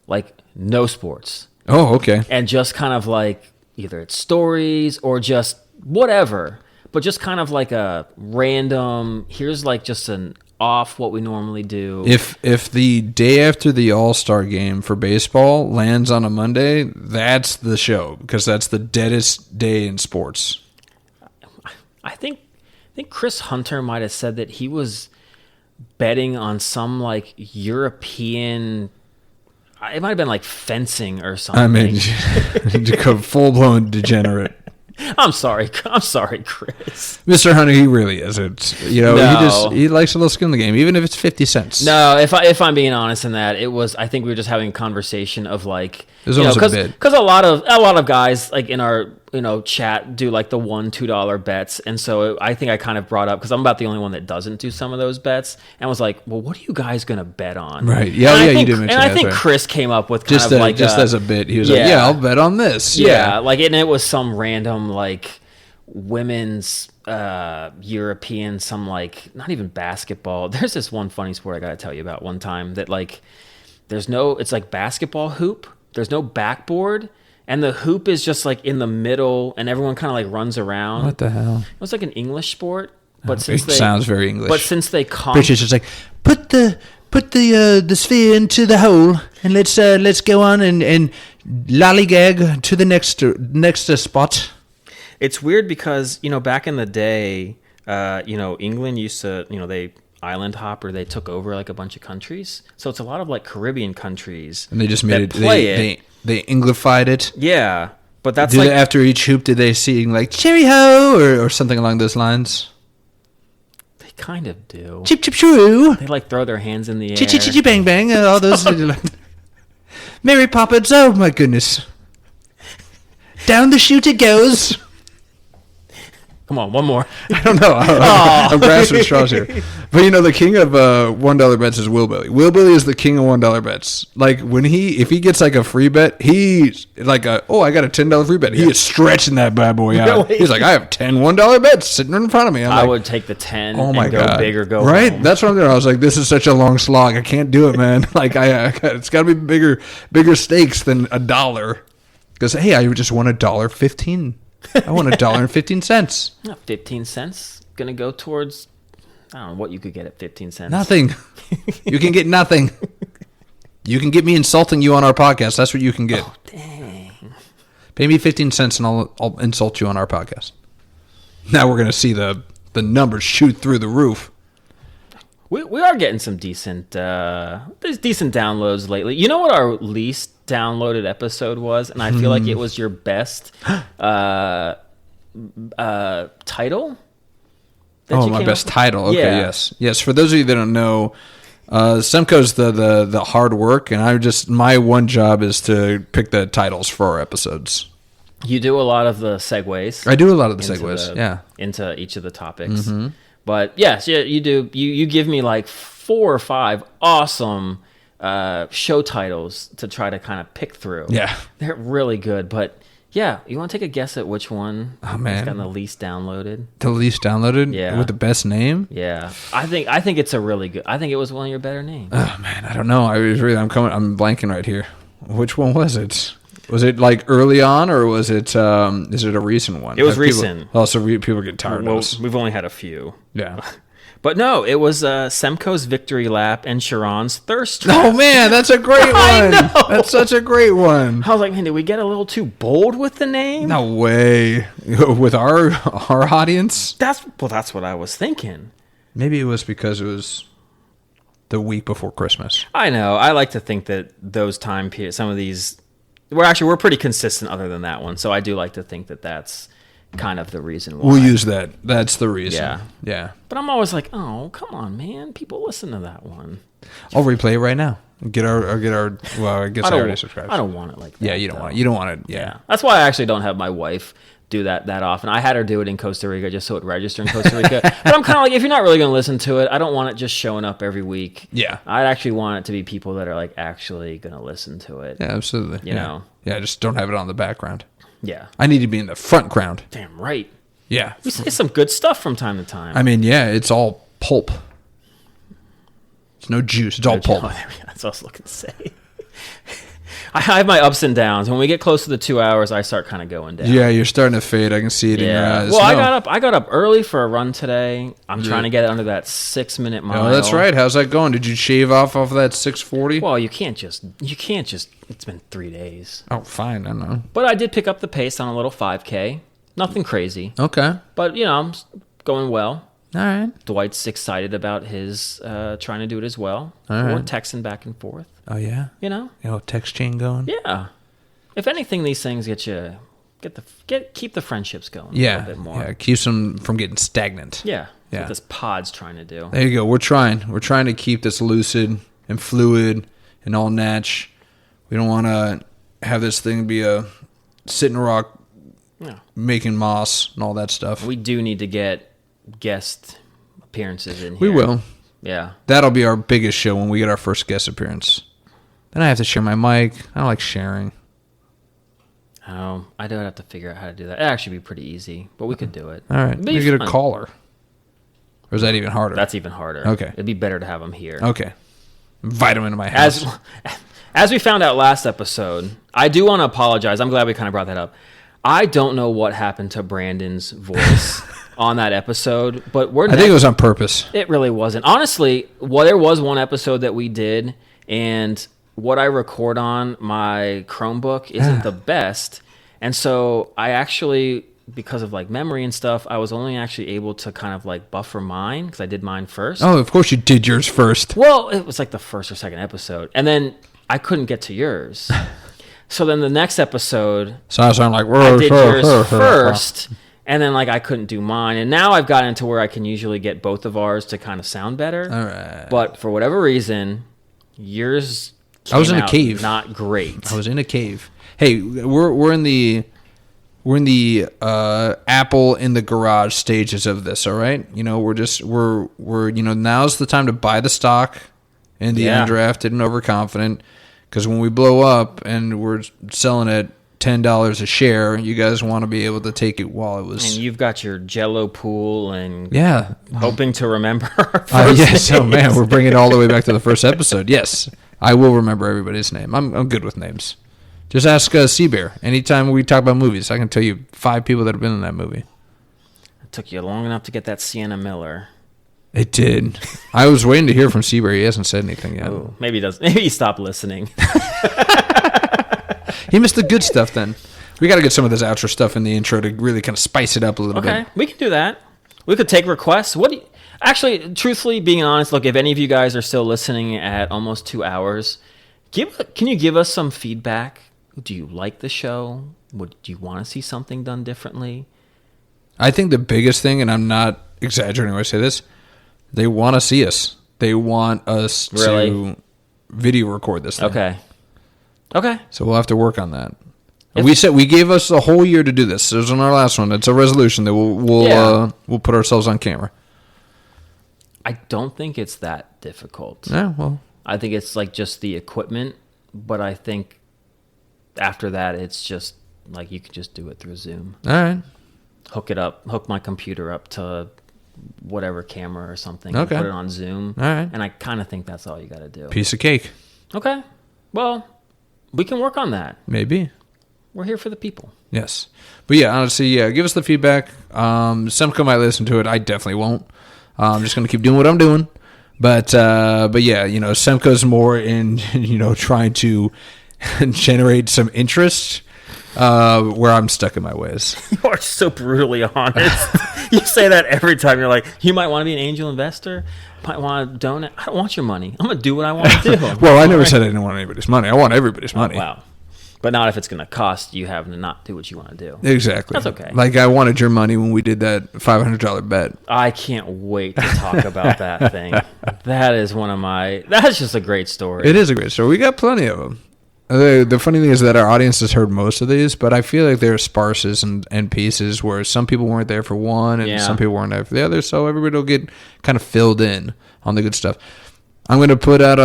like no sports. Oh, okay. And just kind of like either it's stories or just whatever, but just kind of like a random, here's like just an off what we normally do. If the day after the All-Star game for baseball lands on a Monday, that's the show, because that's the deadest day in sports. I think Chris Hunter might have said that he was betting on some like European, it might have been like fencing or something. I mean, full-blown degenerate. I'm sorry, Chris. Mr. Hunter, he really isn't. No. He likes a little skin in the game, even if it's 50 cents. No, if I'm being honest in that, it was. I think we were just having a conversation of like, because a lot of guys like in our chat do like the $1-2 bets, and so I think I kind of brought up, because I'm about the only one that doesn't do some of those bets, and was like, well, what are you guys gonna bet on? Right? Yeah, you did mention that. And I think Chris came up with just as a bit. He was like, yeah, I'll bet on this. Yeah, like, and it was some random like women's European, some like not even basketball. There's this one funny sport I gotta tell you about one time that like it's like basketball hoop. There's no backboard, and the hoop is just like in the middle, and everyone kind of like runs around. What the hell? It was like an English sport, but it sounds very English. But since they British is like put the sphere into the hole, and let's go on and lollygag to the next spot. It's weird because back in the day, England used to they island hop, or they took over like a bunch of countries. So it's a lot of like Caribbean countries. And they just made it. They Anglified it. Yeah, but that's after each hoop, did they sing like "Cherry Ho" or something along those lines? They kind of do. Chip chip choo. They like throw their hands in the air. Chitty chitty bang bang. All those. Mary Poppins. Oh my goodness. Down the chute it goes. Come on, one more. I don't know. I'm grasping at straws here. But the king of $1 bets is Will Billy. Will Billy is the king of $1 bets. Like if he gets like a free bet, he's like I got a $10 free bet. He is stretching that bad boy out. Really? He's like, I have 10 $1 bets sitting in front of me. I would take the 10 and go big or go right. home. That's what I'm doing. I was like, this is such a long slog. I can't do it, man. Like it's got to be bigger stakes than $1. Because hey, I just won $1.15. I want $1.15. 15 cents gonna go towards, I don't know what you could get at 15 cents. Nothing. You can get nothing. You can get me insulting you on our podcast. That's what you can get. Oh, dang. Pay me 15 cents and I'll insult you on our podcast. Now we're gonna see the numbers shoot through the roof. We are getting some decent downloads lately. You know what our least downloaded episode was, and I feel like it was your best title. My best title. Okay, yeah. Yes. For those of you that don't know, Semco's the hard work, and my one job is to pick the titles for our episodes. You do a lot of the segues. I do a lot of the segues. Into each of the topics. Mm-hmm. But yes, you do. You give me like 4 or 5 awesome show titles to try to kind of pick through. Yeah, they're really good. But yeah, you want to take a guess at which one has gotten the least downloaded? The least downloaded? Yeah, with the best name? Yeah, I think it's a really good. I think it was one of your better names. Oh man, I don't know. I'm blanking right here. Which one was it? Was it like early on, or was it? Is it a recent one? It was recent. People get tired of us. We've only had a few. Yeah. But no, it was Semco's victory lap and Sharon's thirst trap. Oh man, that's a great one. I know. That's such a great one. I was like, man, did we get a little too bold with the name? No way. With our audience? That's what I was thinking. Maybe it was because it was the week before Christmas. I know. I like to think that those time periods, some of these, we're pretty consistent other than that one. So I do like to think that that's kind of the reason why. We'll use that. That's the reason. Yeah. But I'm always like, oh, come on, man. People listen to that one. I'll replay it right now. Get our. Well, I guess I already subscribed. I don't want it like that. Yeah, you don't want it. Yeah. That's why I actually don't have my wife do that often. I had her do it in Costa Rica just so it registered in Costa Rica. But I'm kind of like, if you're not really going to listen to it, I don't want it just showing up every week. Yeah. I'd actually want it to be people that are like actually going to listen to it. Yeah, absolutely. You know? Yeah, just don't have it on the background. Yeah. I need to be in the front ground. Damn right. Yeah. We say some good stuff from time to time. I mean, yeah, it's all pulp. It's no juice. It's all pulp. That's what I was looking to say. I have my ups and downs. When we get close to the 2 hours, I start kind of going down. Yeah, you're starting to fade. I can see it in your eyes. Well, I got up early for a run today. I'm trying to get under that 6-minute mile. Oh, that's right. How's that going? Did you shave off of that 6:40? Well, you can't just. It's been 3 days. Oh, fine. I know. But I did pick up the pace on a little 5K. Nothing crazy. Okay. But I'm going well. All right. Dwight's excited about his trying to do it as well. We're texting back and forth. Oh yeah. Text chain going. Yeah. If anything, these things keep the friendships going. Yeah. A little bit more. Yeah. Keeps them from getting stagnant. Yeah. Yeah. What this pod's trying to do. There you go. We're trying. We're trying to keep this lucid and fluid and all natch. We don't want to have this thing be a sitting rock, making moss and all that stuff. We do need to get guest appearances in here. We will. Yeah. That'll be our biggest show when we get our first guest appearance. Then I have to share my mic. I don't like sharing. Oh, I do have to figure out how to do that. It'd actually be pretty easy, but we could do it. All right. Maybe get a caller. Or is that even harder? That's even harder. Okay. It'd be better to have them here. Okay. Invite them into my house. As we found out last episode, I do want to apologize. I'm glad we kind of brought that up. I don't know what happened to Brandon's voice on that episode, but I think it was on purpose. It really wasn't. Honestly, there was one episode that we did, and what I record on my Chromebook isn't the best. And so I actually, because of memory and stuff, I was only actually able to kind of buffer mine because I did mine first. Oh, of course you did yours first. Well, it was the first or second episode. And then I couldn't get to yours. So then the next episode, so I sound like I did yours first, and then I couldn't do mine. And now I've gotten to where I can usually get both of ours to kind of sound better. All right. But for whatever reason, yours came I was in a out cave. Not great. I was in a cave. Hey, we're in the Apple in the garage stages of this. All right. We're now's the time to buy the stock and the undrafted and overconfident. Because when we blow up and we're selling at $10 a share, you guys want to be able to take it while it was. And you've got your Jello pool and hoping to remember. Yes, oh man, we're bringing it all the way back to the first episode. Yes, I will remember everybody's name. I'm good with names. Just ask Seabear. Anytime we talk about movies, I can tell you 5 people that have been in that movie. It took you long enough to get that Sienna Miller. It did. I was waiting to hear from Seabury. He hasn't said anything yet. Oh, maybe he does. Maybe he stopped listening. He missed the good stuff then. We got to get some of this outro stuff in the intro to really kind of spice it up a little bit. Okay, we can do that. We could take requests. Actually, truthfully, being honest, look, if any of you guys are still listening at almost 2 hours, can you give us some feedback? Do you like the show? Do you want to see something done differently? I think the biggest thing, and I'm not exaggerating when I say this, they want to see us. They want us to video record this thing. Okay. So we'll have to work on that. We gave us a whole year to do this. It was on our last one. It's a resolution that we'll put ourselves on camera. I don't think it's that difficult. Yeah, well. I think it's just the equipment, but I think after that it's just you can just do it through Zoom. All right. Hook my computer up to whatever camera or something. Okay. Put it on Zoom. All right. And I kind of think that's all you got to do. Piece of cake. Okay. Well, we can work on that. Maybe. We're here for the people. Yes. But yeah, honestly, give us the feedback. Semco might listen to it. I definitely won't. I'm just going to keep doing what I'm doing. But yeah, Semco's more in, trying to generate some interest where I'm stuck in my ways. You are so brutally honest. You say that every time. You're like, you might want to be an angel investor. Might want to donate. I don't want your money. I'm going to do what I want to do. Well, I never said I didn't want anybody's money. I want everybody's money. Wow. But not if it's going to cost you having to not do what you want to do. Exactly. That's okay. I wanted your money when we did that $500 bet. I can't wait to talk about that thing. That's just a great story. It is a great story. We got plenty of them. The funny thing is that our audience has heard most of these, but I feel like they're sparses and pieces where some people weren't there for one and some people weren't there for the other, so everybody will get kind of filled in on the good stuff. I'm going to put out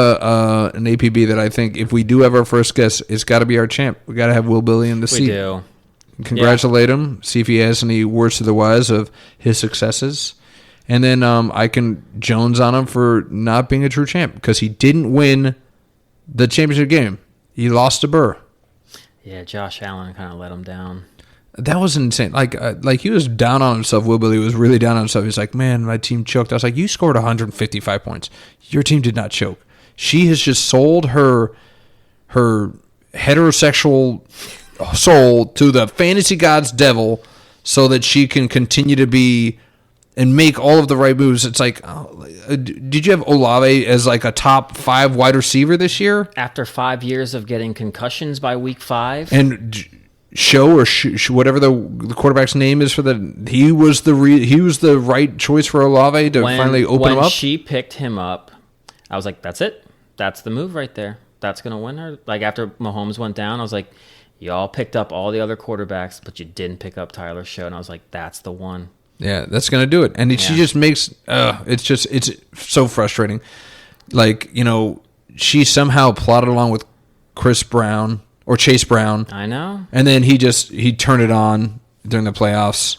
an APB that I think if we do have our first guest, it's got to be our champ. We got to have Will Billy in the seat. We do. Congratulate him. See if he has any words to the wise of his successes. And then I can Jones on him for not being a true champ because he didn't win the championship game. He lost to Burr. Yeah, Josh Allen kind of let him down. That was insane. Like he was down on himself. Will Billy was really down on himself. He's like, man, my team choked. I was like, you scored 155 points. Your team did not choke. She has just sold her heterosexual soul to the fantasy gods devil so that she can continue to be and make all of the right moves. It's like, did you have Olave as like a top 5 wide receiver this year? After 5 years of getting concussions by week 5? And whatever the quarterback's name is he was the right choice for Olave to finally open him up. When she picked him up, I was like, that's it. That's the move right there. That's going to win her. Like, after Mahomes went down, I was like, y'all picked up all the other quarterbacks, but you didn't pick up Tyler Show. And I was like, that's the one. Yeah, that's going to do it. And she just makes it's so frustrating. Like, she somehow plotted along with Chase Brown. I know. And then he turned it on during the playoffs.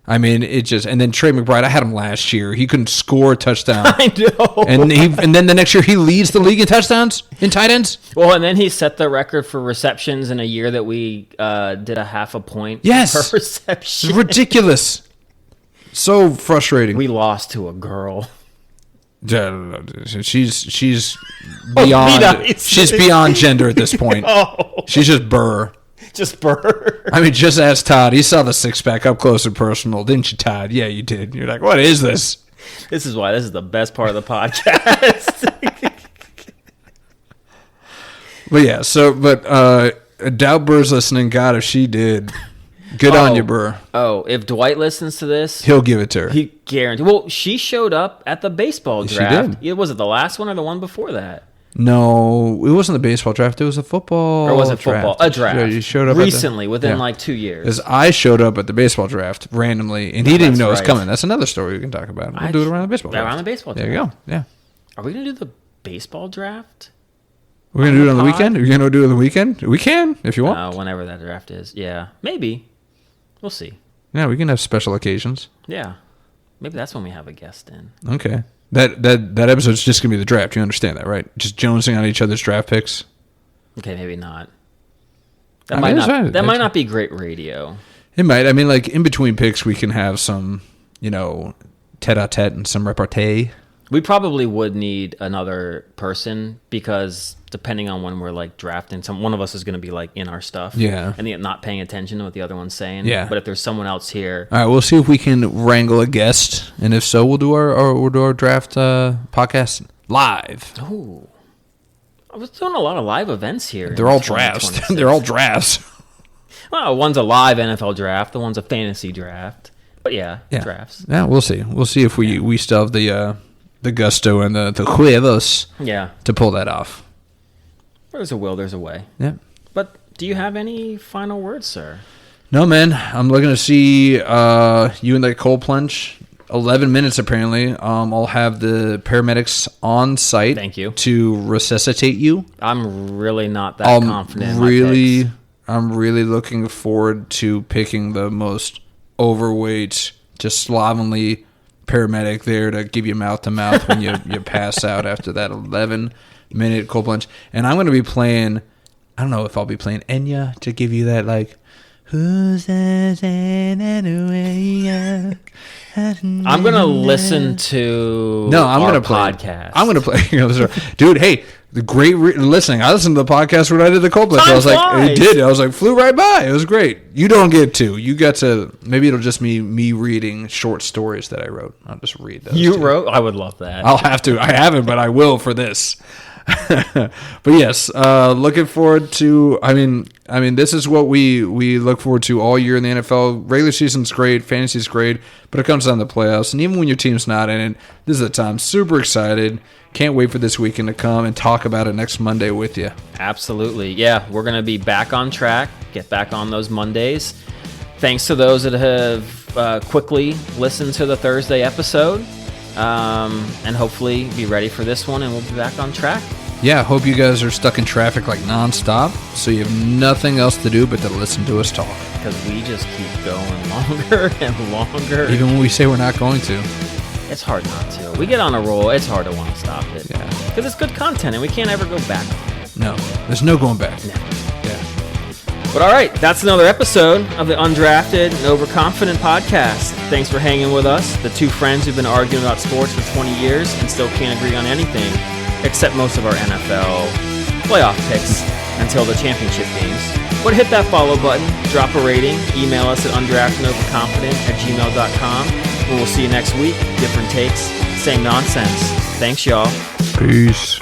I mean, and then Trey McBride, I had him last year. He couldn't score a touchdown. I know. And then the next year he leads the league in touchdowns, in tight ends. Well, and then he set the record for receptions in a year that we did a half a point per reception. It's ridiculous. So frustrating. We lost to a girl. She's beyond she's beyond gender at this point. She's just Burr. Just Burr. I mean, just ask Todd. He saw the six-pack up close and personal, didn't you, Todd? Yeah, you did. You're like, what is this? This is why this is the best part of the podcast. But doubt Burr's listening. God, if she did, good on you, Burr. Oh, if Dwight listens to this, he'll give it to her. He guaranteed. Well, she showed up at the baseball draft. She did. Was it the last one or the one before that? No, it wasn't the baseball draft. It was a football. Or was it football? A draft. Yeah, you showed up recently, within like 2 years. Because I showed up at the baseball draft randomly, and he didn't even know it was coming. That's another story we can talk about. We'll do it around the baseball draft. Around the baseball draft. There you go. Yeah. Are we going to do the baseball draft? We're going to do it on the weekend? Are you going to do it on the weekend? We can, if you want. Whenever that draft is. Yeah. Maybe. We'll see. Yeah, we can have special occasions. Yeah. Maybe that's when we have a guest in. Okay. That episode's just going to be the draft. You understand that, right? Just jonesing on each other's draft picks. Okay, maybe not. That might not be great radio. It might. I mean, like, in between picks, we can have some, tete-a-tete and some repartee. We probably would need another person because depending on when we're like drafting, one of us is going to be like in our stuff, and not paying attention to what the other one's saying. Yeah. But if there's someone else here, all right, we'll see if we can wrangle a guest, and if so, we'll do our draft podcast live. Oh, I was doing a lot of live events here. They're all drafts. They're all drafts. Well, one's a live NFL draft. The one's a fantasy draft. But yeah, drafts. Yeah, we'll see. We'll see if we still have the gusto and the huevos to pull that off. There's a will, there's a way. Yeah. But do you have any final words, sir? No, man. I'm looking to see you in the cold plunge. 11 minutes, apparently. I'll have the paramedics on site. Thank you. To resuscitate you. I'm really not that confident in my picks. I'm really looking forward to picking the most overweight, just slovenly paramedic there to give you mouth-to-mouth when you pass out after that 11-minute cold plunge. And I'm going to be playing, I don't know if I'll be playing Enya to give you that, like, who's that anyway? I'm going to listen to I'm going to play podcast. I'm going to play. Dude, hey, the great listening. I listened to the podcast when I did the cold plunge. I was like, it did. I was like, flew right by. It was great. You don't get to. You got to. Maybe it'll just be me reading short stories that I wrote. I'll just read those. You wrote? I would love that. I'll have to. I haven't, but I will for this. But yes, looking forward to. I mean, this is what we look forward to all year in the NFL. Regular season's great, fantasy's great, but it comes down to the playoffs. And even when your team's not in it, this is the time. Super excited. Can't wait for this weekend to come and talk about it next Monday with you. Absolutely. Yeah, we're going to be back on track, get back on those Mondays. Thanks to those that have quickly listened to the Thursday episode. And hopefully be ready for this one, and we'll be back on track. Yeah, I hope you guys are stuck in traffic like nonstop, so you have nothing else to do but to listen to us talk. Because we just keep going longer and longer. Even when we say we're not going to. It's hard not to. We get on a roll. It's hard to want to stop it. Yeah. Because it's good content, and we can't ever go back on it. No. There's no going back. No. Yeah. But all right, that's another episode of the Undrafted and Overconfident podcast. Thanks for hanging with us, the two friends who've been arguing about sports for 20 years and still can't agree on anything, except most of our NFL playoff picks until the championship games. But hit that follow button, drop a rating, email us at undraftedandoverconfident@gmail.com, and we'll see you next week. Different takes, same nonsense. Thanks, y'all. Peace.